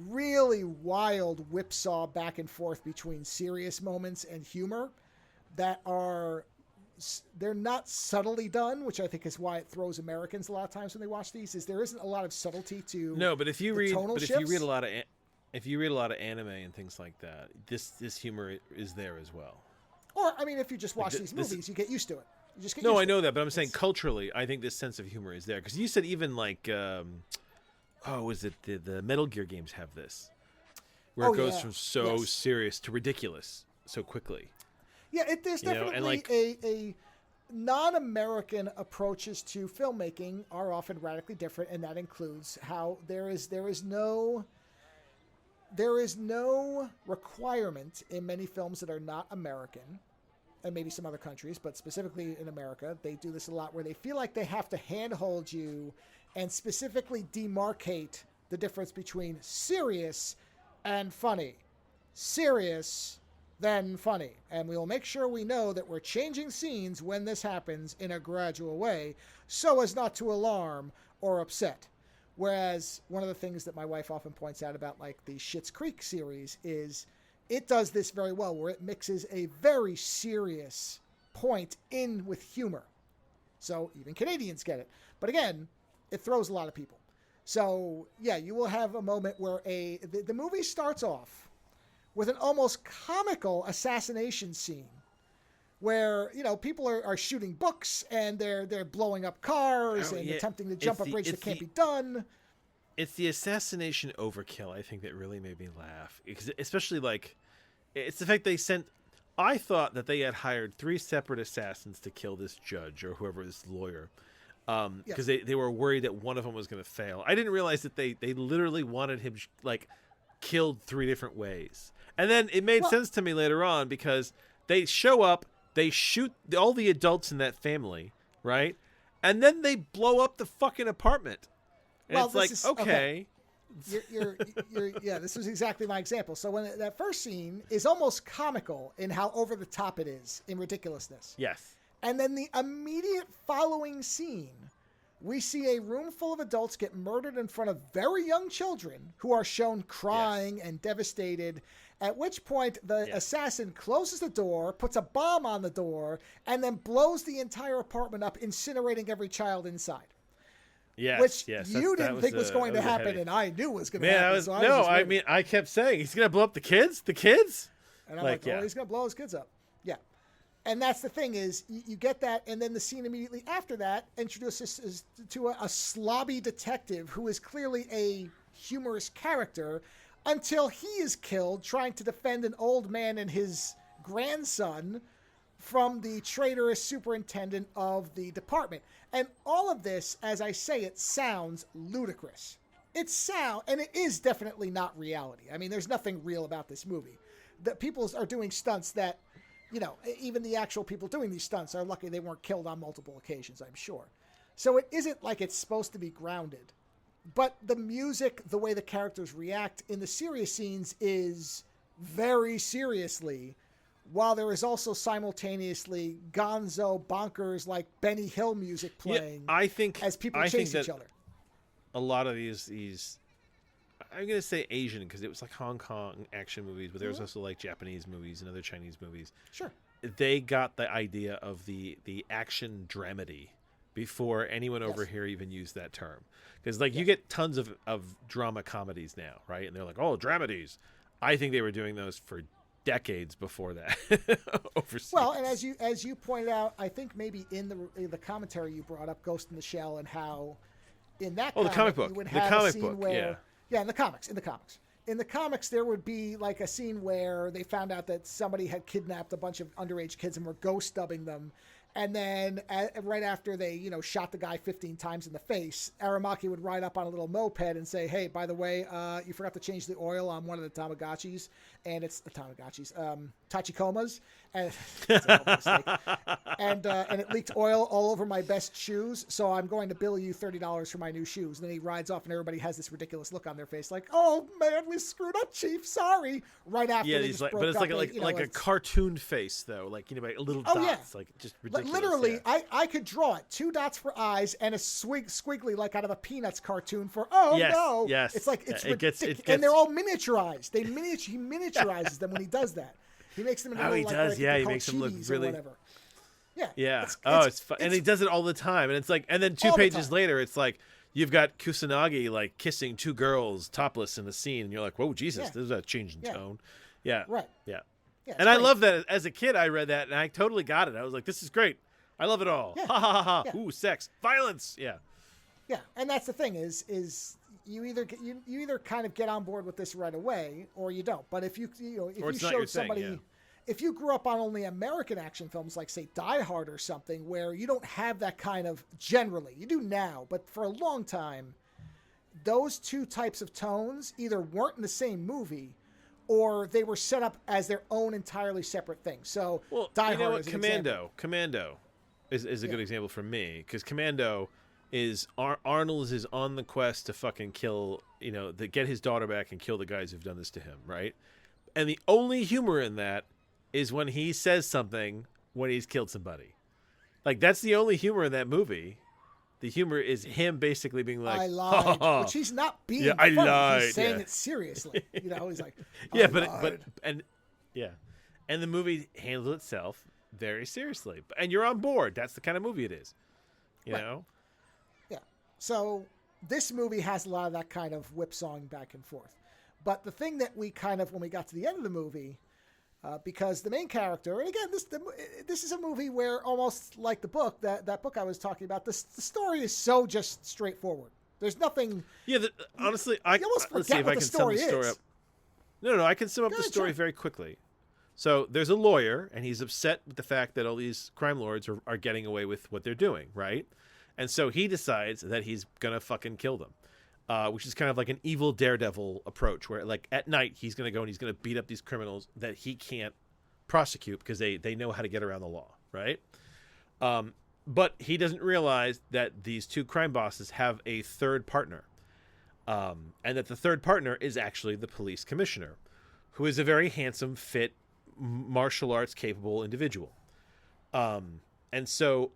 really wild whipsaw back and forth between serious moments and humor that they're not subtly done, which I think is why it throws Americans a lot of times when they watch these. Is there isn't a lot of subtlety to but if you read a lot of anime and things like that, this humor is there as well. Or I mean, if you just watch these movies, you get used to it. You just get no, used I know to that, but I'm saying culturally, I think this sense of humor is there because you said even like, was it the Metal Gear games have this, where it goes from serious to ridiculous so quickly. Yeah, there's definitely a non-American approaches to filmmaking are often radically different, and that includes how there is no requirement in many films that are not American, and maybe some other countries, but specifically in America, they do this a lot where they feel like they have to handhold you and specifically demarcate the difference between serious and funny. Serious, then funny. And we'll make sure we know that we're changing scenes when this happens in a gradual way so as not to alarm or upset. Whereas one of the things that my wife often points out about like the Schitt's Creek series is it does this very well where it mixes a very serious point in with humor. So even Canadians get it. But again, it throws a lot of people. So yeah, you will have a moment where the movie starts off with an almost comical assassination scene where, people are shooting books and they're blowing up cars attempting to jump a bridge that can't be done. It's the assassination overkill, I think, that really made me laugh. Especially, it's the fact I thought that they had hired 3 separate assassins to kill this judge or whoever, this lawyer. Because they were worried that one of them was going to fail. I didn't realize that they literally wanted him, killed 3 different ways. And then it made sense to me later on because they show up, they shoot all the adults in that family, right? And then they blow up the fucking apartment. And it's okay. This was exactly my example. So when that first scene is almost comical in how over the top it is in ridiculousness. Yes. And then the immediate following scene, we see a room full of adults get murdered in front of very young children who are shown crying and devastated, at which point the assassin closes the door, puts a bomb on the door, and then blows the entire apartment up, incinerating every child inside. Yes, which you didn't think was going to happen, and I knew was going to happen. I kept saying, he's going to blow up the kids? The kids? And I'm he's going to blow his kids up. Yeah. And that's the thing is, you get that, and then the scene immediately after that introduces us to a slobby detective who is clearly a humorous character until he is killed trying to defend an old man and his grandson from the traitorous superintendent of the department. And all of this, as I say, it sounds ludicrous. And it is definitely not reality. I mean, there's nothing real about this movie. The people are doing stunts that, even the actual people doing these stunts are lucky they weren't killed on multiple occasions, I'm sure. So it isn't like it's supposed to be grounded. But the music, the way the characters react in the serious scenes is very seriously, while there is also simultaneously gonzo bonkers like Benny Hill music playing as people chase each other. A lot of these I'm going to say Asian because it was like Hong Kong action movies, but there was also like Japanese movies and other Chinese movies. Sure. They got the idea of the action dramedy before anyone over here even used that term. Because you get tons of drama comedies now, right? And they're like, oh, dramedies. I think they were doing those for decades before that overseas. Well, and as you pointed out, I think maybe in the commentary you brought up Ghost in the Shell and how in that the comic book. You would have a scene where in the comics. In the comics, there would be like a scene where they found out that somebody had kidnapped a bunch of underage kids and were ghost dubbing them. And then right after they, shot the guy 15 times in the face, Aramaki would ride up on a little moped and say, hey, by the way, you forgot to change the oil on one of the Tamagotchis. And it's the Tamagotchis, Tachikomas. And it's a mistake. And it leaked oil all over my best shoes. So I'm going to bill you $30 for my new shoes. And then he rides off and everybody has this ridiculous look on their face. Like, oh, man, we screwed up, Chief. Sorry. Right after they just broke but it's up. Like a cartoon face, though. Like, little dots. Like, just ridiculous. literally, yeah. I could draw it. 2 dots for eyes and a squiggly like out of a Peanuts cartoon for Yes, no. yes. It's like it's It gets- ridiculous, it gets- and they're all miniaturized. He miniaturizes them when he does that. He makes them into Oh, he little, does. like, Yeah, he called makes them look chibis really. or whatever. Yeah. Yeah. It's fun. And it's he does it all the time. And it's like, and then 2 all the pages time. later, it's like you've got Kusanagi like kissing 2 girls topless in the scene, and you're like, whoa, Jesus, Yeah. there's a change in Yeah. tone. Yeah. Right. Yeah. Yeah, it's And I great. love that as a kid. I read that and I totally got it. I was like, this is great. I love it all. Yeah. Ha ha ha ha. Yeah. Ooh, sex, violence. Yeah. Yeah, and that's the thing is you either kind of get on board with this right away or you don't. But if you if Or you it's not your showed somebody, thing, if you grew up on only American action films like say Die Hard or something, where you don't have that kind of generally, you do now, but for a long time, those 2 types of tones either weren't in the same movie, or they were set up as their own entirely separate thing. So Well, Die you know Hard what? is an example. Commando is a good example for me because Commando is Arnold is on the quest to fucking kill, get his daughter back and kill the guys who've done this to him, right? And the only humor in that is when he says something when he's killed somebody. Like, that's the only humor in that movie. The humor is him basically being like, I lied, which he's not being Yeah, I funny. lied, He's saying yeah. it seriously. He's like, yeah, I but lied. and the movie handles itself very seriously, and you're on board. That's the kind of movie it is, you Right. know. Yeah. So this movie has a lot of that kind of whipsawing back and forth. But the thing that we kind of, when we got to the end of the movie, because the main character, and again, this is a movie where almost like the book, that book I was talking about, the story is so just straightforward. There's nothing. Yeah, honestly, you almost let's see forget if what I the can sum the story story is. up. No, I can sum up Go the ahead, story try. very quickly. So there's a lawyer, and he's upset with the fact that all these crime lords are getting away with what they're doing, right? And so he decides that he's gonna fucking kill them, which is kind of like an evil daredevil approach, where like at night he's gonna go and he's gonna beat up these criminals that he can't prosecute because they know how to get around the law, right? But he doesn't realize that these 2 crime bosses have a third partner, and that the third partner is actually the police commissioner, who is a very handsome, fit, martial arts capable individual. And so,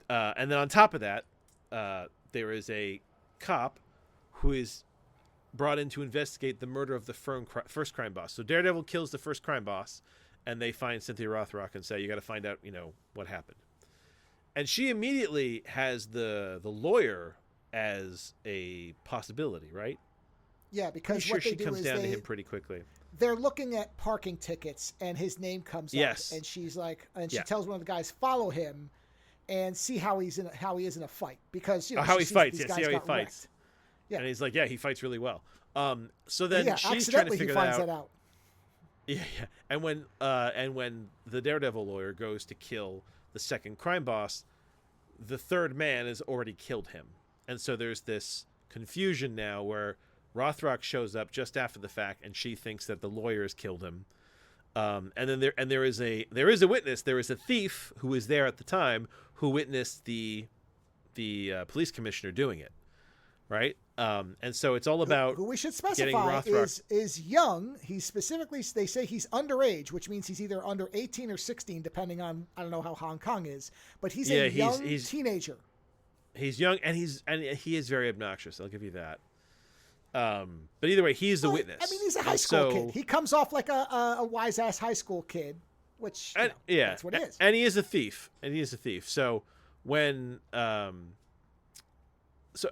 and then on top of that, there is a cop who is brought in to investigate the murder of the first crime boss. So Daredevil kills the first crime boss, and they find Cynthia Rothrock and say, you got to find out, what happened. And she immediately has the lawyer as a possibility, right? Yeah, because Pretty sure what they she do comes is down to him pretty quickly. they're looking at parking tickets, and his name comes Yes. up, and she's like, and she Yeah. tells one of the guys, follow him, and see how he is in a fight, because How she he sees fights, these yeah, guys see how he got fights. wrecked. Yeah. And he's like, yeah, he fights really well. So then Yeah, she's trying to accidentally he figure finds that that out. out. Yeah. And when the Daredevil lawyer goes to kill the second crime boss, the third man has already killed him. And so there's this confusion now where Rothrock shows up just after the fact, and she thinks that the lawyer has killed him. And then there is a witness. There is a thief who was there at the time who witnessed the police commissioner doing it, right? And so it's all about Who we should getting specify Rothrock. is young. He's specifically, they say he's underage, which means he's either under 18 or 16, depending on, I don't know how Hong Kong is, but he's a young teenager. He's young, and he is very obnoxious. I'll give you that. But either way, he's the witness. I mean, he's a high school kid. He comes off like a wise ass high school kid, which that's what he is. And he is a thief. So when and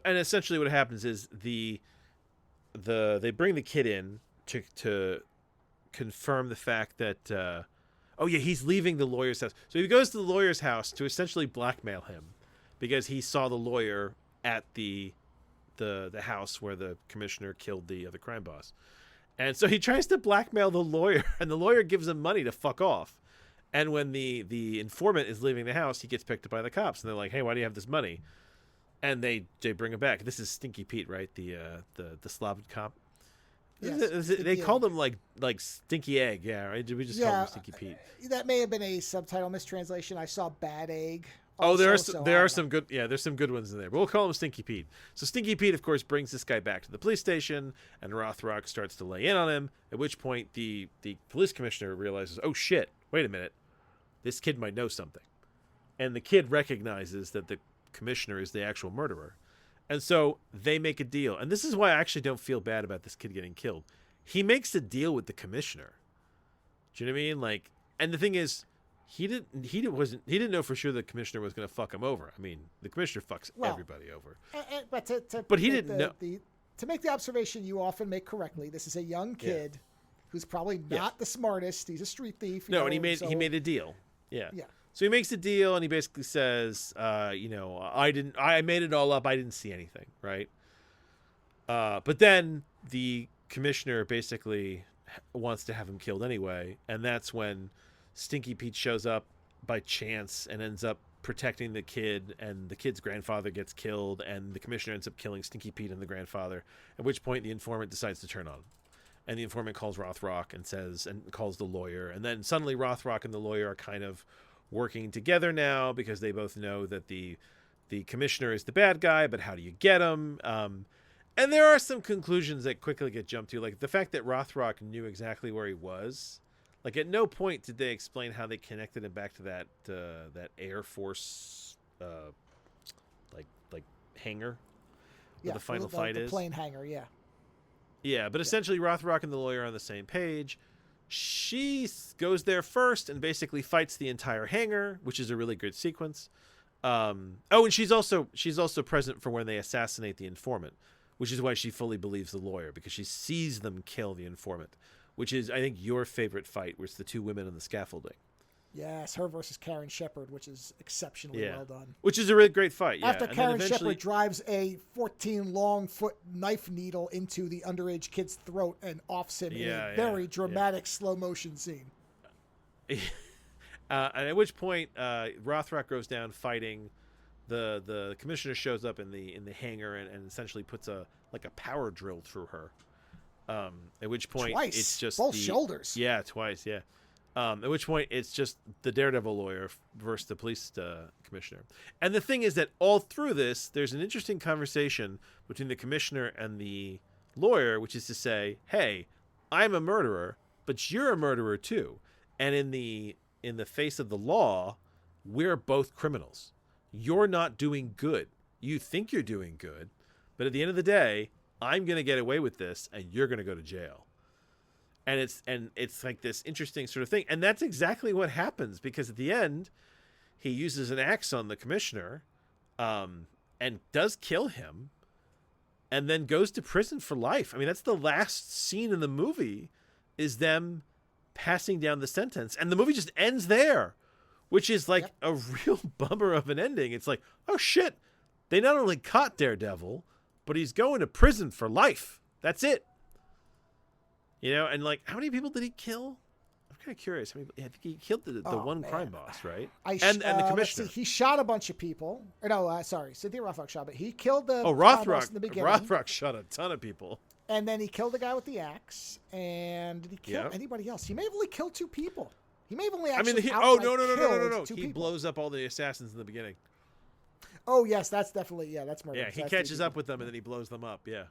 essentially what happens is they bring the kid in to confirm the fact that he's leaving the lawyer's house. So he goes to the lawyer's house to essentially blackmail him because he saw the lawyer at the house where the commissioner killed the other crime boss. And so he tries to blackmail the lawyer, and the lawyer gives him money to fuck off. And when the informant is leaving the house, he gets picked up by the cops, and they're like, "Hey, why do you have this money?" And they bring him back. This is Stinky Pete, right? The Slavic cop. Yes, They called him like Stinky Egg, yeah. Right? We just called him Stinky Pete. That may have been a subtitle mistranslation. I saw Bad Egg. Oh, there Also, are some good, there's some good ones in there. But we'll call him Stinky Pete. So Stinky Pete, of course, brings this guy back to the police station, and Rothrock starts to lay in on him. At which point, the police commissioner realizes, oh shit, wait a minute, this kid might know something, and the kid recognizes that the commissioner is the actual murderer. And so they make a deal. And this is why I actually don't feel bad about this kid getting killed. He makes a deal with the commissioner. Do you know what I mean? Like, and the thing is, he didn't know for sure the commissioner was going to fuck him over. I mean, the commissioner fucks everybody over. But he didn't know. To make the observation you often make correctly, this is a young kid who's probably not the smartest. He's a street thief. And he made a deal. Yeah. So he makes a deal, and he basically says, I made it all up. I didn't see anything, right? But then the commissioner basically wants to have him killed anyway, and that's when Stinky Pete shows up by chance and ends up protecting the kid, and the kid's grandfather gets killed, and the commissioner ends up killing Stinky Pete and the grandfather, at which point the informant decides to turn on. And the informant calls Rothrock and calls the lawyer, and then suddenly Rothrock and the lawyer are kind of working together now because they both know that the commissioner is the bad guy, but how do you get him? And there are some conclusions that quickly get jumped to, like the fact that Rothrock knew exactly where he was. Like, at no point did they explain how they connected him back to that Air Force like hangar where the final fight is. The plane hangar, yeah. Yeah, but essentially Rothrock and the lawyer are on the same page. She goes there first and basically fights the entire hangar, which is a really good sequence. And she's also present for when they assassinate the informant, which is why she fully believes the lawyer, because she sees them kill the informant, which is, I think, your favorite fight, where it's the two women on the scaffolding. Yes, her versus Karen Shepard, which is exceptionally well done. Which is a really great fight, yeah. After Karen Shepard drives a 14-long-foot knife needle into the underage kid's throat and offs him in a very dramatic slow-motion scene. And at which point, Rothrock goes down fighting. The commissioner shows up in the hangar and essentially puts a power drill through her. At which point twice. It's just both shoulders. Yeah, twice. Yeah. At which point it's just the Daredevil lawyer versus the police commissioner. And the thing is that all through this, there's an interesting conversation between the commissioner and the lawyer, which is to say, hey, I'm a murderer, but you're a murderer too. And in the face of the law, we're both criminals. You're not doing good. You think you're doing good, but at the end of the day, I'm going to get away with this and you're going to go to jail. And it's like this interesting sort of thing. And that's exactly what happens, because at the end, he uses an axe on the commissioner and does kill him and then goes to prison for life. I mean, that's the last scene in the movie, is them passing down the sentence. And the movie just ends there, which is like a real bummer of an ending. It's like, oh shit, they not only caught Daredevil, but he's going to prison for life. That's it. You know, and like, how many people did he kill? I'm kind of curious. I think he killed the one crime boss, right? And the commissioner. He shot a bunch of people. Or no, sorry, Cynthia Rothrock shot, but he killed the Rothrock boss in the beginning. Rothrock shot a ton of people. And then he killed the guy with the axe. And did he kill anybody else? He may have only killed two people. He may have only actually no. He people. Blows up all the assassins in the beginning. Oh, yes, that's definitely, that's murder. Yeah, he catches up with them and then he blows them up, yeah.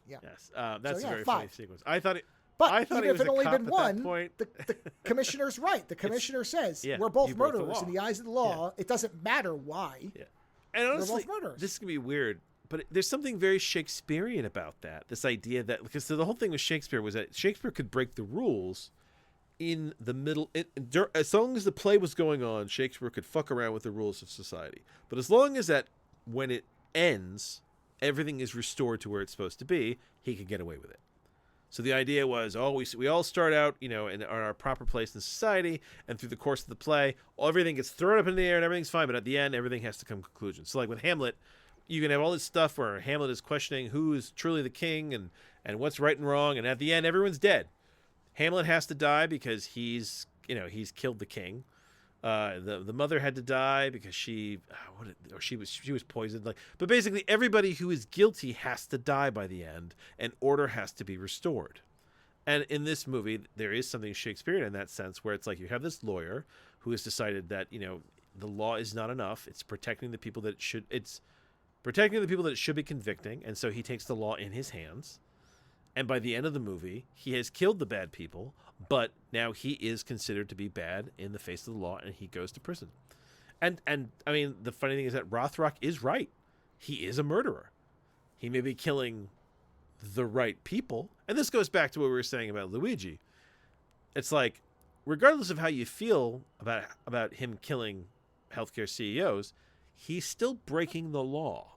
Yeah. Yes. That's a very funny sequence. I thought it even if was it only been one, point. the commissioner's right. The commissioner says, we're both murderers in the eyes of the law. It doesn't matter why. Yeah. And honestly, we're both murderers. This is going to be weird, but there's something very Shakespearean about that. This idea that, because the whole thing with Shakespeare was that Shakespeare could break the rules in the middle. As long as the play was going on, Shakespeare could fuck around with the rules of society. But as long as that, when it ends, everything is restored to where it's supposed to be, he could get away with it. So the idea was, we all start out, in our proper place in society, and through the course of the play, everything gets thrown up in the air and everything's fine, but at the end, everything has to come to conclusion. So like with Hamlet, you can have all this stuff where Hamlet is questioning who is truly the king and what's right and wrong, and at the end, everyone's dead. Hamlet has to die because he's killed the king. The mother had to die because she was poisoned. But basically everybody who is guilty has to die by the end, and order has to be restored. And in this movie, there is something Shakespearean in that sense, where it's like you have this lawyer who has decided that the law is not enough. It's protecting the people that it should. It's protecting the people that it should be convicting, and so he takes the law in his hands. And by the end of the movie, he has killed the bad people, but now he is considered to be bad in the face of the law, and he goes to prison. And I mean, the funny thing is that Rothrock is right. He is a murderer. He may be killing the right people. And this goes back to what we were saying about Luigi. It's like, regardless of how you feel about him killing healthcare CEOs, he's still breaking the law.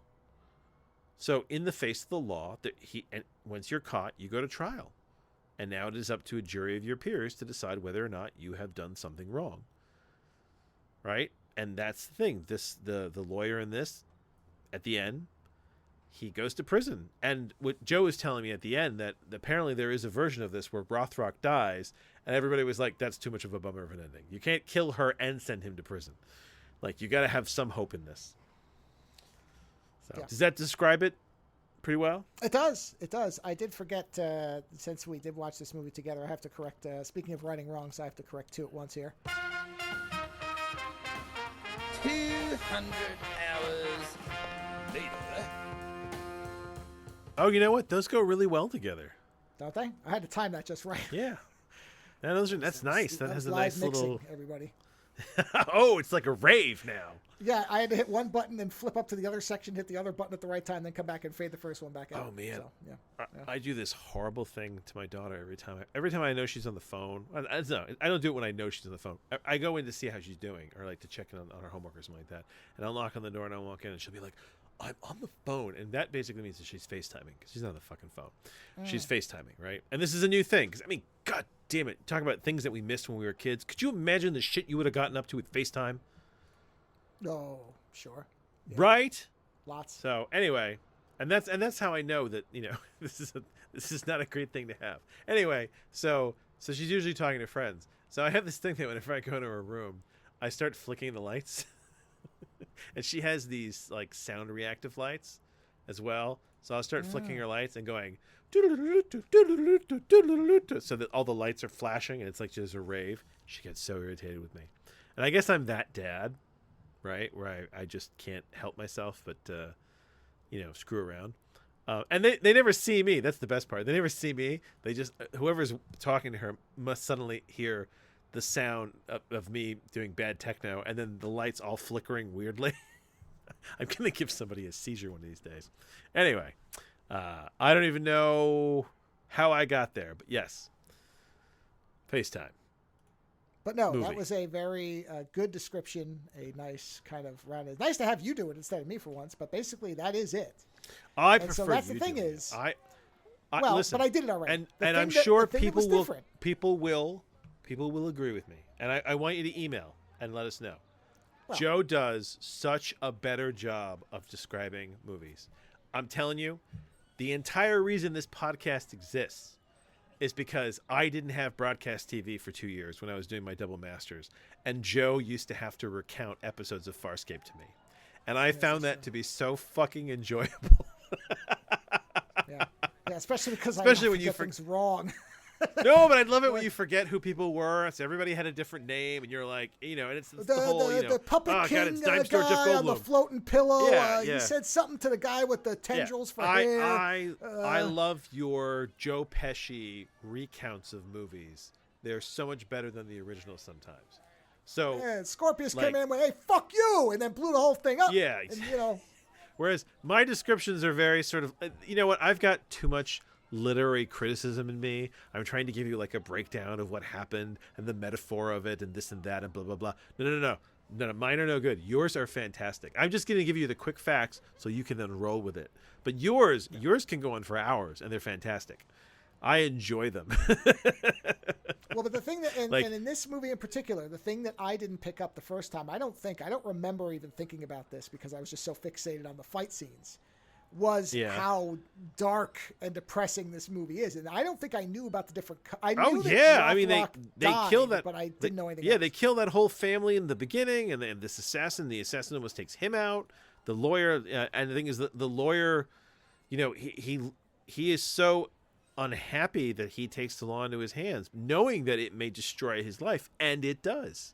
So in the face of the law, and once you're caught, you go to trial. And now it is up to a jury of your peers to decide whether or not you have done something wrong. Right? And that's the thing. The lawyer in this, at the end, he goes to prison. And what Joe was telling me at the end, that apparently there is a version of this where Rothrock dies, and everybody was like, that's too much of a bummer of an ending. You can't kill her and send him to prison. Like, you got to have some hope in this. So, does that describe it pretty well? It does. It does. I did forget, since we did watch this movie together, I have to correct, speaking of righting wrongs, I have to correct two at once here. 200 hours later. Oh, you know what? Those go really well together. Don't they? I had to time that just right. Yeah. That's nice. That has a nice mixing, little... everybody. Oh, it's like a rave now. Yeah, I had to hit one button and flip up to the other section, hit the other button at the right time, then come back and fade the first one back out. Oh man, so, yeah. I do this horrible thing to my daughter every time. Every time I know she's on the phone. I don't do it when I know she's on the phone. I go in to see how she's doing, or like to check in on her homework or something like that. And I'll knock on the door and I'll walk in, and she'll be like, "I'm on the phone," and that basically means that she's FaceTiming because she's not on the fucking phone. She's FaceTiming, right? And this is a new thing because God damn it, talk about things that we missed when we were kids. Could you imagine the shit you would have gotten up to with FaceTime? Oh, sure. Yeah. Right? Lots. So anyway, and that's how I know that, this is not a great thing to have. Anyway, so she's usually talking to friends. So I have this thing that whenever I go into her room, I start flicking the lights. And she has these like sound reactive lights as well. So I'll start flicking her lights and going so that all the lights are flashing and it's like just a rave. She gets so irritated with me. And I guess I'm that dad, right? Where I just can't help myself but screw around. And they never see me. That's the best part. They never see me. They just whoever's talking to her must suddenly hear the sound of me doing bad techno and then the lights all flickering weirdly. I'm going to give somebody a seizure one of these days. Anyway, I don't even know how I got there, but yes, FaceTime. But no, movie. That was a very good description, a nice kind of rounded. Nice to have you do it instead of me for once, but basically that is it. I prefer so that's you the thing doing is, it. listen, but I did it already. And I'm sure people will agree with me. And I want you to email and let us know. Well, Joe does such a better job of describing movies. I'm telling you, the entire reason this podcast exists is because I didn't have broadcast TV for 2 years when I was doing my double masters. And Joe used to have to recount episodes of Farscape to me. And I found that to be so fucking enjoyable. Yeah, especially because when you things wrong. No, but I'd love it when you forget who people were. So everybody had a different name, and you're like, and it's the whole, the puppet king it's Dime Store Jeff guy on the Goldblum. floating pillow. Yeah. He said something to the guy with the tendrils for hair. I love your Joe Pesci recounts of movies. They're so much better than the original sometimes. So Scorpius came in and went, "Hey, fuck you," and then blew the whole thing up. Yeah, and, Whereas my descriptions are very sort of, you know what? I've got too much literary criticism in me. I'm trying to give you like a breakdown of what happened and the metaphor of it and this and that and blah, blah, blah. No. Mine are no good. Yours are fantastic. I'm just going to give you the quick facts so you can then roll with it. But yours can go on for hours and they're fantastic. I enjoy them. Well, but the thing that, and in this movie in particular, the thing that I didn't pick up the first time, I don't remember even thinking about this because I was just so fixated on the fight scenes, was how dark and depressing this movie is. And I don't think I knew about the different... I knew they kill that... But I didn't know anything else. Yeah, they kill that whole family in the beginning, and then this assassin, the assassin almost takes him out. The lawyer... and the thing is, the lawyer, he is so unhappy that he takes the law into his hands, knowing that it may destroy his life, and it does.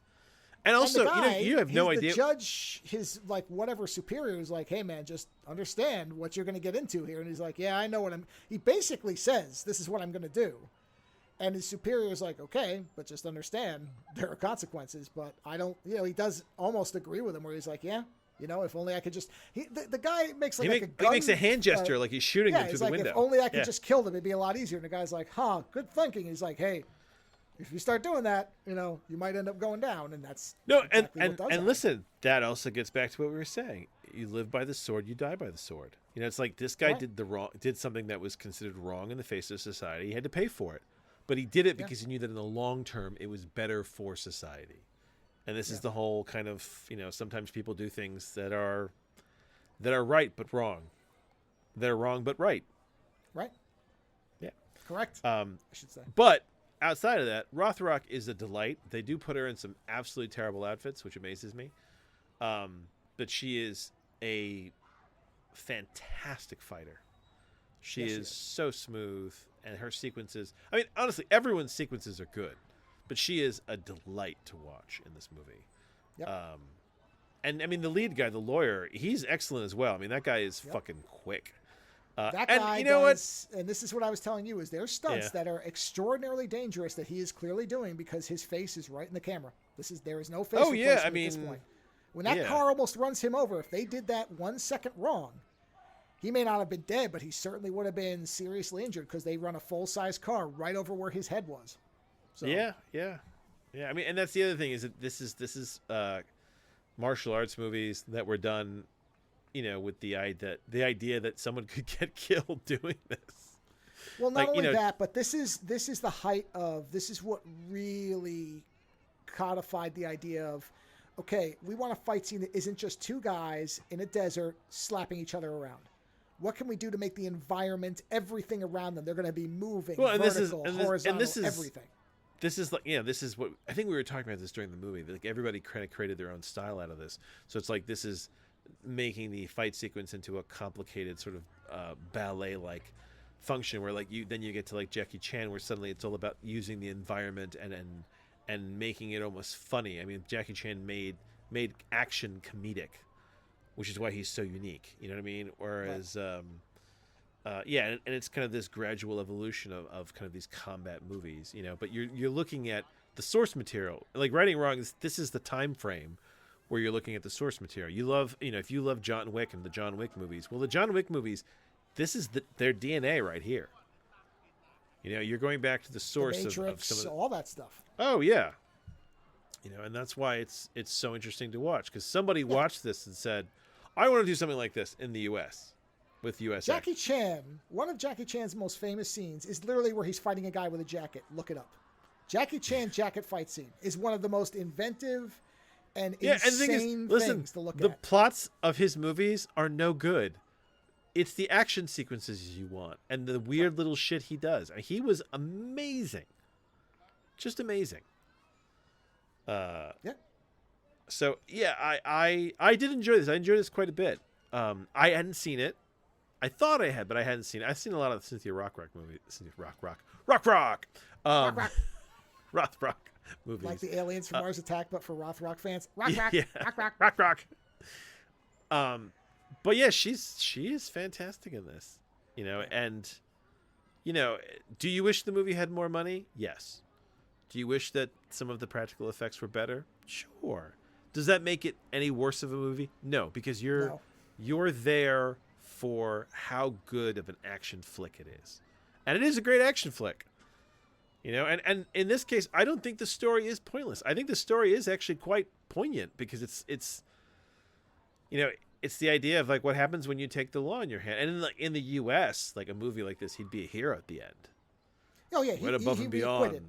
And also, you have no idea. The judge, his whatever superior is like, "Hey man, just understand what you're going to get into here." And he's like, "Yeah, I know what I'm." He basically says, "This is what I'm going to do," And his superior is like, okay, but just understand there are consequences. But I don't, he does almost agree with him where he's like, yeah, if only I could just. The guy makes like, a gun. He makes a hand gesture like he's shooting him through the window. If only I could just kill them, it'd be a lot easier. And the guy's like, good thinking. He's like, hey, if you start doing that, you might end up going down. And that's and listen, that also gets back to what we were saying. You live by the sword, you die by the sword. It's like this guy did something that was considered wrong in the face of society. He had to pay for it. But he did it because he knew that in the long term it was better for society. And this is the whole kind of, sometimes people do things that are right but wrong. They're wrong but right. Right. Yeah. Correct. I should say. But outside of that, Rothrock is a delight. They do put her in some absolutely terrible outfits, which amazes me. But she is a fantastic fighter. She is so smooth, and her sequences. I mean, honestly, everyone's sequences are good, but she is a delight to watch in this movie. Yep. And I mean, the lead guy, the lawyer, he's excellent as well. I mean, that guy is fucking quick. That guy does, and this is what I was telling you, is there's stunts that are extraordinarily dangerous that he is clearly doing because his face is right in the camera. There is no face replacement at this point. When that car almost runs him over, if they did that 1 second wrong, he may not have been dead, but he certainly would have been seriously injured because they run a full-size car right over where his head was. So. Yeah. I mean, and that's the other thing is that this is martial arts movies that were done, with the idea that someone could get killed doing this. Well, not only that, but this is the height of this is what really codified the idea of, okay, we want a fight scene that isn't just two guys in a desert slapping each other around. What can we do to make the environment, everything around them? They're going to be moving, vertical, horizontal, everything. This is like, this is what I think we were talking about this during the movie. Like everybody kind of created their own style out of this. So it's like this is making the fight sequence into a complicated sort of ballet-like function where like you get to like Jackie Chan where suddenly it's all about using the environment and making it almost funny. I mean, Jackie Chan made action comedic, which is why he's so unique. You know what I mean? Whereas, and it's kind of this gradual evolution of kind of these combat movies, But you're looking at the source material. Like Right and Wrong, this is the time frame where you're looking at the source material. You love, if you love John Wick and the John Wick movies, well, the John Wick movies, this is their DNA right here. You're going back to the source the Matrix, of some of all that stuff. Oh yeah. And that's why it's so interesting to watch because somebody watched this and said, I want to do something like this in the U.S. with U.S. Jackie Chan, one of Jackie Chan's most famous scenes is literally where he's fighting a guy with a jacket. Look it up. Jackie Chan jacket fight scene is one of the most inventive and insane things to look at. The plots of his movies are no good. It's the action sequences you want and the weird little shit he does. I mean, he was amazing. Just amazing. So I did enjoy this. I enjoyed this quite a bit. I hadn't seen it. I thought I had, but I hadn't seen it. I've seen a lot of the Cynthia Rothrock movies. Rothrock movies. Like the Aliens from Mars Attack, but for Rothrock fans. Rock. But yeah, she is fantastic in this. And do you wish the movie had more money? Yes. Do you wish that some of the practical effects were better? Sure. Does that make it any worse of a movie? No, because you're there for how good of an action flick it is. And it is a great action flick. And in this case, I don't think the story is pointless. I think the story is actually quite poignant because it's the idea of like what happens when you take the law in your hand. And in the US, like a movie like this, he'd be a hero at the end. Oh yeah, went above and beyond. Acquitted.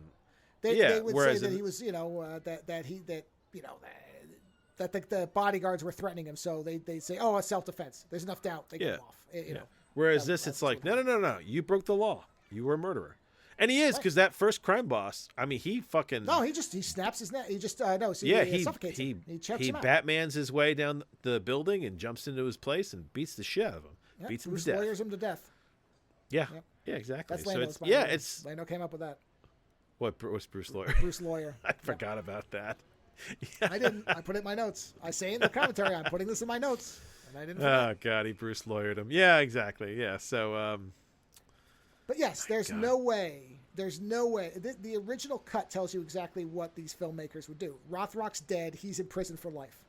They would say that he was, that the bodyguards were threatening him, so they say, "Oh, it's self-defense." There's enough doubt they get him off. Whereas it's like, no, you broke the law. You were a murderer, and he is because that first crime boss. I mean, he fucking he snaps his neck. He just he suffocates him. He chokes him out. Batman's his way down the building and jumps into his place and beats the shit out of him. Yep. Beats him Bruce to death. lawyers him to death. Yeah, yeah, exactly. That's Lando's. It's Lando came up with that. What's Bruce Lawyer? Bruce Lawyer. I forgot about that. I didn't. I put it in my notes. I say in the commentary, I'm putting this in my notes, and I didn't. Oh God, he Bruce Lawyered him. Yeah, exactly. Yeah. So. But yes, there's no way There's no way. The original cut tells you exactly what these filmmakers would do. Rothrock's dead. He's in prison for life.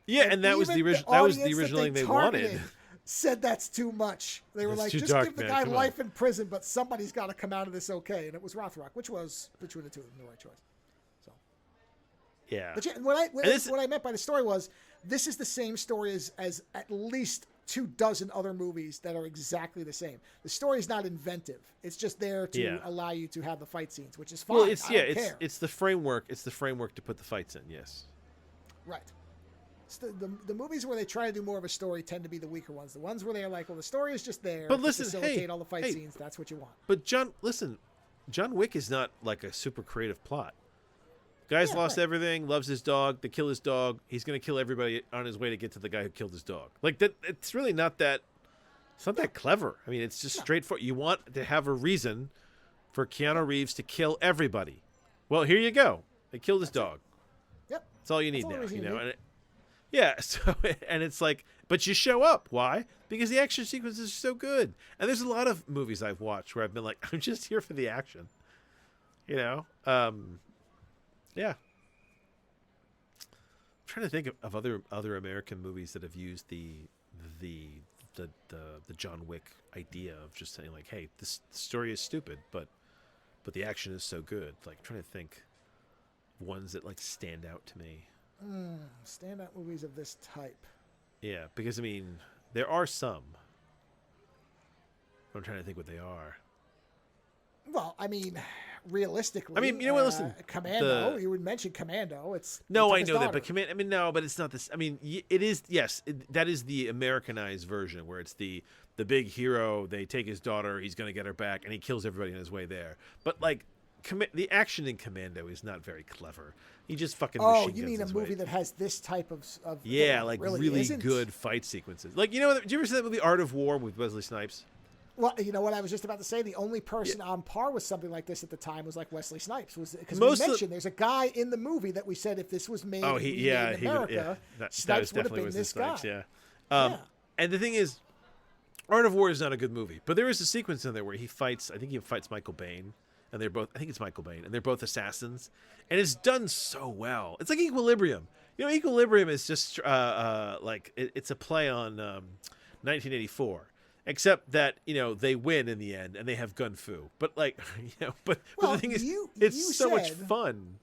Yeah, and that was the original. That was the original thing they wanted. Said that's too much. They were like, just dark, give the man. guy Come life in prison, but somebody's got to come out of this okay. And it was Rothrock, which was between the two of them the right choice. So, yeah. But what I meant by the story was this is the same story as at least 24 other movies that are exactly the same. The story is not inventive. It's just there to allow you to have the fight scenes, which is fine. Well, it's the framework. It's the framework to put the fights in. Yes. Right. The movies where they try to do more of a story tend to be the weaker ones. The ones where they're like, well, the story is just there to facilitate all the fight scenes. That's what you want. But John Wick is not like a super creative plot. Guy's lost everything, loves his dog. They kill his dog. He's going to kill everybody on his way to get to the guy who killed his dog. Like that. It's really not that. It's not that clever. I mean, it's just straightforward. You want to have a reason for Keanu Reeves to kill everybody. Well, here you go. They killed his dog. Yep. That's all you need now. You know. Yeah, so and it's like, but you show up. Why? Because the action sequences are so good. And there's a lot of movies I've watched where I've been like, I'm just here for the action. You know? Yeah. I'm trying to think of other American movies that have used the John Wick idea of just saying like, hey, the story is stupid, but the action is so good. Like, I'm trying to think of ones that like stand out to me. Standout movies of this type. Yeah, because I mean, there are some. I'm trying to think what they are. Well, I mean, realistically, I mean, you know what? Listen, Commando. You would mention Commando. No, I know that, but I mean, no, but it's not this. I mean, it is. Yes, that is the Americanized version where it's the big hero. They take his daughter. He's going to get her back, and he kills everybody on his way there. But like, the action in Commando is not very clever. He just fucking. Oh, you mean a movie that has this type of like really good fight sequences. Like, you know, do you ever see that movie Art of War with Wesley Snipes? Well, you know what I was just about to say. The only person on par with something like this at the time was like Wesley Snipes. Was because we mentioned there's a guy in the movie that we said if this was made, in America, Snipes would have been this guy. Yeah. And the thing is, Art of War is not a good movie, but there is a sequence in there where he fights. I think he fights Michael Biehn. And they're both, I think it's Michael Biehn, and they're both assassins. And it's done so well. It's like Equilibrium. You know, Equilibrium is just like, it's a play on 1984. Except that, you know, they win in the end, and they have gun fu. But like, you know, but the thing is, it's so much fun.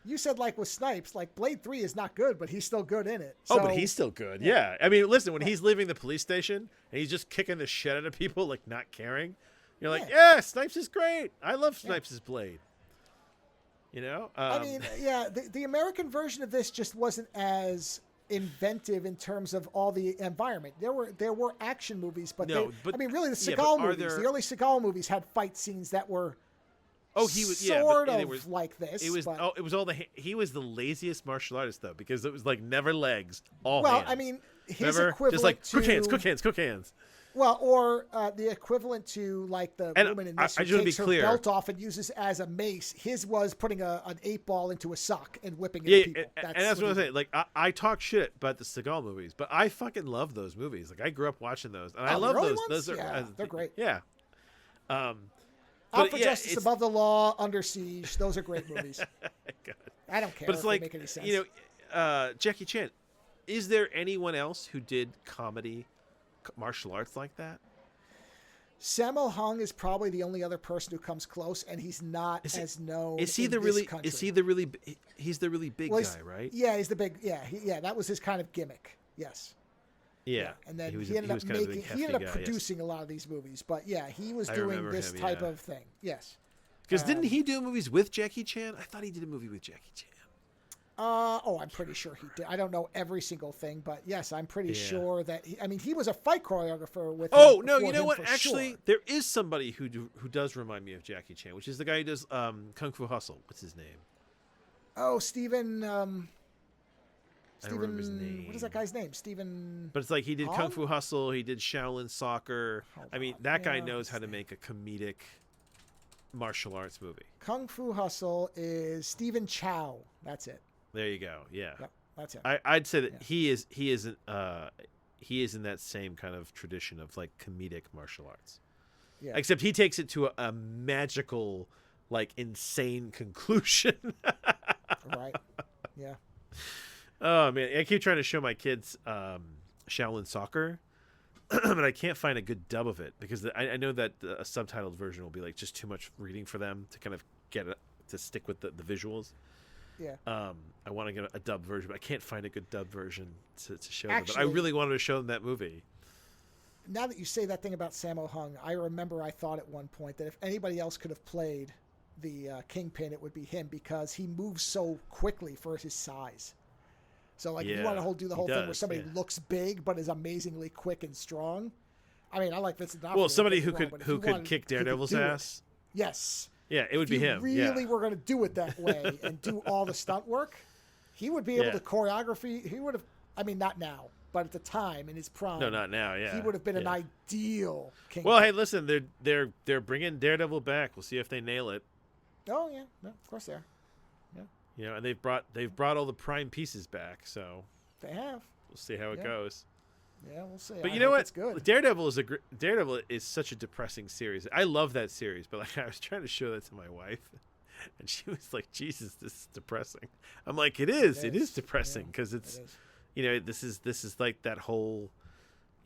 You said like with Snipes, like Blade 3 is not good, but he's still good in it. So, but he's still good. Yeah. I mean, listen, when he's leaving the police station, and he's just kicking the shit out of people, like not caring. You're like, Snipes is great. I love Snipes' Blade. You know? I mean, the American version of this just wasn't as inventive in terms of all the environment. There were action movies, but I mean, really, the Seagal movies, the early Seagal movies had fight scenes that were sort of like this. It was he was the laziest martial artist though, because it was like never legs, all hands. Well, I mean, his equivalent just like to cook hands. Well, or the equivalent to like the woman in this who takes her belt off and uses as a mace. His was putting an 8-ball into a sock and whipping it at people. And that's what I'm saying. Like I talk shit about the Seagal movies, but I fucking love those movies. Like I grew up watching those, and I love those. Ones? Those are they're great. Yeah. Out for Justice, Above the Law, Under Siege. Those are great movies. I don't care. But it's like, they make any sense. You know, Jackie Chan. Is there anyone else who did comedy? Martial arts like that? Sammo Hung is probably the only other person who comes close, and he's not as known. Is he the really? Is he the really? He's the really big guy, right? Yeah, he's the big. Yeah, that was his kind of gimmick. Yes. Yeah. And then he ended up producing a lot of these movies, but he was doing this type of thing. Yes. Because didn't he do movies with Jackie Chan? I thought he did a movie with Jackie Chan. I'm pretty sure he did. I don't know every single thing, but yes, I'm pretty sure that he was a fight choreographer with. Oh no, you know what? Actually, there is somebody who does remind me of Jackie Chan, which is the guy who does Kung Fu Hustle. What's his name? Oh, Steven. I don't remember his name. What is that guy's name? Steven. But it's like he did Kung Fu Hustle. He did Shaolin Soccer. That guy knows how to make a comedic martial arts movie. Kung Fu Hustle is Stephen Chow. That's it. There you go. Yeah, yep, that's it. I'd say that he is in that same kind of tradition of like comedic martial arts. Yeah. Except he takes it to a magical, like, insane conclusion. Right. Yeah. Oh man, I keep trying to show my kids Shaolin Soccer, but I can't find a good dub of it because I know that a subtitled version will be like just too much reading for them to kind of get it to stick with the visuals. Yeah. I want to get a dub version, but I can't find a good dub version to show them. Actually, But I really wanted to show them that movie. Now that you say that thing about Sammo Hung, I remember I thought at one point that if anybody else could have played the Kingpin, it would be him because he moves so quickly for his size. So, like, if you want to do the whole thing where somebody looks big but is amazingly quick and strong. I mean, I like Vincent D'Onofrio. Well, somebody who could kick Daredevil's ass. Yes. Yeah, it would be him. Really, we're going to do it that way and do all the stunt work. He would be able to choreography. He would have. I mean, not now, but at the time in his prime. No, not now. Yeah, he would have been an ideal King. Well, hey, listen, they're bringing Daredevil back. We'll see if they nail it. Oh yeah, no, of course they are. Yeah. You know, and they've brought all the prime pieces back, so they have. We'll see how it goes. Yeah, we'll see. But you know what? It's good. Daredevil is such a depressing series. I love that series, but like I was trying to show that to my wife, and she was like, "Jesus, this is depressing." I'm like, "It is. It is depressing because it's, you know, this is like that whole,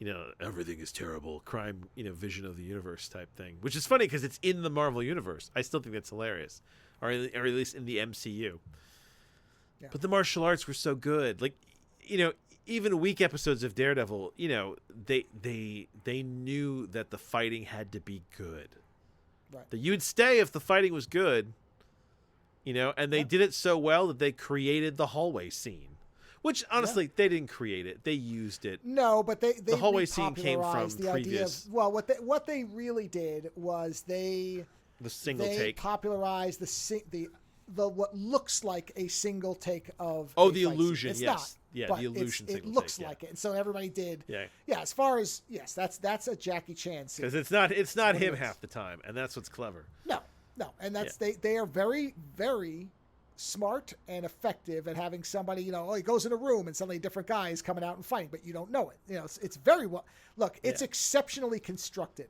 you know, everything is terrible crime, you know, vision of the universe type thing, which is funny because it's in the Marvel universe. I still think that's hilarious, or at least in the MCU. Yeah. But the martial arts were so good, like, you know. Even weak episodes of Daredevil, you know, they knew that the fighting had to be good. Right. That you'd stay if the fighting was good, you know, and they did it so well that they created the hallway scene. Which, honestly, they didn't create it. They used it. No, but the hallway scene came from the previous. Idea of, what they really did was the single take. Popularized the what looks like a single take of the illusion. It's yes. not. Yeah, but the illusion. It looks like it, and so everybody did. Yeah. Yeah. As far as that's a Jackie Chan scene. Because it's not him half the time, and that's what's clever. No, and that's they are very, very smart and effective at having somebody. You know, he goes in a room and suddenly a different guy is coming out and fighting, but you don't know it. You know, it's very well. Look, it's exceptionally constructed,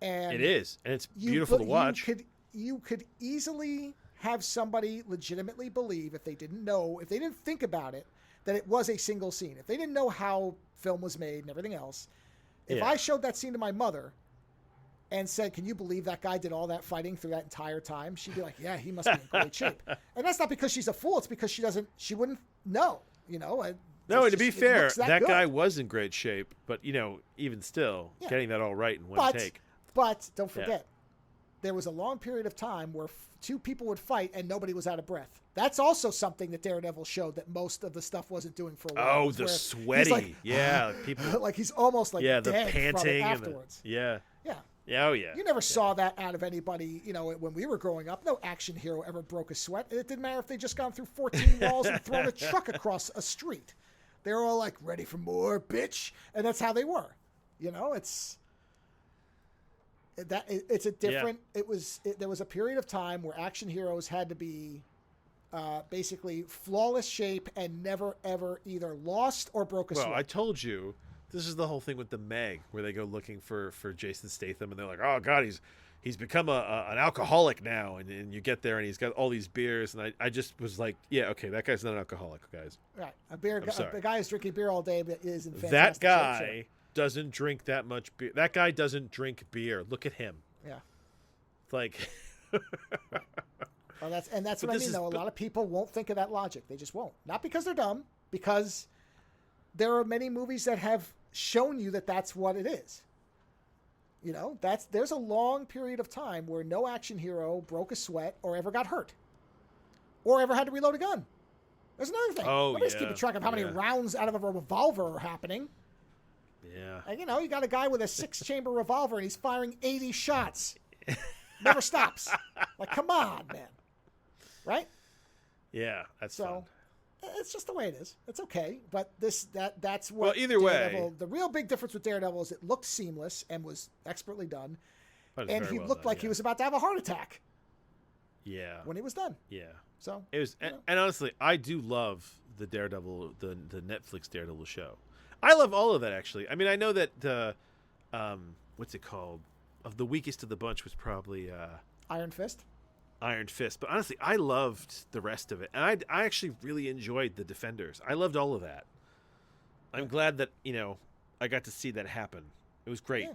and it is, and it's beautiful to watch. You could easily have somebody legitimately believe if they didn't think about it, that it was a single scene. If they didn't know how film was made and everything else, if I showed that scene to my mother and said, "Can you believe that guy did all that fighting through that entire time?" She'd be like, "Yeah, he must be in great shape." And that's not because she's a fool. It's because she wouldn't know, you know. No, and to be fair, that guy was in great shape, but, you know, even still, getting that all right in one take. But don't forget, there was a long period of time where two people would fight and nobody was out of breath. That's also something that Daredevil showed that most of the stuff wasn't doing for a while. Oh, the sweaty. Like, people. Like he's almost like the dead panting afterwards. Yeah. Oh, yeah. You never saw that out of anybody, you know, when we were growing up. No action hero ever broke a sweat. It didn't matter if they just gone through 14 walls and thrown a truck across a street. They were all like, "Ready for more, bitch." And that's how they were. You know, it's a different. There was a period of time where action heroes had to be basically flawless shape and never ever either lost or broke a sweat. Well, I told you, this is the whole thing with the Meg, where they go looking for Jason Statham, and they're like, "Oh God, he's become an alcoholic now," and you get there and he's got all these beers, and I just was like, "Yeah, okay, that guy's not an alcoholic, guys." Right, a guy who's drinking beer all day but is in fantastic that guy. shape. Doesn't drink that much beer. That guy doesn't drink beer. Look at him. Yeah. Like. Well, that's what I mean. Though a lot of people won't think of that logic. They just won't. Not because they're dumb. Because there are many movies that have shown you that that's what it is. You know, there's a long period of time where no action hero broke a sweat or ever got hurt, or ever had to reload a gun. There's another thing. Nobody's keeping track of how many rounds out of a revolver are happening. Yeah. And, you know, you got a guy with a 6-chamber revolver and he's firing 80 shots. Never stops. Like, come on, man. Right? Yeah, that's fun. It's just the way it is. It's okay. But that's what. Well, either way, the real big difference with Daredevil is it looked seamless and was expertly done. And he looked like he was about to have a heart attack. Yeah. When he was done. Yeah. So it was, and honestly, I do love the Daredevil, the Netflix Daredevil show. I love all of that, actually. I mean, I know that what's it called? of the weakest of the bunch was probably Iron Fist. Iron Fist. But honestly, I loved the rest of it, and I actually really enjoyed the Defenders. I loved all of that. I'm glad that I got to see that happen. It was great.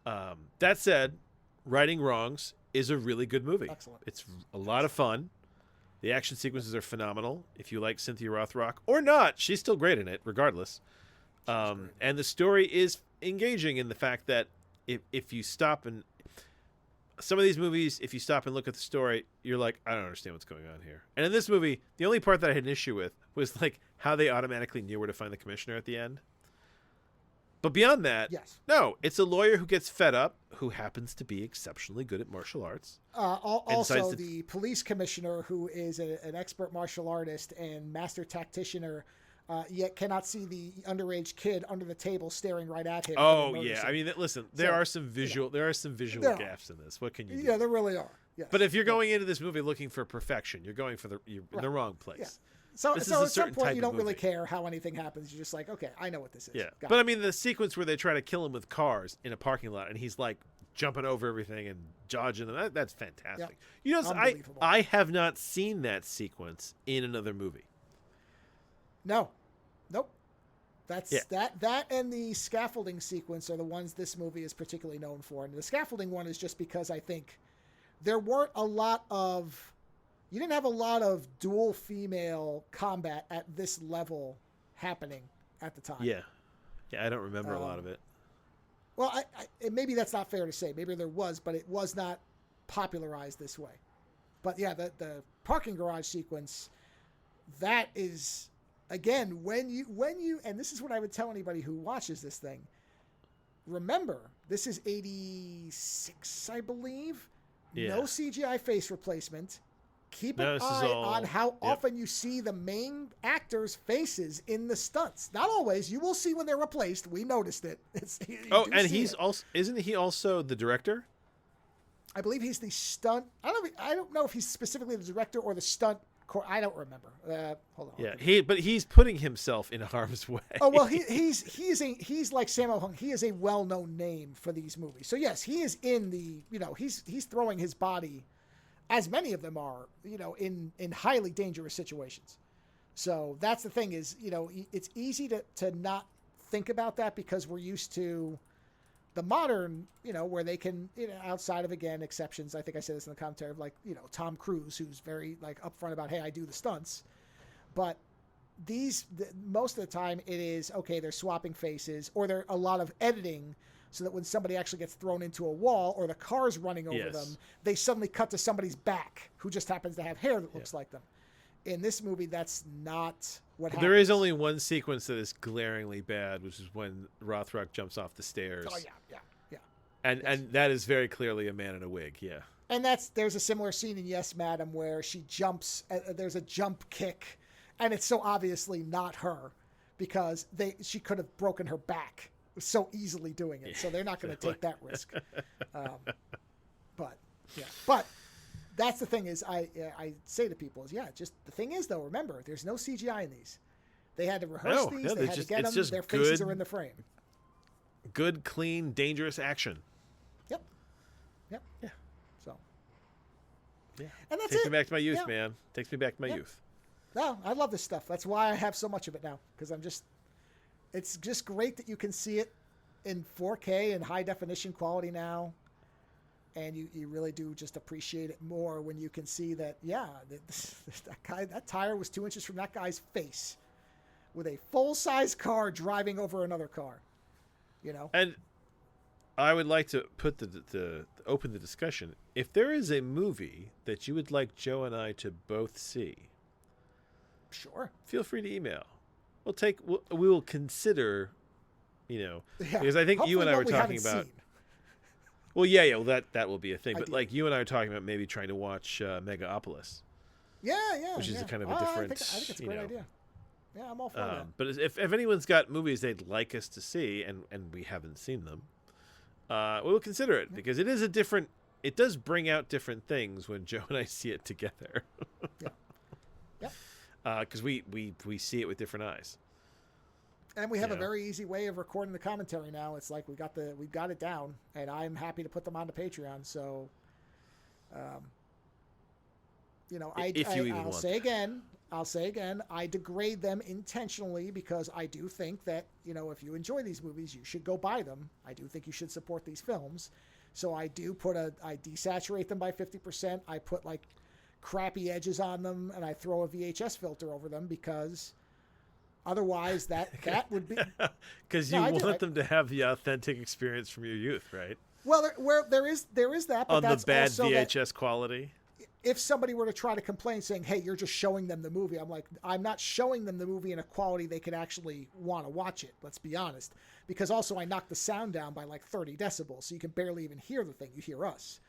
Yeah. That said, Righting Wrongs is a really good movie. Excellent. It's a lot of fun. The action sequences are phenomenal. If you like Cynthia Rothrock or not, she's still great in it, regardless. And the story is engaging in the fact that if you stop and some of these movies, if you stop and look at the story, you're like, I don't understand what's going on here. And in this movie, the only part that I had an issue with was like how they automatically knew where to find the commissioner at the end. But beyond that, Yes. no, it's a lawyer who gets fed up, who happens to be exceptionally good at martial arts. Also, the police commissioner, who is an expert martial artist and master tacticianer, yet cannot see the underage kid under the table staring right at him. Oh yeah, I mean, listen, there are some visual gaffes in this. What can you do? Yeah, there really are. Yes. But if you're going into this movie looking for perfection, you're going for in the wrong place. Yeah. So This is at a certain some point, type you of don't really movie. care how anything happens. You're just like, okay, I know what this is. Yeah, Got but it. I mean, the sequence where they try to kill him with cars in a parking lot, and he's like jumping over everything and dodging them. That's fantastic. You know, Unbelievable. I have not seen that sequence in another movie. Nope. That and the scaffolding sequence are the ones this movie is particularly known for. And the scaffolding one is just because I think you didn't have a lot of dual female combat at this level happening at the time. Yeah, I don't remember a lot of it. Well, maybe that's not fair to say. Maybe there was, but it was not popularized this way. But yeah, the parking garage sequence, that is, again, when you, and this is what I would tell anybody who watches this thing. Remember, this is 86, I believe. Yeah. No CGI face replacement. Keep an This is eye all- on how yep. often you see the main actors' faces in the stunts. Not always. You will see when they're replaced. We noticed it. And he's also, isn't he also the director? I believe he's the stunt. I don't know if he's specifically the director or the stunt. I don't remember. Hold on. Yeah, but he's putting himself in harm's way. Oh well, he's like Sammo Hung. He is a well-known name for these movies. So yes, he is in the. He's throwing his body, as many of them are. In highly dangerous situations. So that's the thing is, it's easy to not think about that because we're used to the modern, where they can, outside of, again, exceptions. I think I said this in the commentary of Tom Cruise, who's very upfront about, hey, I do the stunts. But most of the time it is, okay, they're swapping faces or they're a lot of editing so that when somebody actually gets thrown into a wall or the car's running over them, they suddenly cut to somebody's back who just happens to have hair that looks like them. In this movie, that's not what happens. There is only one sequence that is glaringly bad, which is when Rothrock jumps off the stairs. Oh, yeah. And that is very clearly a man in a wig, yeah. And there's a similar scene in Yes, Madam where she jumps, there's a jump kick, and it's so obviously not her because she could have broken her back so easily doing it. So they're not going to take that risk. But that's the thing is I say to people is, just the thing is, though, remember, there's no CGI in these. They had to rehearse these. They had to get them. Their faces are in the frame. Good, clean, dangerous action. Yep. Yeah. So. Yeah. And that's Takes it. me back to my youth, Yeah. man. Takes me back to my youth. No, I love this stuff. That's why I have so much of it now because it's just great that you can see it in 4K and high definition quality now. And you really do just appreciate it more when you can see that, that tire was 2 inches from that guy's face with a full-size car driving over another car, And I would like to put open the discussion. If there is a movie that you would like Joe and I to both see, Sure. feel free to email. We will consider, because I think you and I were talking about. Seen. Well, yeah. Well, that will be a thing. But Ideally. like you and I are talking about maybe trying to watch Megapolis. Yeah. Which is a kind of a I different. think it's a great idea. Yeah, I'm all for that. But if anyone's got movies they'd like us to see and we haven't seen them, we'll consider it because it is a different. It does bring out different things when Joe and I see it together. Yeah. Because we see it with different eyes. And we have You a know? very easy way of recording the commentary now. It's like we've got it down, and I'm happy to put them on the Patreon. So, If you even want that. I'll say again, I degrade them intentionally because I do think that, if you enjoy these movies, you should go buy them. I do think you should support these films. So I desaturate them by 50%. I put like crappy edges on them, and I throw a VHS filter over them because otherwise that would be because No, you I do. want them to have the authentic experience from your youth, right? well, there is that, but On the that's bad also that VHS quality. if somebody were to try to complain saying, hey, you're just showing them the movie, I'm like, I'm not showing them the movie in a quality they could actually want to watch it. Let's be honest. Because also I knocked the sound down by like 30 decibels. So you can barely even hear the thing. You hear us.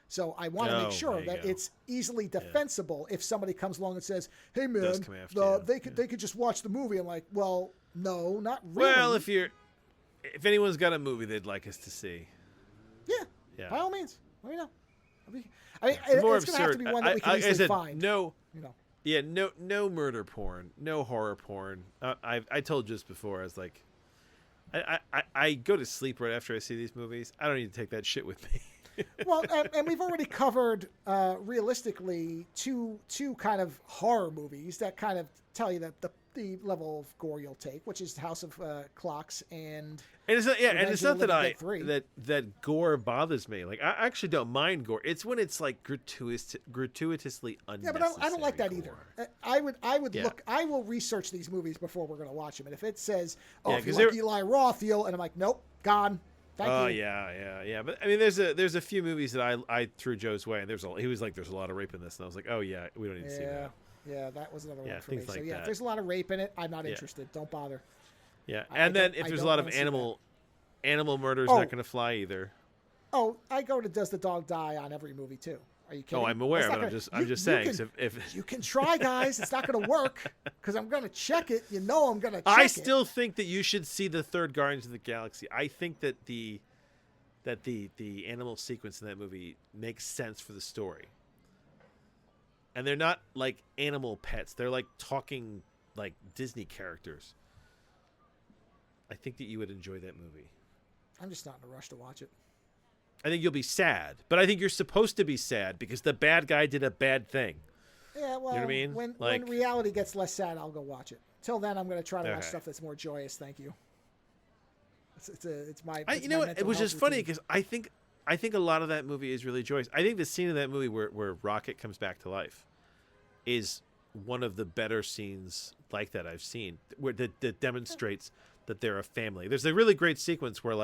So I want to make sure that it's easily defensible if somebody comes along and says, hey man, Does come after you. they could just watch the movie. I'm like, well, no, not really. Well, if anyone's got a movie they'd like us to see. Yeah. By all means. Let me know. I mean, It's more it's going to have to absurd. be one that we can easily find. No murder porn, no horror porn. I told you this before. I was like, I go to sleep right after I see these movies. I don't need to take that shit with me. Well, and we've already covered realistically two kind of horror movies that kind of tell you that the level of gore you'll take, which is House of Clocks and it's not, and it's not Revenge of the Living Dead 3. that gore bothers me. Like I actually don't mind gore. It's when it's like gratuitously unnecessary. Yeah, but I don't like that gore. either. I would look. I will research these movies before we're going to watch them, and if it says, if you 'cause like Eli Roth, and I'm like, nope, gone. Thank you. Oh yeah. But I mean, there's a few movies that I threw Joe's way, and he was like, there's a lot of rape in this, and I was like, oh yeah, we don't need to see that. Yeah, that was another one for things me. like So that. if there's a lot of rape in it, I'm not interested. Don't bother. Yeah, I and then don't- if I there's a don't lot of wanna see animal murder is Oh. not going to fly either. Oh, I go to Does the Dog Die on every movie too. Are you kidding? Oh, I'm aware, That's but not I'm just saying. Can, if you can try, guys, it's not going to work because I'm going to check it. I'm going to check I it. still think that you should see the third Guardians of the Galaxy. I think that the animal sequence in that movie makes sense for the story. And they're not like animal pets. They're like talking like Disney characters. I think that you would enjoy that movie. I'm just not in a rush to watch it. I think you'll be sad, but I think you're supposed to be sad because the bad guy did a bad thing. Yeah, well, You know what I mean? When reality gets less sad, I'll go watch it. Till then, I'm going to try to watch Okay. stuff that's more joyous. Thank you. It's my. You know what? It was just funny because I think a lot of that movie is really joyous. I think the scene in that movie where Rocket comes back to life is one of the better scenes like that I've seen, where that demonstrates that they're a family. There's a really great sequence where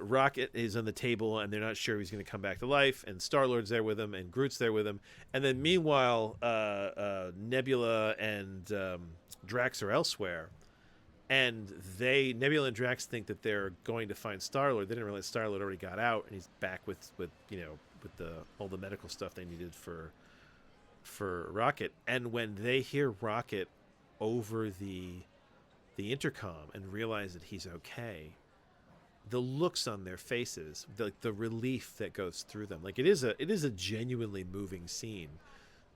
Rocket is on the table and they're not sure he's going to come back to life, and Star-Lord's there with him and Groot's there with him, and then meanwhile Nebula and Drax are elsewhere. And Nebula and Drax think that they're going to find Star-Lord. They didn't realize Star-Lord already got out, and he's back with all the medical stuff they needed for Rocket. And when they hear Rocket over the intercom and realize that he's okay, the looks on their faces, the relief that goes through them, like it is a genuinely moving scene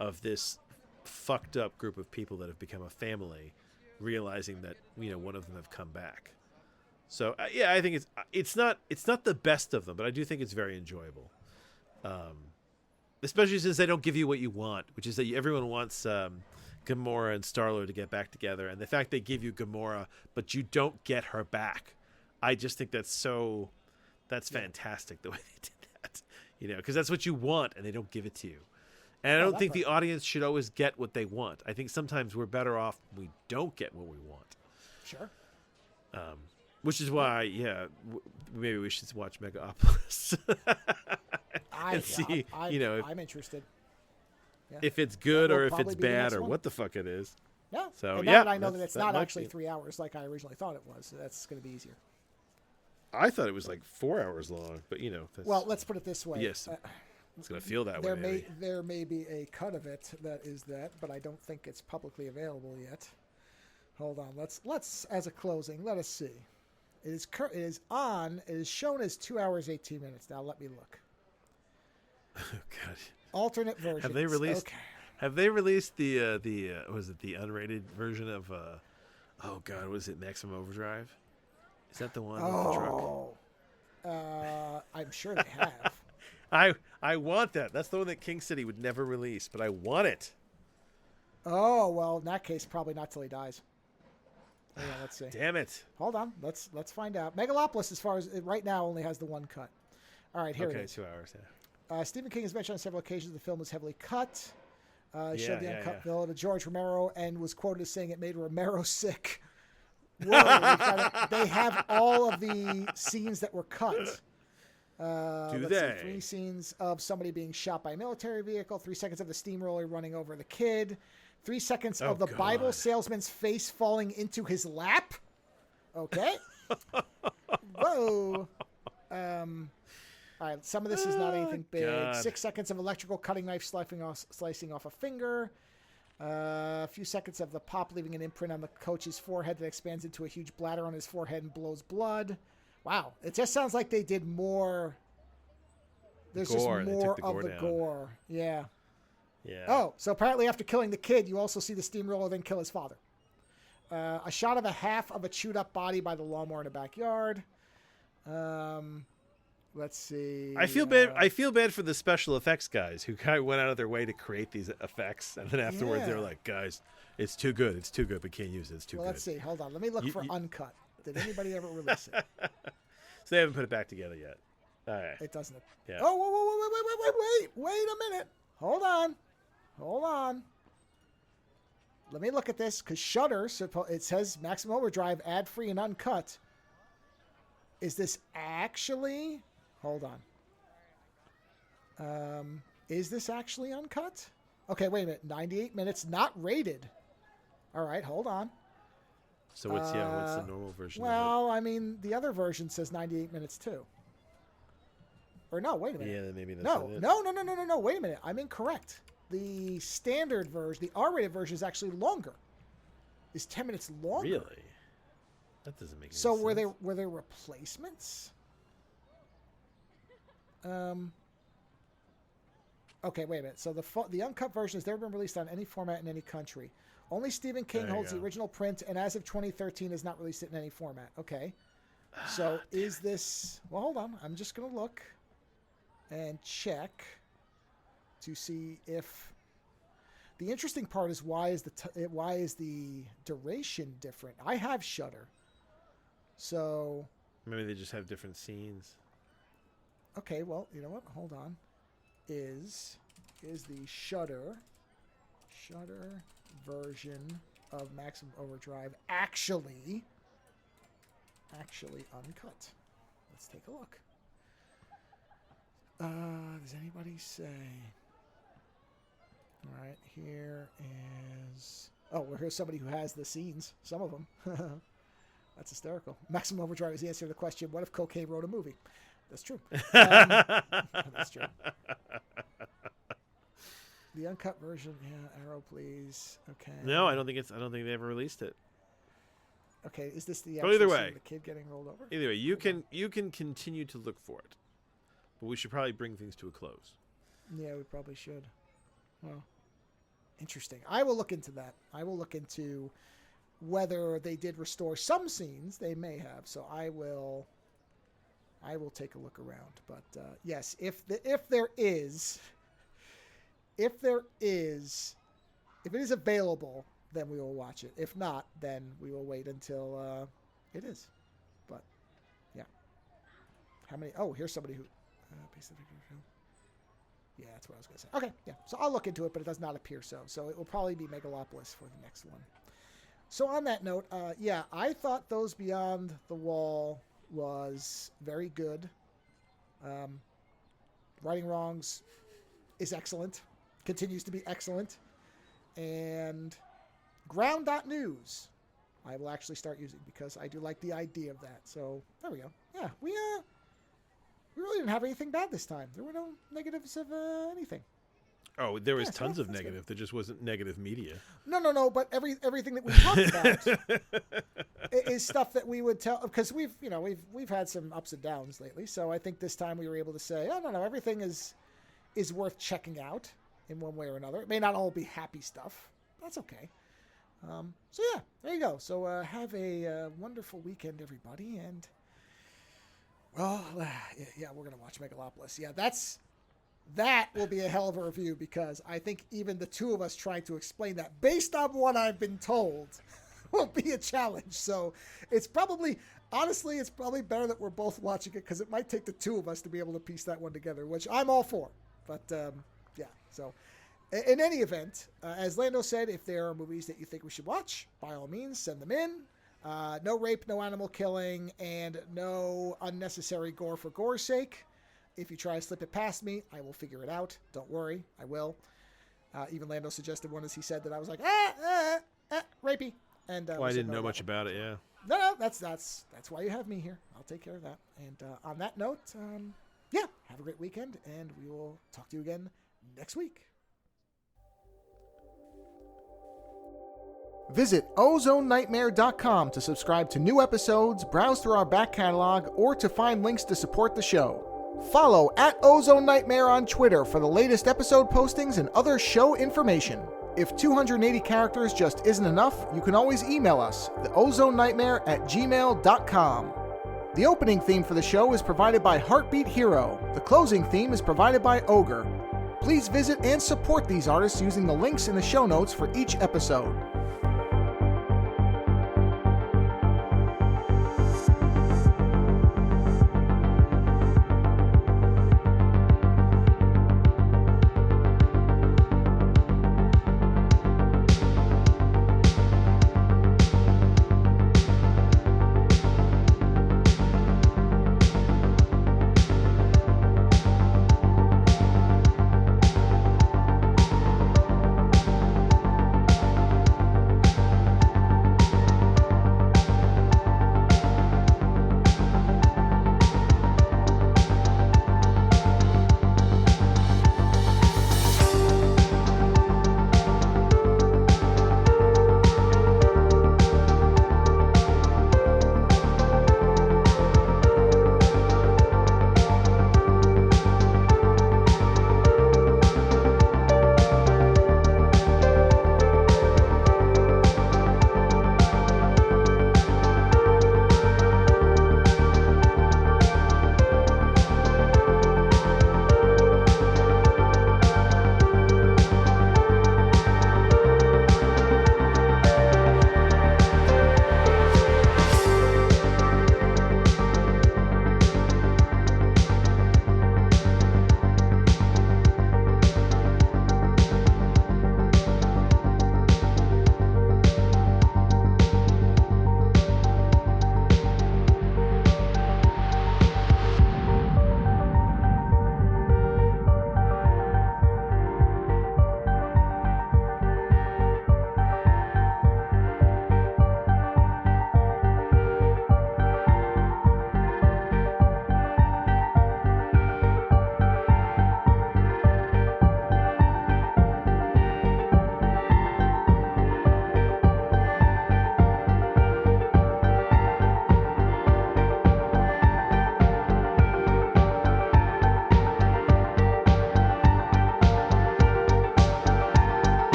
of this fucked up group of people that have become a family, realizing that one of them have come back. So I think it's not the best of them, but I do think it's very enjoyable. Especially since they don't give you what you want, which is that everyone wants Gamora and Star-Lord to get back together, and the fact they give you Gamora but you don't get her back, I just think that's fantastic the way they did that. Because that's what you want and they don't give it to you. And I don't think the audience should always get what they want. I think sometimes we're better off when we don't get what we want. Sure. Which is why, maybe we should watch Megapolis and see, I'm interested. Yeah. if it's good or if probably it's be the bad next or one. what the fuck it is. Yeah. So and now that I know that it's not might actually be. 3 hours like I originally thought it was, so that's going to be easier. I thought it was like 4 hours long, but that's, Well, let's put it this way. yes, it's going to feel that way. There may be a cut of it that is that, but I don't think it's publicly available yet. Hold on. Let's as a closing, let us see. It is shown as 2 hours 18 minutes. Now let me look. Oh God. Alternate version. Have they released? Okay. Have they released the was it the unrated version of Oh God, what is it? Maximum Overdrive? Is that the one with the truck? I'm sure they have. I want that. That's the one that King City would never release, but I want it. Oh, well, in that case, probably not till he dies. Yeah, let's see. Damn it. Hold on. Let's find out. Megalopolis, as far as right now, only has the one cut. All right, here it is. 2 hours. Yeah. Stephen King has mentioned on several occasions the film was heavily cut. He showed the uncut yeah. film to George Romero and was quoted as saying it made Romero sick. Whoa, they have all of the scenes that were cut. Do let's they? See, 3 scenes of somebody being shot by a military vehicle, 3 seconds of the steamroller running over the kid, 3 seconds of the Bible salesman's face falling into his lap. Okay. Whoa. All right, some of this is not anything big. God. 6 seconds of electrical cutting knife slicing off a finger. A few seconds of the pop leaving an imprint on the coach's forehead that expands into a huge bladder on his forehead and blows blood. Wow, it just sounds like they did more. There's gore. just more of the gore. Yeah. Yeah. Oh, so apparently after killing the kid, you also see the steamroller then kill his father. A shot of a half of a chewed up body by the lawnmower in the backyard. Let's see. I feel bad. I feel bad for the special effects guys who kind of went out of their way to create these effects, and then afterwards they're like, "Guys, it's too good. It's too good. We can't use it. It's too good." Let's see. Hold on. Let me look for uncut. Did anybody ever release it? So they haven't put it back together yet. All right. It doesn't. Yeah. Oh, wait a minute. Hold on. Let me look at this because Shudder. It says Maximum Overdrive, ad-free and uncut. Is this actually? Hold on. Is this actually uncut? Okay, wait a minute. 98 minutes, not rated. All right, hold on. So what's the normal version? Well, I mean, the other version says 98 minutes too. Or no, wait a minute. Yeah, then maybe that's No. it. Wait a minute. I'm incorrect. The standard version, the R-rated version, is actually longer. Is 10 minutes longer. Really? That doesn't make any sense. So were there replacements? Okay, wait a minute. So the uncut version has never been released on any format in any country. Only Stephen King holds the original print, and as of 2013 has not released it in any format. Okay. So is this... Well, hold on. I'm just going to look and check to see if... The interesting part is why is the duration different? I have Shudder. So... Maybe they just have different scenes. Okay, well, you know what? Hold on. Is the Shudder version of Maximum Overdrive actually uncut? Let's take a look. Does anybody say? All right, here is... Oh, well, here's somebody who has the scenes. Some of them. That's hysterical. Maximum Overdrive is the answer to the question, what if cocaine wrote a movie? That's true. That's true. The uncut version, Arrow, please. Okay. No, I don't think they ever released it. Okay, is this the But either actual way, scene of the kid getting rolled over? Either way, you can continue to look for it, but we should probably bring things to a close. Yeah, we probably should. Well, interesting. I will look into that. I will look into whether they did restore some scenes. They may have. So I will take a look around. But yes, if it is available, then we will watch it. If not, then we will wait until it is. But yeah, how many? Oh, here's somebody who. Yeah, that's what I was going to say. Okay, yeah. So I'll look into it, but it does not appear so. So it will probably be Megalopolis for the next one. So on that note, yeah, I thought Those Beyond the Wall was very good. Righting Wrongs is excellent. Continues to be excellent. And Ground.news I will actually start using because I do like the idea of that. So there we go. Yeah, we really didn't have anything bad this time. There were no negatives of anything. Oh, there was Yeah, tons so of that's negative. There just wasn't negative media. No. But everything that we talked about is stuff that we would tell because we've had some ups and downs lately. So I think this time we were able to say, oh no, everything is worth checking out in one way or another. It may not all be happy stuff. That's okay. So yeah, there you go. So have a wonderful weekend, everybody. And, well, yeah, we're going to watch Megalopolis. Yeah, that will be a hell of a review, because I think even the two of us trying to explain that, based on what I've been told, will be a challenge. So it's probably, honestly, it's probably better that we're both watching it, because it might take the two of us to be able to piece that one together, which I'm all for. But yeah, so in any event, as Lando said, if there are movies that you think we should watch, by all means, send them in. No rape, no animal killing, and no unnecessary gore for gore's sake. If you try to slip it past me, I will figure it out. Don't worry, I will. Even Lando suggested one as he said that I was like, rapey. And well, I didn't know much about it, yeah. No, that's why you have me here. I'll take care of that. And on that note, yeah, have a great weekend, and we will talk to you again next week. Visit OzoneNightmare.com to subscribe to new episodes, browse through our back catalog, or to find links to support the show. Follow @OzoneNightmare on Twitter for the latest episode postings and other show information. If 280 characters just isn't enough, you can always email us, theozonenightmare@gmail.com. The opening theme for the show is provided by Heartbeat Hero. The closing theme is provided by Ogre. Please visit and support these artists using the links in the show notes for each episode.